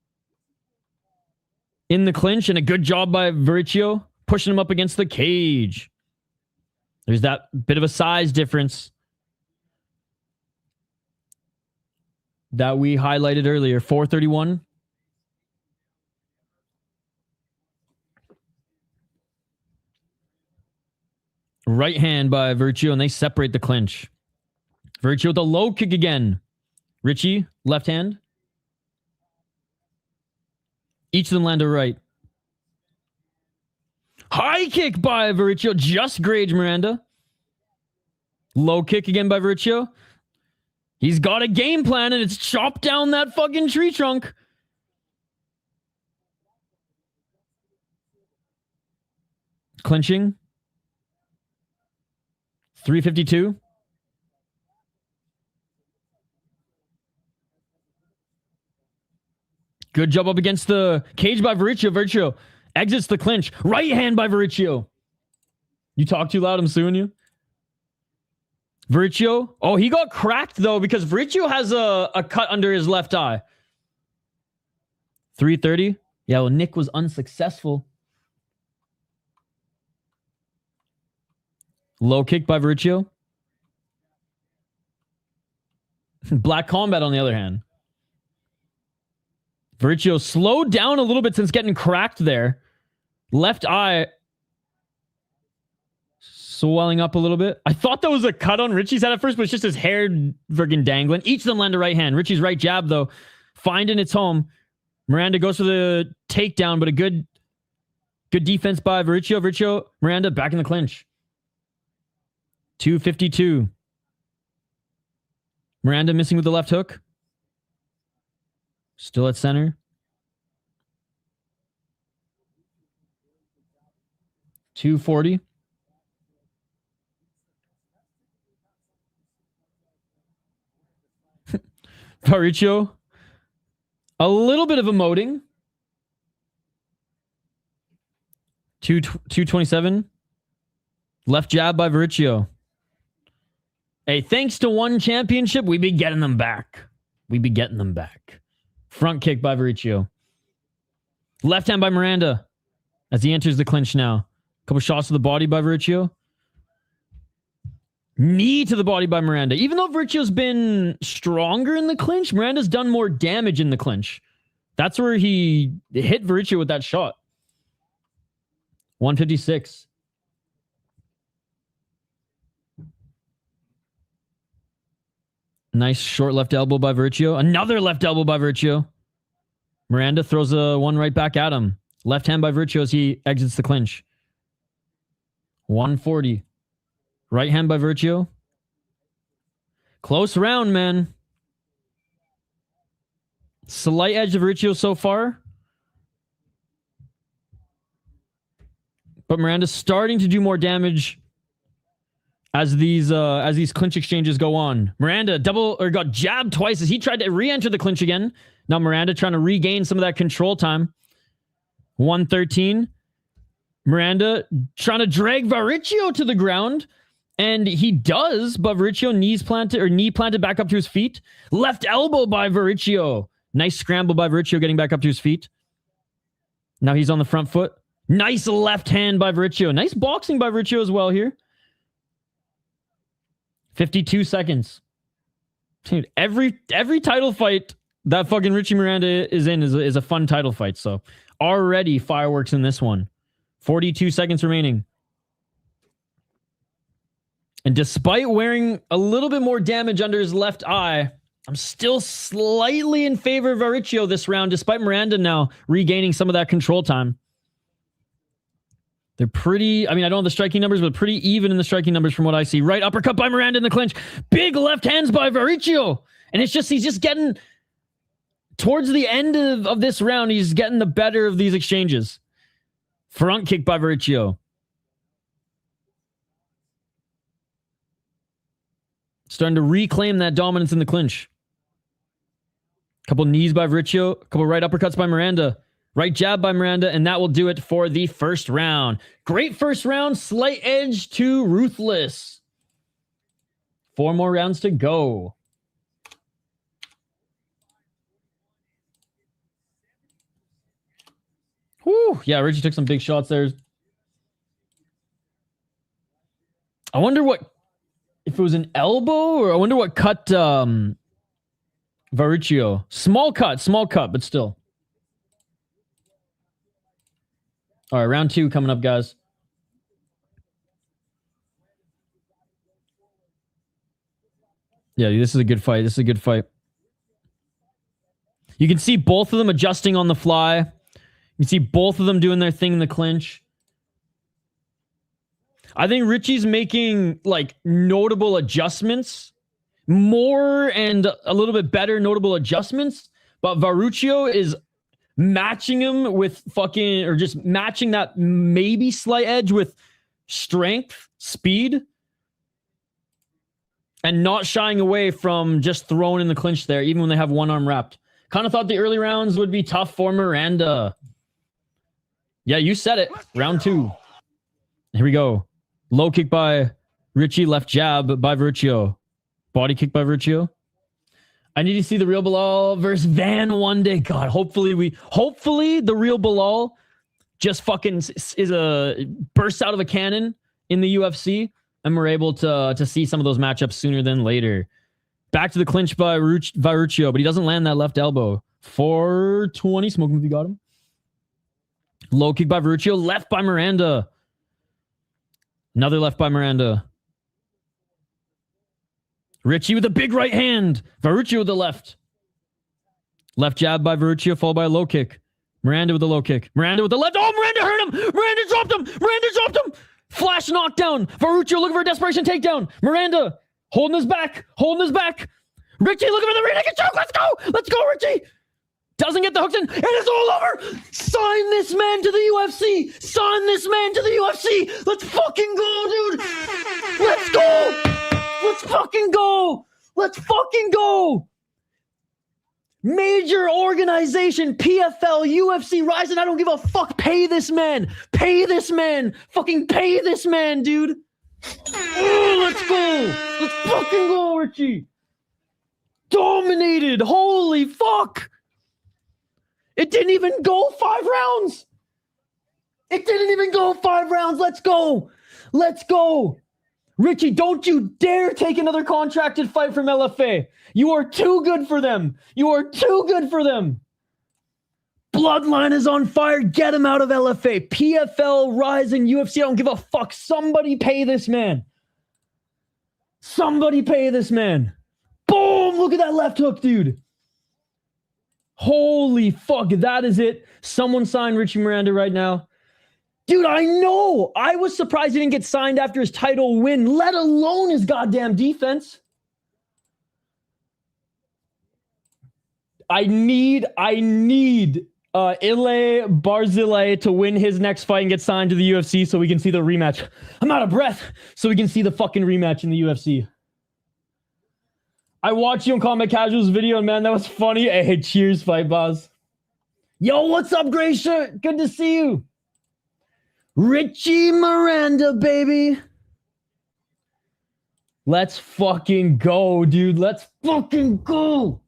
in the clinch, and a good job by Varicio, pushing him up against the cage. There's that bit of a size difference that we highlighted earlier. 431. Right hand by Varicio, and they separate the clinch. Varicio with a low kick again. Richie, left hand. Each of them land a right. High kick by Varicio, just grazed Miranda. Low kick again by Varicio. He's got a game plan, and it's chop down that fucking tree trunk. Clinching. 352. Good job up against the cage by Vericchio. Vericchio exits the clinch. Right hand by Vericchio. You talk too loud, I'm suing you. Vericchio. Oh, he got cracked, though, because Vericchio has a cut under his left eye. 330. Yeah, well, Nick was unsuccessful. Low kick by Vericchio. Black Combat, on the other hand. Vericchio slowed down a little bit since getting cracked there. Left eye swelling up a little bit. I thought that was a cut on Richie's head at first, but it's just his hair friggin' dangling. Each of them land a right hand. Richie's right jab, though, finding its home. Miranda goes for the takedown, but a good defense by Vericchio. Vericchio, Miranda back in the clinch. 252. Miranda missing with the left hook. Still at center. 240. Vericchio. A little bit of emoting. 227. Left jab by Vericchio. Hey, thanks to one championship, we be getting them back. We be getting them back. Front kick by Vericchio. Left hand by Miranda as he enters the clinch now. Couple shots to the body by Vericchio. Knee to the body by Miranda. Even though Vericchio's been stronger in the clinch, Miranda's done more damage in the clinch. That's where he hit Vericchio with that shot. 156. Nice short left elbow by Vericchio. Another left elbow by Vericchio. Miranda throws one right back at him. Left hand by Vericchio as he exits the clinch. 140. Right hand by Vericchio. Close round, man. Slight edge of Vericchio so far. But Miranda's starting to do more damage as these clinch exchanges go on. Miranda got jabbed twice as he tried to re-enter the clinch again. Now Miranda trying to regain some of that control time. 113. Miranda trying to drag Vericchio to the ground. And he does, but Vericchio knee planted back up to his feet. Left elbow by Vericchio. Nice scramble by Vericchio getting back up to his feet. Now he's on the front foot. Nice left hand by Vericchio. Nice boxing by Vericchio as well here. 52 seconds. Dude, every title fight that fucking Richie Miranda is in is a fun title fight. So already fireworks in this one. 42 seconds remaining. And despite wearing a little bit more damage under his left eye, I'm still slightly in favor of Vericchio this round, despite Miranda now regaining some of that control time. They're pretty, I don't know the striking numbers, but pretty even in the striking numbers from what I see. Right uppercut by Miranda in the clinch. Big left hands by Vericchio. And he's just getting, towards the end of this round, he's getting the better of these exchanges. Front kick by Vericchio. Starting to reclaim that dominance in the clinch. Couple knees by Vericchio. Couple right uppercuts by Miranda. Right jab by Miranda. And that will do it for the first round. Great first round. Slight edge to ruthless. 4 more rounds to go. Whew. Yeah, Richie took some big shots there. I wonder if it was an elbow, or I wonder what cut Vericchio. Small cut, but still. All right, round 2 coming up, guys. Yeah, this is a good fight. You can see both of them adjusting on the fly. You can see both of them doing their thing in the clinch. I think Richie's making notable adjustments, more and a little bit better notable adjustments, but Vericchio is matching him with fucking, or just matching that maybe slight edge with strength, speed, and not shying away from just throwing in the clinch there, even when they have one arm wrapped. Kind of thought the early rounds would be tough for Miranda. Yeah, you said it. Round 2. Here we go. Low kick by Richie, left jab by Vercio. Body kick by Vercio. I need to see the real Bilal versus Van one day. God, hopefully the real Bilal just fucking bursts out of a cannon in the UFC, and we're able to see some of those matchups sooner than later. Back to the clinch by Vercio, but he doesn't land that left elbow. 420, smoke him if you got him. Low kick by Vercio, left by Miranda. Another left by Miranda. Richie with a big right hand. Vercio with the left. Left jab by Vercio, followed by a low kick. Miranda with the low kick. Miranda with the left. Oh, Miranda hurt him. Miranda dropped him. Miranda dropped him. Flash knockdown. Vercio looking for a desperation takedown. Miranda holding his back. Holding his back. Richie looking for the rear naked choke. Let's go. Let's go, Richie. Doesn't get the hooks in. And it's all over. Sign this man to the UFC. Sign this man to the UFC. Let's fucking go, dude. Let's go. Let's fucking go. Let's fucking go. Major organization, PFL, UFC, Ryzen. I don't give a fuck. Pay this man. Pay this man. Fucking pay this man, dude. Oh, let's go. Let's fucking go, Richie. Dominated. Holy fuck. It didn't even go 5 rounds. It didn't even go 5 rounds. Let's go. Let's go. Richie, don't you dare take another contracted fight from LFA. You are too good for them. You are too good for them. Bloodline is on fire. Get him out of LFA. PFL, Ryzen, UFC. I don't give a fuck. Somebody pay this man. Somebody pay this man. Boom. Look at that left hook, dude. Holy fuck, that is it. Someone sign Richie Miranda right now. Dude, I know. I was surprised he didn't get signed after his title win, let alone his goddamn defense. I need Ile Barzilay to win his next fight and get signed to the UFC so we can see the rematch. I'm out of breath so we can see the fucking rematch in the UFC. I watched you on Combat Casual's video, and man, that was funny. Hey, cheers, fight boss. Yo, what's up, Gray Shirt? Good to see you. Richie Miranda, baby. Let's fucking go, dude. Let's fucking go.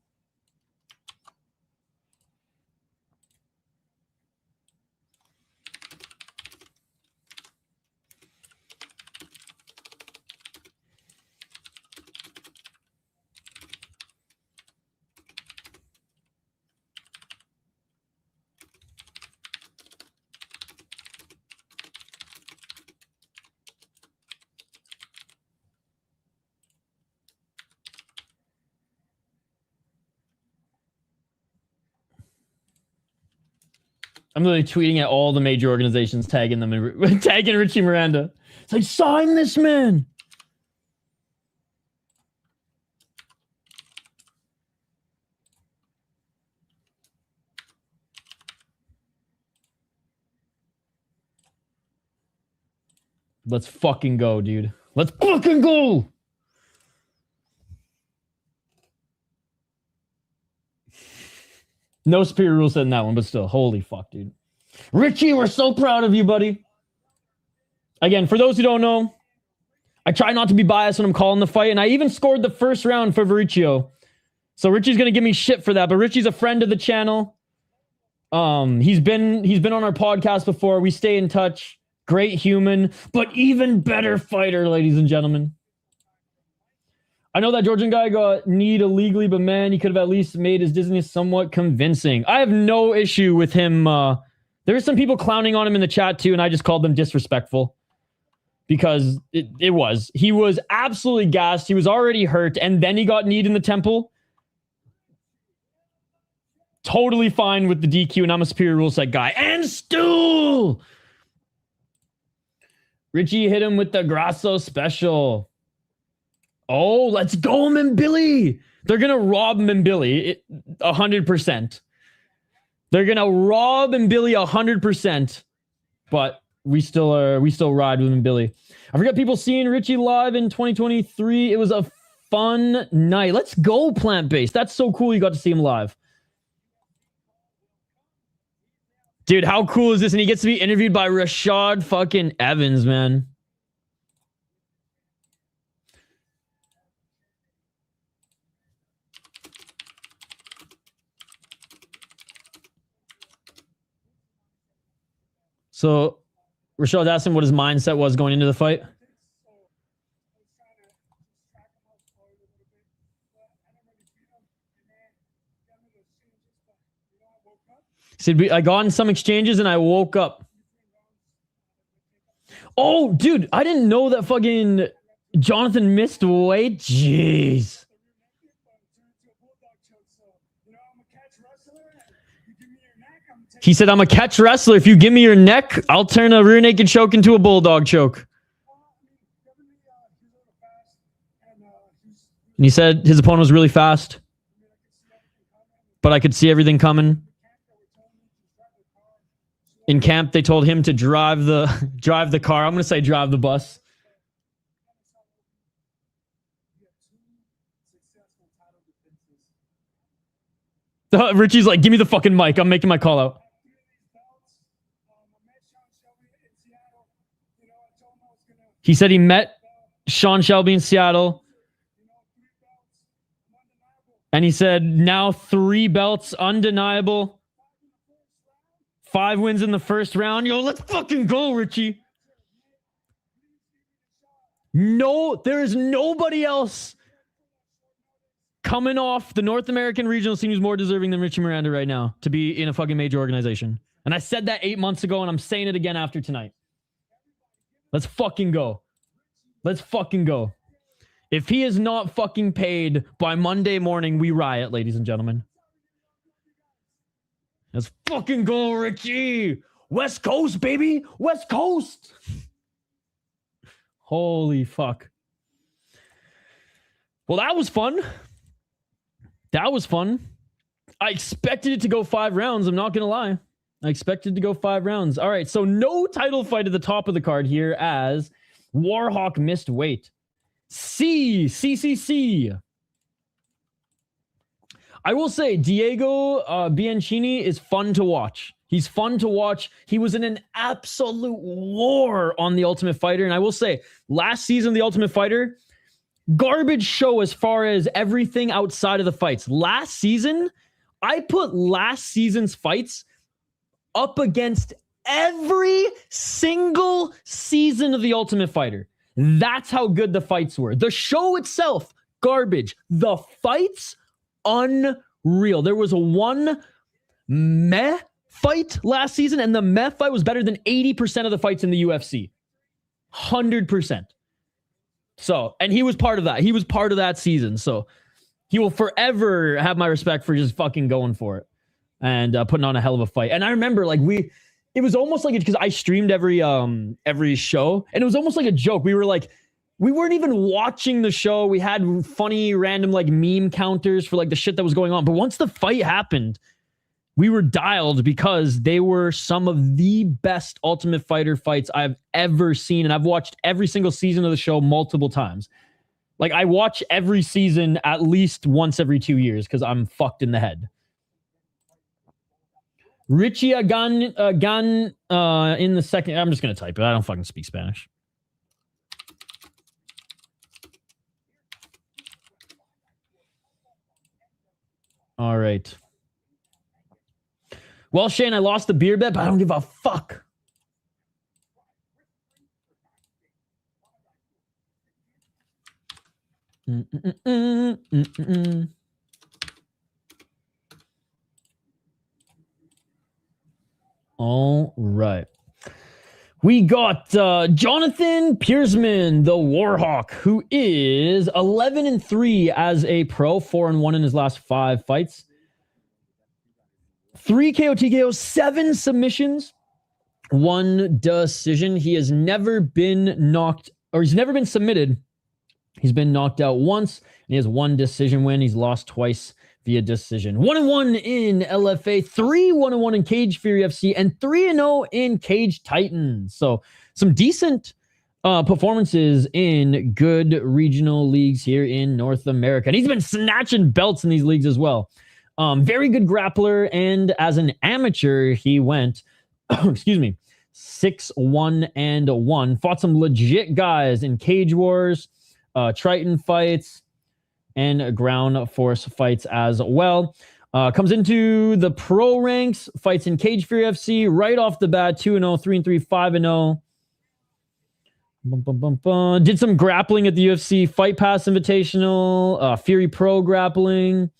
I'm literally tweeting at all the major organizations, tagging them and tagging Richie Miranda. It's like, sign this man. Let's fucking go, dude. Let's fucking go. No superior rule set in that one, but still, holy fuck, dude. Richie, we're so proud of you, buddy. Again, for those who don't know, I try not to be biased when I'm calling the fight, and I even scored the first round for Vercio. So Richie's gonna give me shit for that, but Richie's a friend of the channel. He's been on our podcast before. We stay in touch. Great human, but even better fighter, ladies and gentlemen. I know that Georgian guy got kneed illegally, but man, he could have at least made his dizziness somewhat convincing. I have no issue with him. There are some people clowning on him in the chat too, and I just called them disrespectful. Because it was. He was absolutely gassed. He was already hurt, and then he got kneed in the temple. Totally fine with the DQ, and I'm a superior rule set guy. And stool! Richie hit him with the Grasso special. Oh, let's go, Mbili. They're going to rob Mbili 100%. They're gonna rob and Billy 100%, but we still ride with Billy. I forgot people seeing Richie live in 2023. It was a fun night. Let's go, plant-based. That's so cool you got to see him live. Dude, how cool is this? And he gets to be interviewed by Rashad fucking Evans, man. So, Rashad asked him what his mindset was going into the fight. He said, I got in some exchanges and I woke up. Oh, dude, I didn't know that fucking Jonathan missed weight. Jeez. He said, I'm a catch wrestler. If you give me your neck, I'll turn a rear naked choke into a bulldog choke. And he said his opponent was really fast, but I could see everything coming. In camp, they told him to drive the car. I'm going to say drive the bus. Richie's like, give me the fucking mic. I'm making my call out. He said he met Sean Shelby in Seattle. And he said, now 3 belts, undeniable. 5 wins in the first round. Yo, let's fucking go, Richie. No, there is nobody else coming off the North American regional scene who's more deserving than Richie Miranda right now to be in a fucking major organization. And I said that 8 months ago, and I'm saying it again after tonight. Let's fucking go. Let's fucking go. If he is not fucking paid by Monday morning, we riot, ladies and gentlemen. Let's fucking go, Richie. West Coast, baby. West Coast. Holy fuck. Well, that was fun. That was fun. I expected it to go 5 rounds. I'm not going to lie. I expected to go 5 rounds. All right, so no title fight at the top of the card here as Warhawk missed weight. C. I will say Diego Bianchini is fun to watch. He's fun to watch. He was in an absolute war on The Ultimate Fighter. And I will say, last season, The Ultimate Fighter, garbage show as far as everything outside of the fights. Last season, I put last season's fights up against every single season of The Ultimate Fighter. That's how good the fights were. The show itself, garbage. The fights, unreal. There was a one meh fight last season, and the meh fight was better than 80% of the fights in the UFC. 100%. So, and he was part of that. He was part of that season. So he will forever have my respect for just fucking going for it and putting on a hell of a fight. And I remember it was almost like it because I streamed every show, and it was almost like a joke. We weren't even watching the show. We had funny random meme counters for the shit that was going on. But once the fight happened, we were dialed because they were some of the best Ultimate Fighter fights I've ever seen. And I've watched every single season of the show multiple times. I watch every season at least once every 2 years because I'm fucked in the head. Richie Agan in the second. I'm just going to type it. I don't fucking speak Spanish. All right. Well, Shane, I lost the beer bet, but I don't give a fuck. All right. We got Jonathan Piersma, the Warhawk, who is 11-3 as a pro, 4-1 in his last 5 fights. 3 KO TKOs, 7 submissions, 1 decision. He has never been knocked, or he's never been submitted. He's been knocked out once, and he has 1 decision win. He's lost twice via decision. 1-1 in LFA, 3-1-1 in Cage Fury FC, and 3-0 in Cage Titans. So some decent performances in good regional leagues here in North America. And he's been snatching belts in these leagues as well. Very good grappler, and as an amateur, he went, excuse me, 6-1-1. Fought some legit guys in Cage Wars, Triton fights, and ground force fights as well. Comes into the pro ranks, fights in Cage Fury FC right off the bat, 2-0, 3-3, 5-0. Did some grappling at the UFC Fight Pass Invitational, Fury Pro grappling.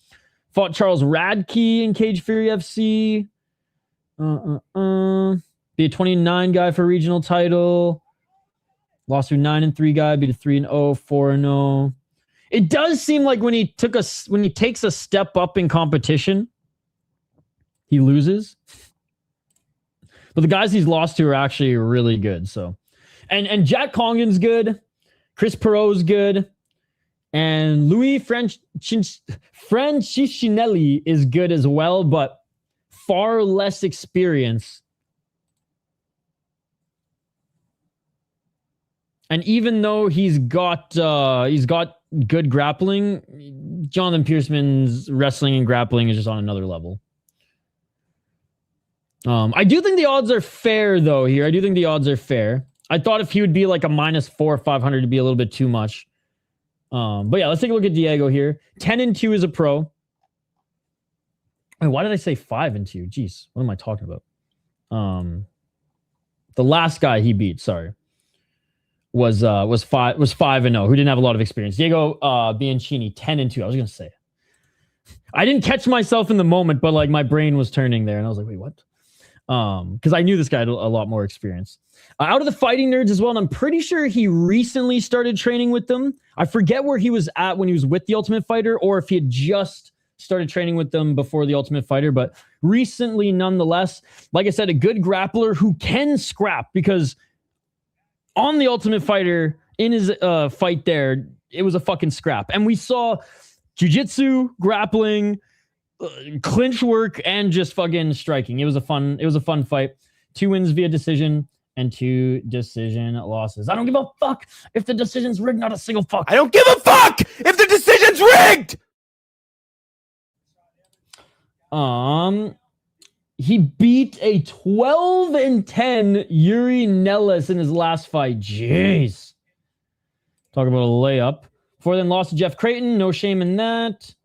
Fought Charles Radke in Cage Fury FC. Be a 29 guy for regional title. Lost to 9-3 guy, beat a 3-0, 4-0. It does seem like when he takes a step up in competition, he loses. But the guys he's lost to are actually really good. So, and Jack Congan's good, Chris Perot's good, and Louis Franciscinelli is good as well, but far less experience. And even though he's got good grappling, Jonathan Piersman's wrestling and grappling is just on another level. I do think the odds are fair, though, here. I do think the odds are fair. I thought if he would be like a -4 or 500, it'd be a little bit too much. But yeah, let's take a look at Diego here. 10-2 as a pro. Wait, why did I say 5-2? Jeez, what am I talking about? The last guy he beat, sorry, was 5-0, who didn't have a lot of experience. Diego Bianchini, 10-2. I was gonna say, I didn't catch myself in the moment, but like my brain was turning there, and I was like, wait, what? Because I knew this guy had a lot more experience. Out of the Fighting Nerds as well, and I'm pretty sure he recently started training with them. I forget where he was at when he was with the Ultimate Fighter, or if he had just started training with them before the Ultimate Fighter, but recently nonetheless. Like I said, a good grappler who can scrap, because on the Ultimate Fighter, in his fight there, it was a fucking scrap. And we saw jiu-jitsu, grappling, clinch work, and just fucking striking. It was a fun fight. 2 wins via decision and 2 decision losses. I don't give a fuck if the decision's rigged, not a single fuck. I don't give a fuck if the decision's rigged! He beat a 12-10 Yuri Neles in his last fight. Jeez. Talk about a layup. Before then, lost to Jeff Creighton. No shame in that.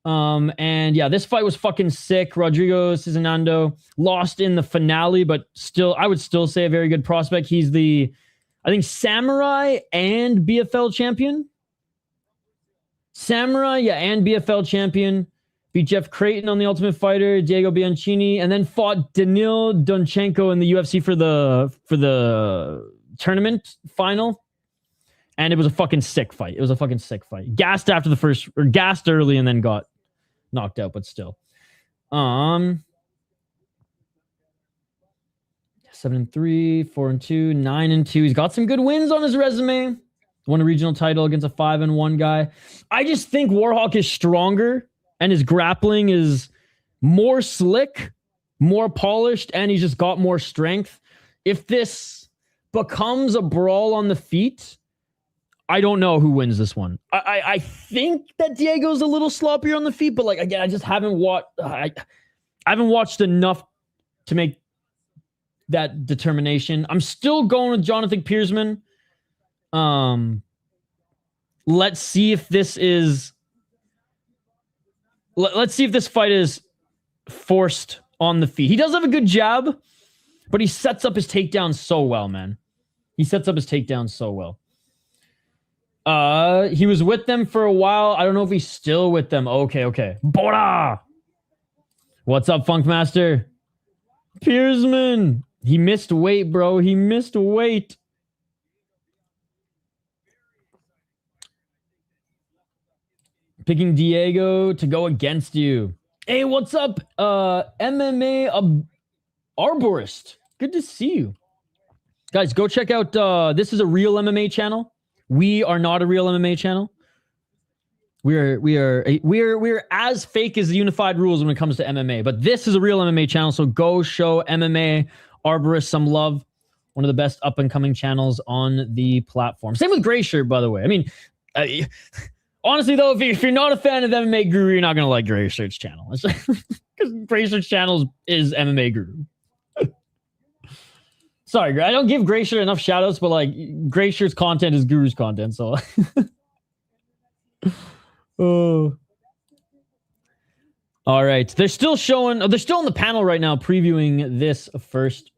And yeah, this fight was fucking sick. Rodrigo Cizinando lost in the finale, but still, I would still say a very good prospect. He's the, I think, Samurai and BFL champion. Samurai, yeah, and BFL champion. Beat Jeff Creighton on the Ultimate Fighter, Diego Bianchini, and then fought Danil Donchenko in the UFC for the tournament final. And it was a fucking sick fight. It was a fucking sick fight. Gassed after the first, or gassed early and then got knocked out, but still. 7-3, 4-2, 9-2. He's got some good wins on his resume. Won a regional title against a 5-1 guy. I just think Warhawk is stronger, and his grappling is more slick, more polished, and he's just got more strength. If this becomes a brawl on the feet, I don't know who wins this one. I think that Diego's a little sloppier on the feet, but like, again, I just haven't watched. I haven't watched enough to make that determination. I'm still going with Jonathan Piersman. Let's see if this is. Let's see if this fight is forced on the feet. He does have a good jab, but he sets up his takedown so well, man. He sets up his takedown so well. He was with them for a while. I don't know if he's still with them. Okay. Bora! What's up, Funkmaster? Piersman! He missed weight, bro. He missed weight. Picking Diego to go against you. Hey, what's up, MMA Arborist? Good to see you. Guys, go check out, this is a real MMA channel. We are not a real MMA channel. We're as fake as the unified rules when it comes to MMA, but this is a real MMA channel, so go show MMA Arborist some love. One of the best up and coming channels on the platform. Same with Gray Shirt, by the way. I mean, honestly though, if you're not a fan of MMA Guru, you're not gonna like Gray Shirt's channel. Because Gray Shirt's channel is MMA Guru. Sorry, I don't give Gray Shirt enough shoutouts, but like Gray Shirt's content is Guru's content, so. Oh. All right. They're still showing, they're still on the panel right now previewing this first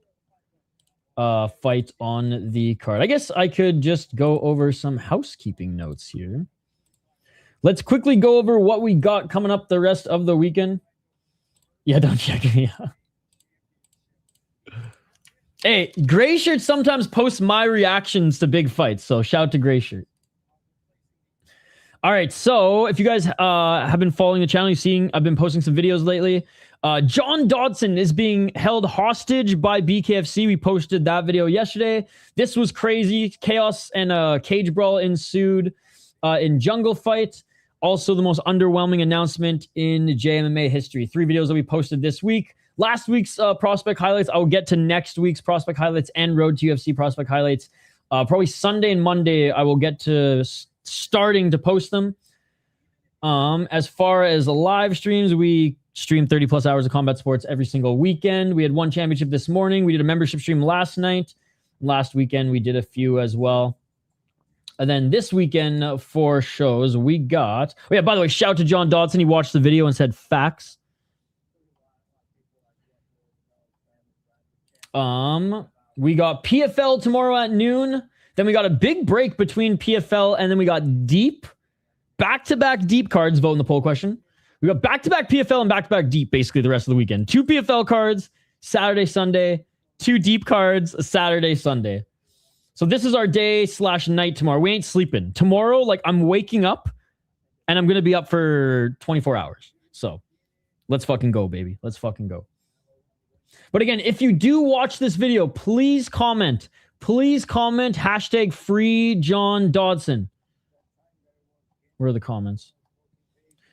fight on the card. I guess I could just go over some housekeeping notes here. Let's quickly go over what we got coming up the rest of the weekend. Yeah, don't check me out. Hey, Gray Shirt sometimes posts my reactions to big fights, so shout out to Gray Shirt. All right, so if you guys have been following the channel, you've seen I've been posting some videos lately. John Dodson is being held hostage by BKFC. We posted that video yesterday. This was crazy. Chaos and cage brawl ensued in Jungle Fight. Also, the most underwhelming announcement in JMMA history. 3 videos that we posted this week. Last week's prospect highlights. I will get to next week's prospect highlights and Road to UFC prospect highlights. Probably Sunday and Monday, I will get to starting to post them. As far as the live streams, we stream 30 plus hours of combat sports every single weekend. We had 1 championship this morning. We did a membership stream last night. Last weekend, we did a few as well. And then this weekend for shows, we got... Oh yeah, by the way, shout out to John Dodson. He watched the video and said facts. We got PFL tomorrow at noon. Then we got a big break between PFL and then we got deep, back-to-back deep cards. Vote in the poll question. We got back-to-back PFL and back-to-back deep basically the rest of the weekend. 2 PFL cards, Saturday, Sunday. 2 deep cards, Saturday, Sunday. So this is our day/night tomorrow. We ain't sleeping. Tomorrow, like I'm waking up and I'm going to be up for 24 hours. So let's fucking go, baby. Let's fucking go. But again, if you do watch this video, please comment. Please comment hashtag free John Dodson. Where are the comments?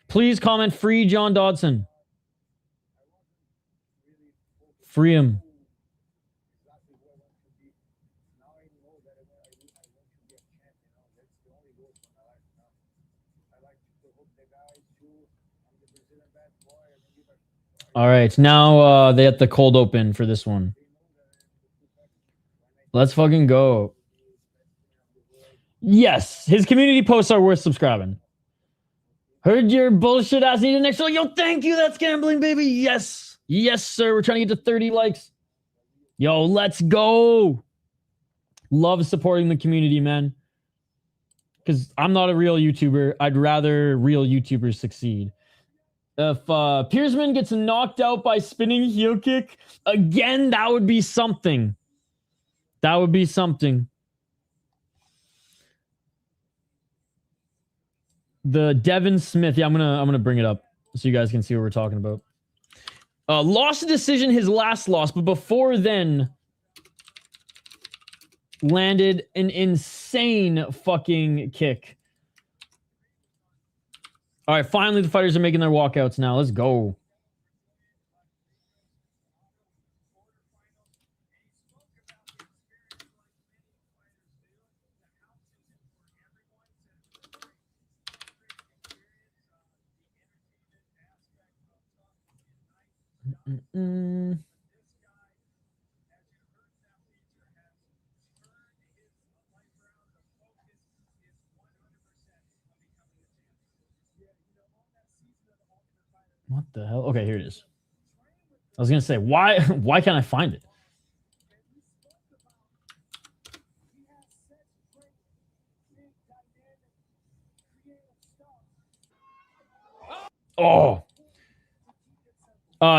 Please comment free John Dodson. Free him. All right, now they have the cold open for this one. Let's fucking go. Yes, his community posts are worth subscribing. Heard your bullshit ass need an extra. Yo, thank you. That's gambling, baby. Yes. Yes, sir. We're trying to get to 30 likes. Yo, let's go. Love supporting the community, man. Because I'm not a real YouTuber. I'd rather real YouTubers succeed. If Piersma gets knocked out by spinning heel kick again, that would be something. That would be something. The Devin Smith. Yeah, I'm gonna bring it up so you guys can see what we're talking about. Lost a decision, his last loss, but before then landed an insane fucking kick. All right, finally the fighters are making their walkouts now. Let's go. What the hell? Okay, here it is. I was gonna say, why can't I find it? Oh.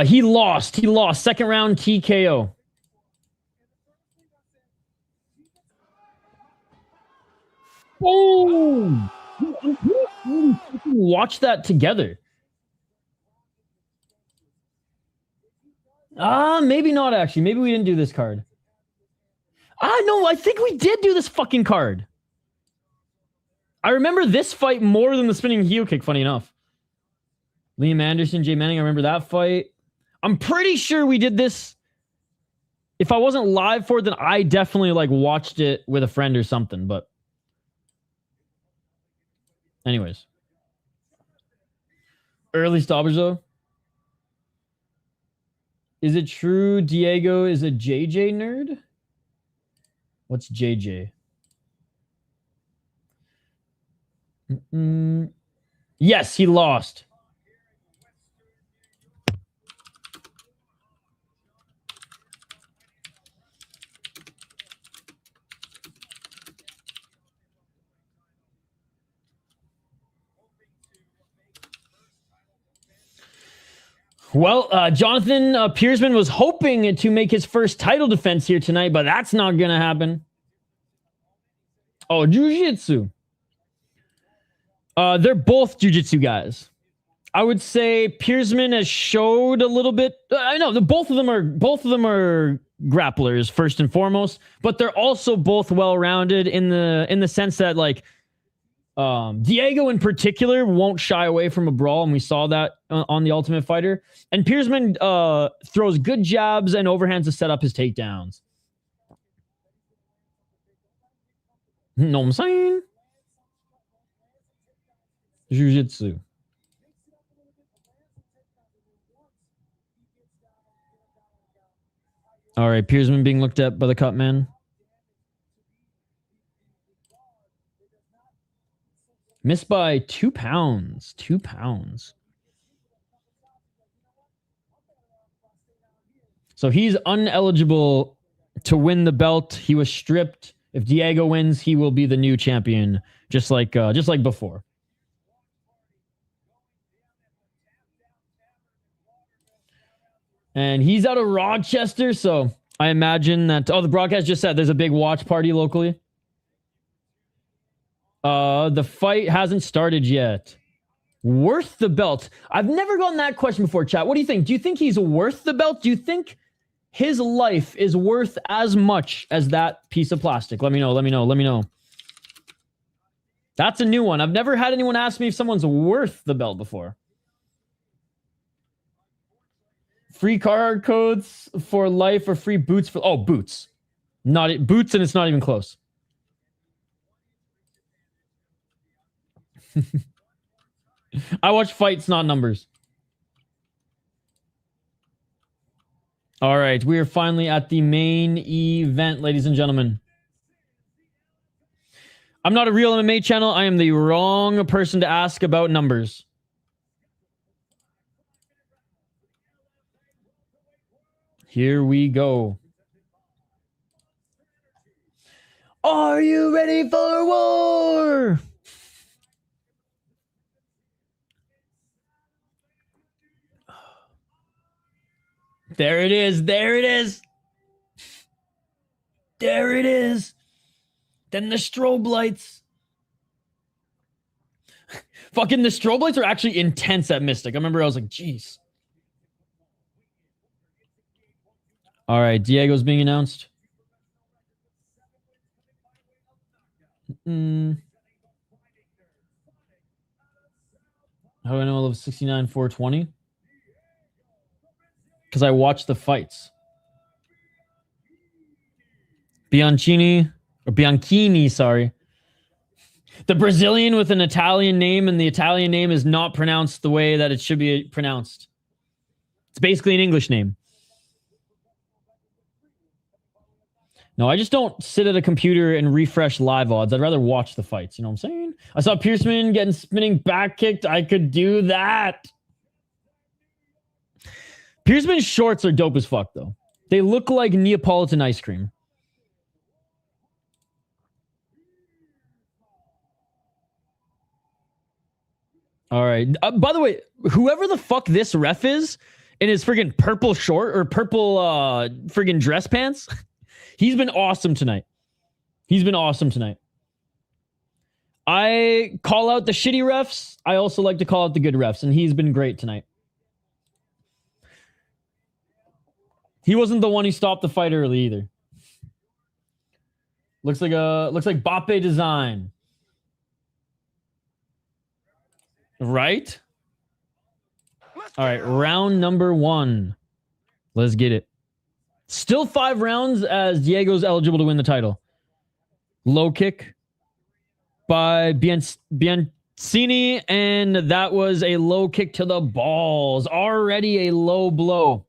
He lost. He lost. Second round TKO. Oh! Watch that together. Maybe not actually. Maybe we didn't do this card. No, I think we did do this fucking card. I remember this fight more than the spinning heel kick, funny enough. Liam Anderson, Jay Manning, I remember that fight. I'm pretty sure we did this. If I wasn't live for it, then I definitely like watched it with a friend or something. But anyways. Early stoppers though. Is it true Diego is a JJ nerd? What's JJ? Yes, he lost. Well, Jonathan Piersman was hoping to make his first title defense here tonight, but that's not going to happen. Oh, jiu-jitsu. They're both jiu-jitsu guys. I would say Piersman has showed a little bit. I know both of them are grapplers first and foremost, but they're also both well-rounded in the sense that like Diego in particular won't shy away from a brawl, and we saw that on the Ultimate Fighter. And Piersman throws good jabs and overhands to set up his takedowns. Know what I'm saying? Jiu-jitsu. All right, Piersman being looked at by the cut man. Missed by 2 pounds. 2 pounds. So he's uneligible to win the belt. He was stripped. If Diego wins, he will be the new champion, just like before. And he's out of Rochester, so I imagine that... Oh, the broadcast just said there's a big watch party locally. The fight hasn't started yet. Worth the belt? I've never gotten that question before, chat. What do you think? Do you think he's worth the belt? Do you think his life is worth as much as that piece of plastic? Let me know. That's a new one. I've never had anyone ask me if someone's worth the belt before. Free card codes for life or free boots for... Oh, boots. Boots, and it's not even close. I watch fights, not numbers. All right, we are finally at the main event, ladies and gentlemen. I'm not a real MMA channel. I am the wrong person to ask about numbers. Here we go. Are you ready for war? There it is. There it is. There it is. Then the strobe lights. Fucking the strobe lights are actually intense at Mystic. I remember I was like, jeez. All right, Diego's being announced. How do I know I love 69 420? Because I watch the fights. Bianchini, sorry. The Brazilian with an Italian name, and the Italian name is not pronounced the way that it should be pronounced. It's basically an English name. No, I just don't sit at a computer and refresh live odds. I'd rather watch the fights. You know what I'm saying? I saw Piersman getting spinning back kicked. I could do that. Piersman's shorts are dope as fuck, though. They look like Neapolitan ice cream. All right. By the way, whoever the fuck this ref is in his friggin' purple short or purple friggin' dress pants, he's been awesome tonight. I call out the shitty refs. I also like to call out the good refs, and he's been great tonight. He wasn't the one who stopped the fight early either. Looks like Bape design. Right? All right, round number 1. Let's get it. Still 5 rounds as Diego's eligible to win the title. Low kick by Bianchini, and that was a low kick to the balls. Already a low blow.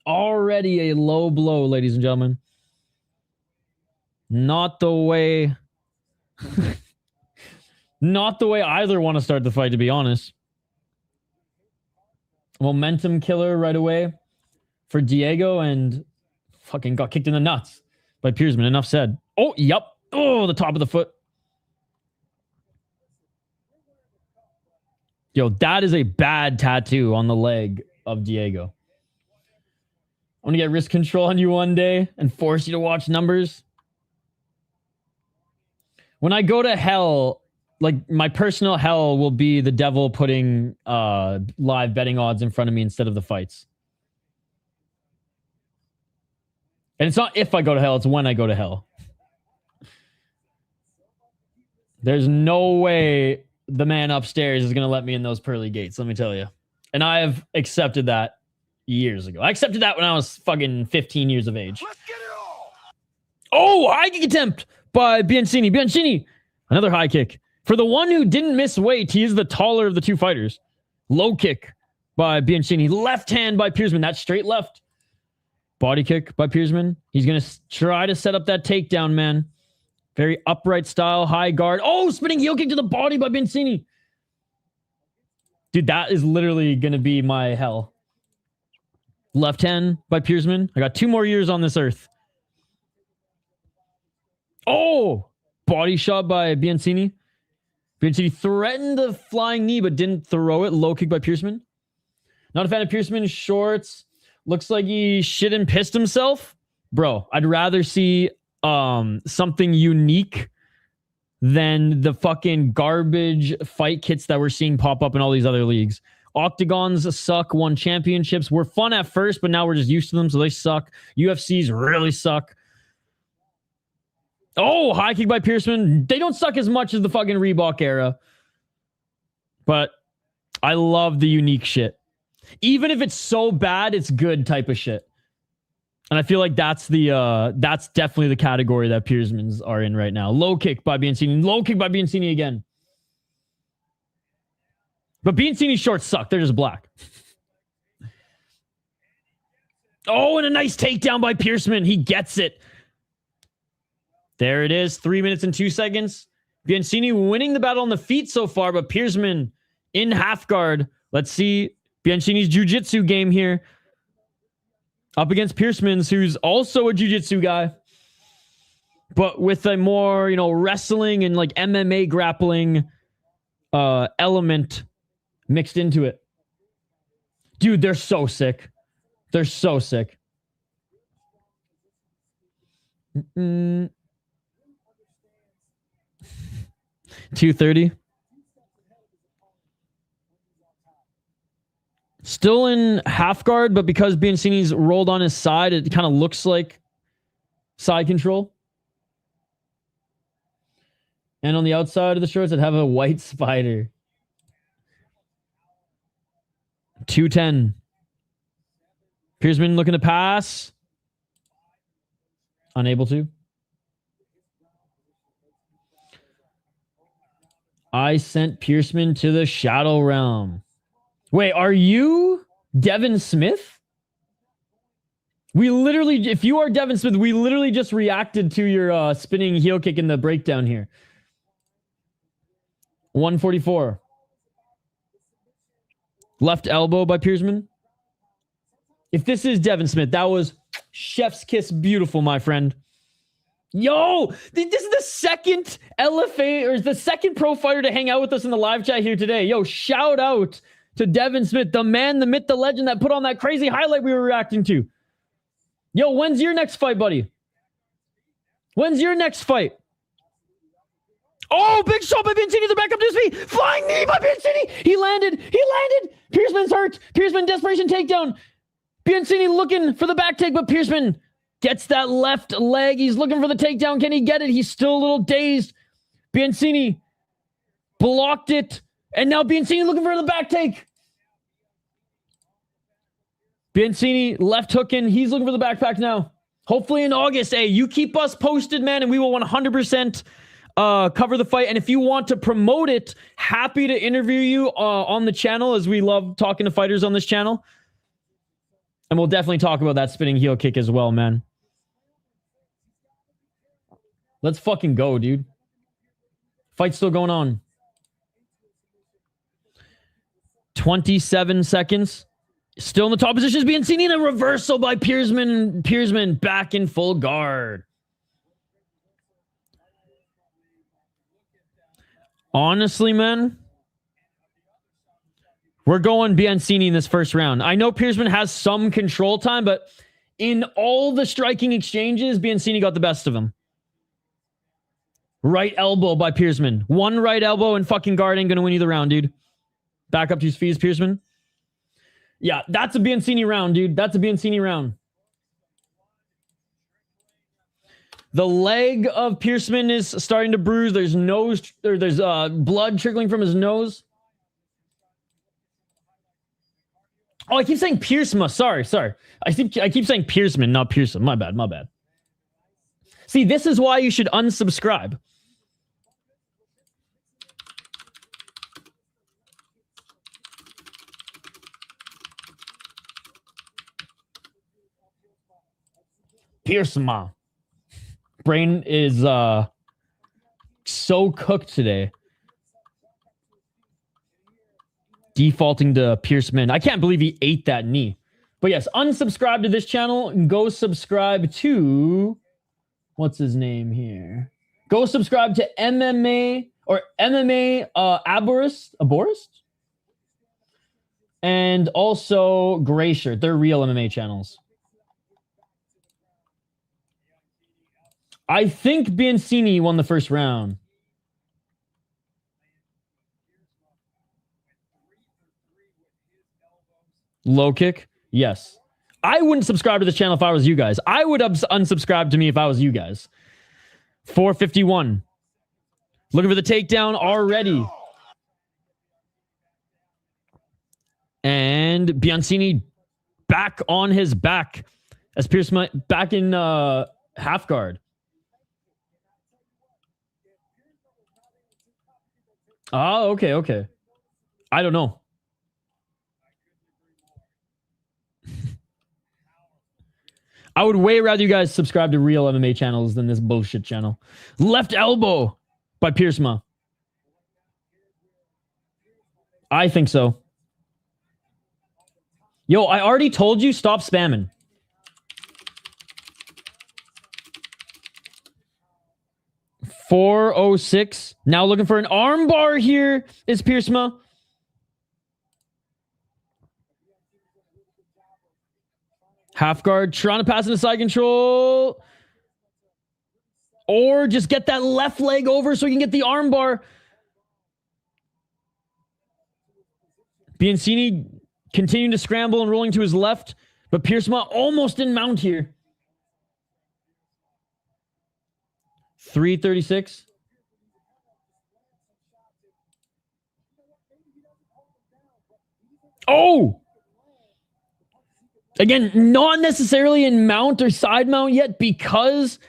Already a low blow, ladies and gentlemen. Not the way... Not the way either want to start the fight, to be honest. Momentum killer right away for Diego, and fucking got kicked in the nuts by Piersma. Enough said. Oh, yep. Oh, the top of the foot. Yo, that is a bad tattoo on the leg of Diego. I'm going to get wrist control on you one day and force you to watch numbers. When I go to hell, like, my personal hell will be the devil putting live betting odds in front of me instead of the fights. And it's not if I go to hell, it's when I go to hell. There's no way the man upstairs is going to let me in those pearly gates, let me tell you. And I have accepted that years ago. I accepted that when I was fucking 15 years of age. Let's get it all. Oh, high kick attempt by Bianchini. Bianchini, another high kick. For the one who didn't miss weight, he is the taller of the two fighters. Low kick by Bianchini. Left hand by Piersma. That straight left. Body kick by Piersma. He's going to try to set up that takedown, man. Very upright style, high guard. Oh, spinning heel kick to the body by Bianchini. Dude, that is literally going to be my hell. Left hand by Piersma. I got 2 more years on this earth. Oh, body shot by Bianchini. Bianchini threatened the flying knee, but didn't throw it. Low kick by Piersma. Not a fan of Piersman's shorts. Looks like he shit and pissed himself. Bro, I'd rather see something unique than the fucking garbage fight kits that we're seeing pop up in all these other leagues. Octagons suck, won championships. Were fun at first, but now we're just used to them, so they suck. UFCs really suck. Oh, high kick by Piersma. They don't suck as much as the fucking Reebok era. But I love the unique shit. Even if it's so bad, it's good type of shit. And I feel like that's definitely the category that Piersmans are in right now. Low kick by Bianchini. Low kick by Bianchini again. But Bianchini's shorts suck. They're just black. Oh, and a nice takedown by Piersma. He gets it. There it is. 3 minutes and 2 seconds. Bianchini winning the battle on the feet so far, but Piersma in half guard. Let's see Bianchini's jiu-jitsu game here. Up against Piersman's, who's also a jiu-jitsu guy. But with a more, wrestling and like MMA grappling element mixed into it. Dude, they're so sick. They're so sick. 230. Still in half guard, but because Bianchini's rolled on his side, it kind of looks like side control. And on the outside of the shorts, I'd have a white spider. 210. Piersma looking to pass. Unable to. I sent Piersma to the Shadow Realm. Wait, are you Devin Smith? If you are Devin Smith, we literally just reacted to your spinning heel kick in the breakdown here. 144. Left elbow by Piersma. If this is Devin Smith, that was chef's kiss beautiful, my friend. Yo, this is the second LFA, or the second pro fighter to hang out with us in the live chat here today. Yo, shout out to Devin Smith, the man, the myth, the legend that put on that crazy highlight we were reacting to. Yo, when's your next fight, buddy? When's your next fight? Oh, big shot by Bianchini, the back up to his feet. Flying knee by Bianchini. He landed. Piersman's hurt. Piersma desperation takedown. Bianchini looking for the back take, but Piersma gets that left leg. He's looking for the takedown. Can he get it? He's still a little dazed. Bianchini blocked it And now Bianchini looking for the back take. Bianchini left hooking. He's looking for the backpack now. Hopefully in August. Hey, you keep us posted, man, and we will 100% cover the fight. And if you want to promote it, happy to interview you on the channel, as we love talking to fighters on this channel. And we'll definitely talk about that spinning heel kick as well, man. Let's fucking go, dude. Fight's still going on. 27 seconds. Still in the top position is Bianchini, and a reversal by Piersman. Piersman back in full guard. Honestly, man, we're going Bianchini in this first round. I know Piersman has some control time, but in all the striking exchanges, Bianchini got the best of him. Right elbow by Piersman. One right elbow and fucking guard ain't gonna win you the round, dude. Back up to his feet, Piersman. Yeah, that's a Bianchini round, dude. That's a Bianchini round. The leg of Piersman is starting to bruise. There's blood trickling from his nose. Oh, I keep saying Piersma. Sorry. I keep saying Piersman, not Piersman. My bad. See, this is why you should unsubscribe. Piersma. Brain is so cooked today. Defaulting to Piersman. I can't believe he ate that knee. But yes, unsubscribe to this channel and go subscribe to... What's his name here? Go subscribe to MMA Aborist? And also Gray Shirt. They're real MMA channels. I think Bianchini won the first round. Low kick? Yes. I wouldn't subscribe to this channel if I was you guys. I would unsubscribe to me if I was you guys. 451. Looking for the takedown already. And Bianchini back on his back. As Piersma back in half guard. Oh, okay. I don't know. I would way rather you guys subscribe to real MMA channels than this bullshit channel. Left elbow by Piersma. I think so. Yo, I already told you, stop spamming. .406. Now looking for an arm bar here is Piersma. Half guard, trying to pass into side control. Or just get that left leg over so he can get the arm bar. Bianchini continuing to scramble and rolling to his left. But Piersma almost in mount here. 336. Oh! Again, not necessarily in mount or side mount yet because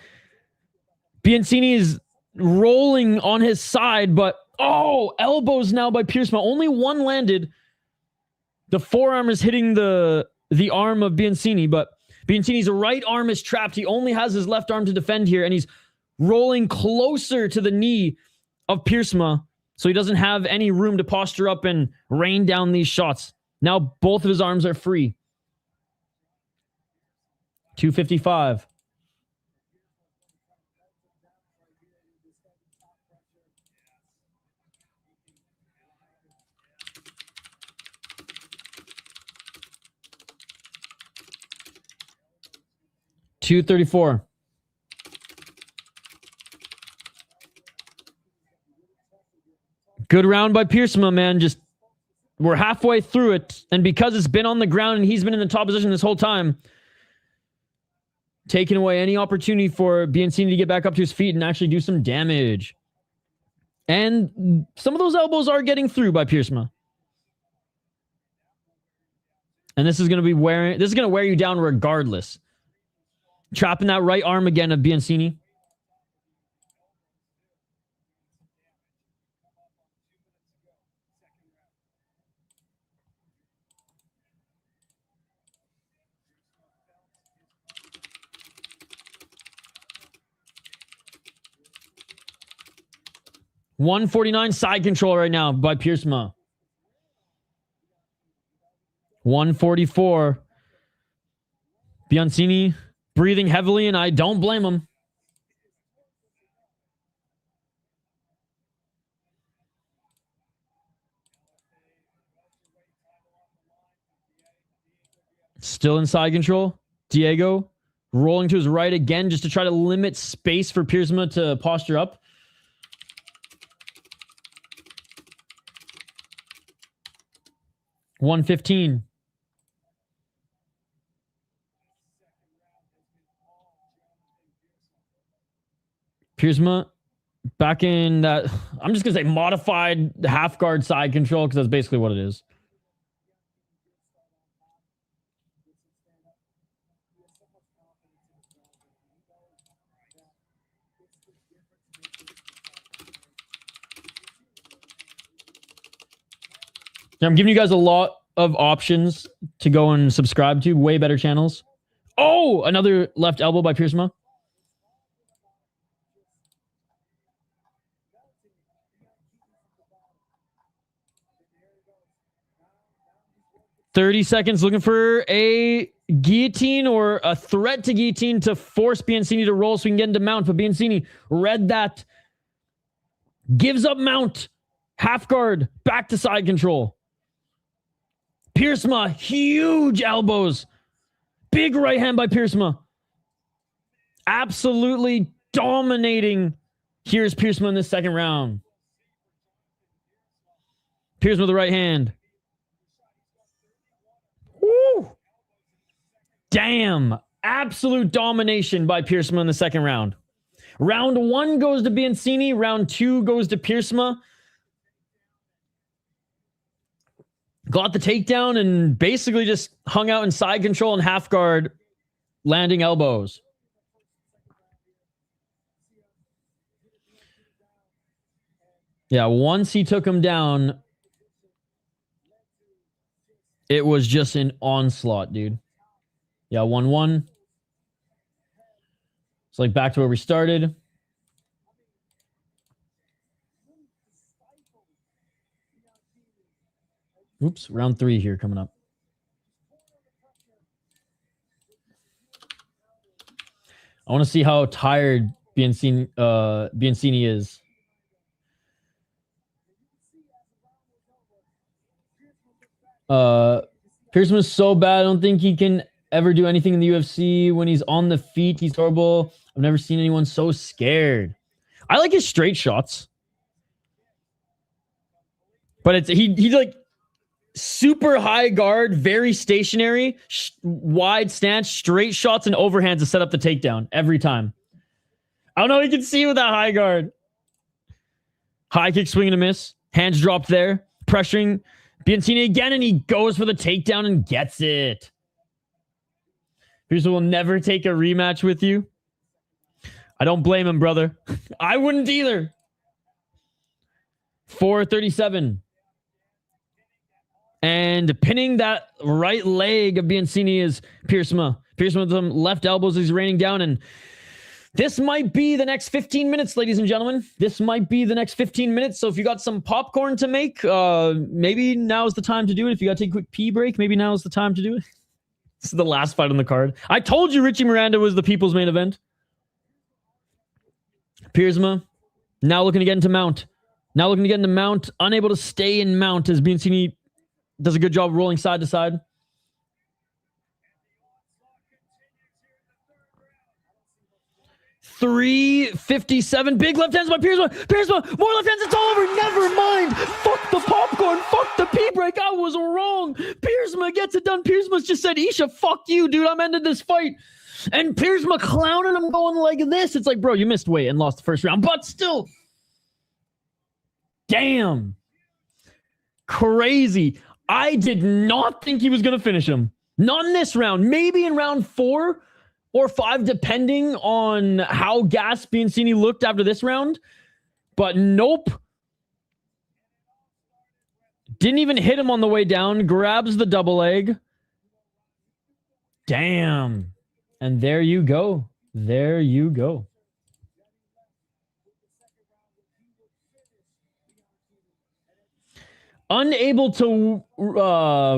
Bianchini is rolling on his side, but oh, elbows now by Piersma. Only one landed. The forearm is hitting the arm of Bianchini, but Bianchini's right arm is trapped. He only has his left arm to defend here, and he's rolling closer to the knee of Piersma, so he doesn't have any room to posture up and rain down these shots. Now both of his arms are free. 255. .234. Good round by Piersma, man. Just we're halfway through it, and because it's been on the ground and he's been in the top position this whole time, taking away any opportunity for Bianchini to get back up to his feet and actually do some damage. And some of those elbows are getting through by Piersma. And this is going to wear you down regardless. Trapping that right arm again of Bianchini. $149 side control right now by Piersma. 144. Bianchini breathing heavily, and I don't blame him. Still in side control. Diego rolling to his right again just to try to limit space for Piersma to posture up. $115. Piersma back in that, I'm just going to say modified half guard side control because that's basically what it is. I'm giving you guys a lot of options to go and subscribe to. Way better channels. Oh, another left elbow by Piersma. $30 seconds looking for a guillotine or a threat to guillotine to force Bianchini to roll so we can get into mount. But Bianchini read that. Gives up mount. Half guard. Back to side control. Piersma, huge elbows. Big right hand by Piersma. Absolutely dominating. Here's Piersma in this second round. Piersma with the right hand. Woo! Damn. Absolute domination by Piersma in the second round. Round 1 goes to Bianchini. Round 2 goes to Piersma. Got the takedown and basically just hung out in side control and half guard, landing elbows. Yeah, once he took him down, it was just an onslaught, dude. Yeah, 1-1. It's like back to where we started. Oops, round 3 here coming up. I want to see how tired Bianchini is. Piersma is so bad. I don't think he can ever do anything in the UFC. When he's on the feet, he's horrible. I've never seen anyone so scared. I like his straight shots. But it's he like super high guard, very stationary, wide stance, straight shots and overhands to set up the takedown every time. I don't know if you can see with that high guard. High kick, swing and a miss. Hands dropped there. Pressuring Bianchini again, and he goes for the takedown and gets it. Piersma will never take a rematch with you. I don't blame him, brother. I wouldn't either. 437. And pinning that right leg of Bianchini is Piersma. Piersma with some left elbows. He's raining down. And this might be the next 15 minutes, ladies and gentlemen. This might be the next 15 minutes. So if you got some popcorn to make, maybe now's the time to do it. If you got to take a quick pee break, maybe now's the time to do it. This is the last fight on the card. I told you Richie Miranda was the people's main event. Piersma now looking to get into mount. Now looking to get into mount. Unable to stay in mount as Bianchini does a good job rolling side to side. $357. Big left hands by Piersma. Piersma, more left hands. It's all over. Never mind. Fuck the popcorn. Fuck the pee break. I was wrong. Piersma gets it done. Piersma's just said, Isha, fuck you, dude. I'm ending this fight. And Piersma clowning him going like this. It's like, bro, you missed weight and lost the first round. But still, Damn. Crazy. I did not think he was going to finish him. Not in this round. Maybe in round 4 or 5, depending on how gassed Bianchini looked after this round. But nope. Didn't even hit him on the way down. Grabs the double leg. Damn. And there you go. There you go. Unable to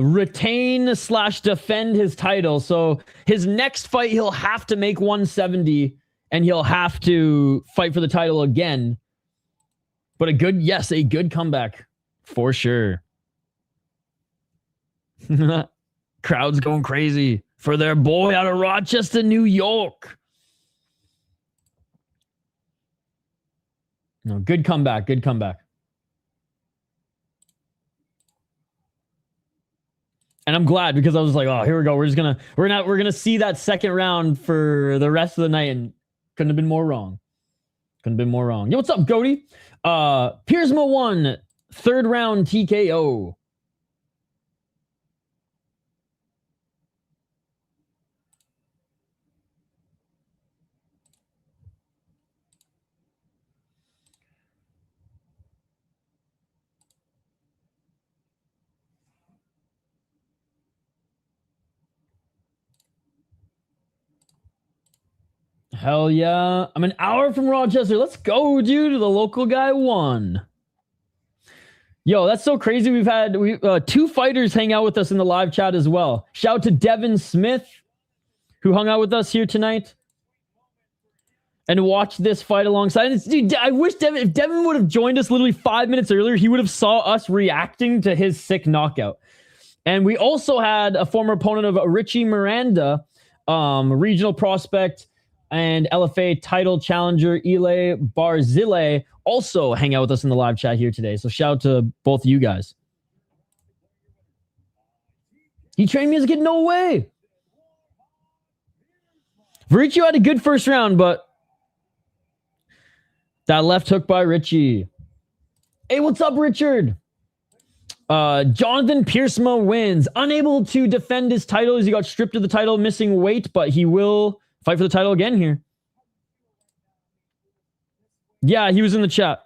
retain / defend his title. So his next fight, he'll have to make 170 and he'll have to fight for the title again. But a good comeback for sure. Crowd's going crazy for their boy out of Rochester, New York. No, good comeback. Good comeback. And I'm glad because I was like, oh, here we go. We're gonna see that second round for the rest of the night, and couldn't have been more wrong. Couldn't have been more wrong. Yo, what's up, Cody? Piersma won 3rd round TKO. Hell yeah. I'm an hour from Rochester. Let's go, dude. The local guy won. Yo, that's so crazy. We've had 2 fighters hang out with us in the live chat as well. Shout out to Devin Smith, who hung out with us here tonight and watched this fight alongside. Dude, I wish if Devin would have joined us literally 5 minutes earlier, he would have saw us reacting to his sick knockout. And we also had a former opponent of Richie Miranda, regional prospect, and LFA title challenger Ile Barzile also hang out with us in the live chat here today. So shout out to both of you guys. He trained me as a kid? No way. Vericio had a good first round, but that left hook by Richie. Hey, what's up, Richard? Jonathan Piersma wins. Unable to defend his title as he got stripped of the title, missing weight, but he will fight for the title again here. Yeah, he was in the chat.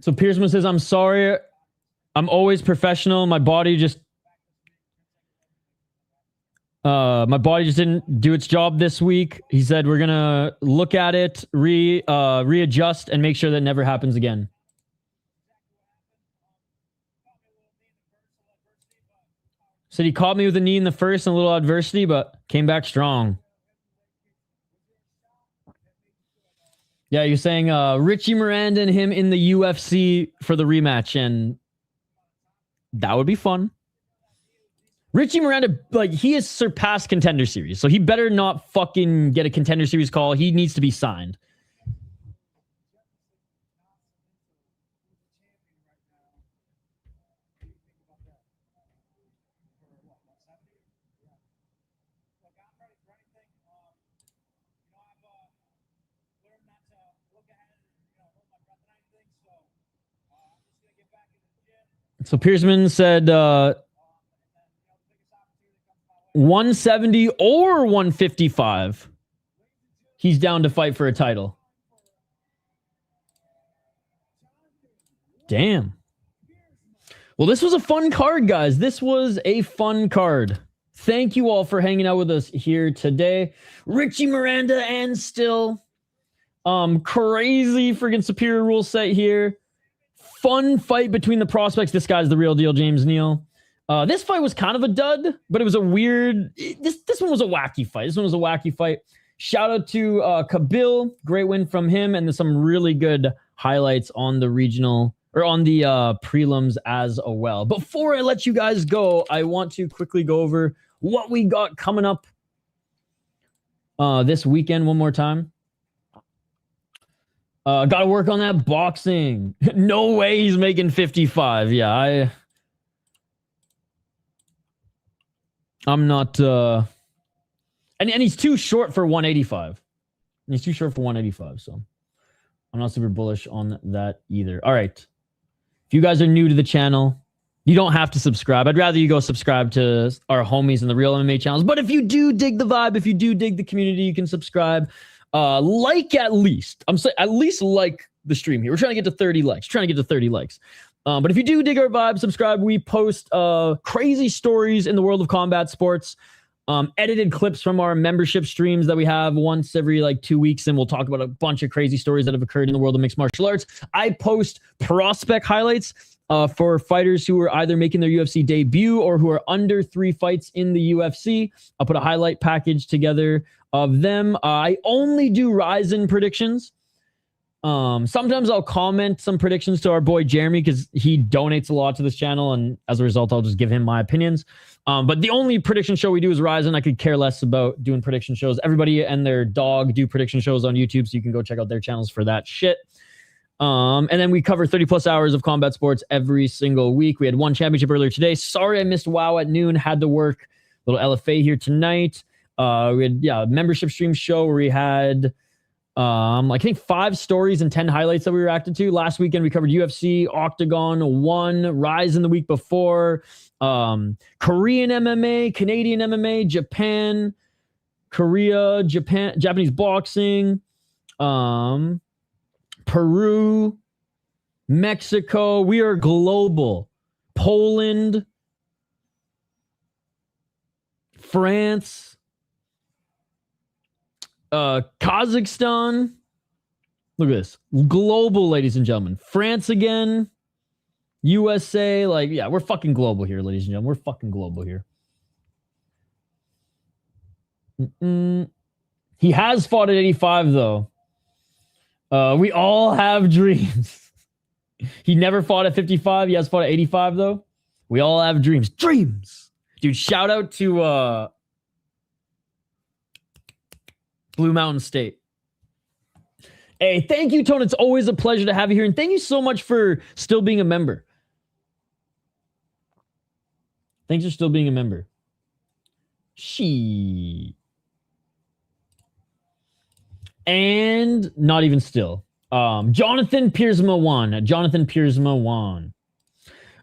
So Piersma says, I'm sorry. I'm always professional. My body just didn't do its job this week. He said, we're going to look at it, readjust, and make sure that never happens again. Said he caught me with a knee in the first and a little adversity, but came back strong. Yeah, you're saying Richie Miranda and him in the UFC for the rematch, and that would be fun. Richie Miranda, like, he has surpassed Contender Series, so he better not fucking get a Contender Series call. He needs to be signed. So Piersman said 170 or 155. He's down to fight for a title. Damn. Well, this was a fun card, guys. This was a fun card. Thank you all for hanging out with us here today. Richie Miranda and still crazy freaking superior rule set here. Fun fight between the prospects. This guy's the real deal, James Neal. This fight was kind of a dud, but it was a weird... This one was a wacky fight. This one was a wacky fight. Shout out to Kabil. Great win from him, and there's some really good highlights on the regional... or on the prelims as well. Before I let you guys go, I want to quickly go over what we got coming up this weekend one more time. Got to work on that boxing. No way he's making 55. Yeah, I'm not and he's too short for 185. He's too short for 185, so I'm not super bullish on that either. All right. If you guys are new to the channel, you don't have to subscribe. I'd rather you go subscribe to our homies in the Real MMA channels. But if you do dig the vibe, if you do dig the community, you can subscribe. Like at least. I'm saying at least like the stream here. We're trying to get to 30 likes. But if you do dig our vibe, subscribe. We post crazy stories in the world of combat sports. Edited clips from our membership streams that we have once every like 2 weeks, and we'll talk about a bunch of crazy stories that have occurred in the world of mixed martial arts. I post prospect highlights for fighters who are either making their UFC debut or who are under 3 fights in the UFC. I'll put a highlight package together of them. I only do Ryzen predictions. Sometimes I'll comment some predictions to our boy Jeremy because he donates a lot to this channel, and as a result, I'll just give him my opinions. But the only prediction show we do is Ryzen. I could care less about doing prediction shows. Everybody and their dog do prediction shows on YouTube, so you can go check out their channels for that shit. And then we cover 30 plus hours of combat sports every single week. We had one championship earlier today. Sorry I missed WoW at noon. Had to work. Little LFA here tonight. We had a membership stream show where we had I think 5 stories and 10 highlights that we reacted to. Last weekend we covered UFC, Octagon 1, Ryzen the week before, Korean MMA, Canadian MMA, Japan, Korea, Japanese boxing, Peru, Mexico. We are global. Poland, France, Kazakhstan. Look at this. Global, ladies and gentlemen. France again. USA. Like, yeah, we're fucking global here, ladies and gentlemen. We're fucking global here. He has fought at 85, though. We all have dreams. He never fought at 55. He has fought at 85, though. We all have dreams. Dreams! Dude, shout out to Blue Mountain State. Hey, thank you, Tone. It's always a pleasure to have you here. And thank you so much for still being a member. Thanks for still being a member. And not even still. Jonathan Piersma won. Jonathan Piersma won.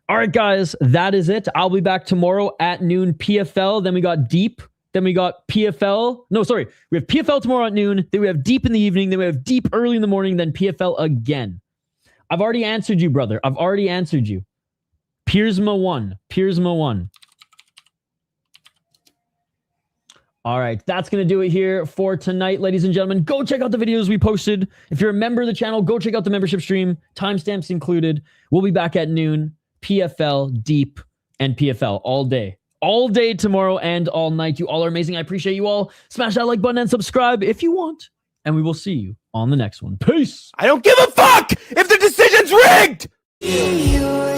All right, guys, that is it. I'll be back tomorrow at noon PFL. Then we got Deep. Then we got PFL. No, sorry. We have PFL tomorrow at noon. Then we have Deep in the evening. Then we have Deep early in the morning. Then PFL again. I've already answered you, brother. I've already answered you. Piersma won. Piersma won. All right. That's going to do it here for tonight, ladies and gentlemen. Go check out the videos we posted. If you're a member of the channel, go check out the membership stream. Timestamps included. We'll be back at noon. PFL, Deep, and PFL all day. All day tomorrow and all night. You all are amazing. I appreciate you all. Smash that like button and subscribe if you want. And we will see you on the next one. Peace. I don't give a fuck if the decision's rigged! Yeah.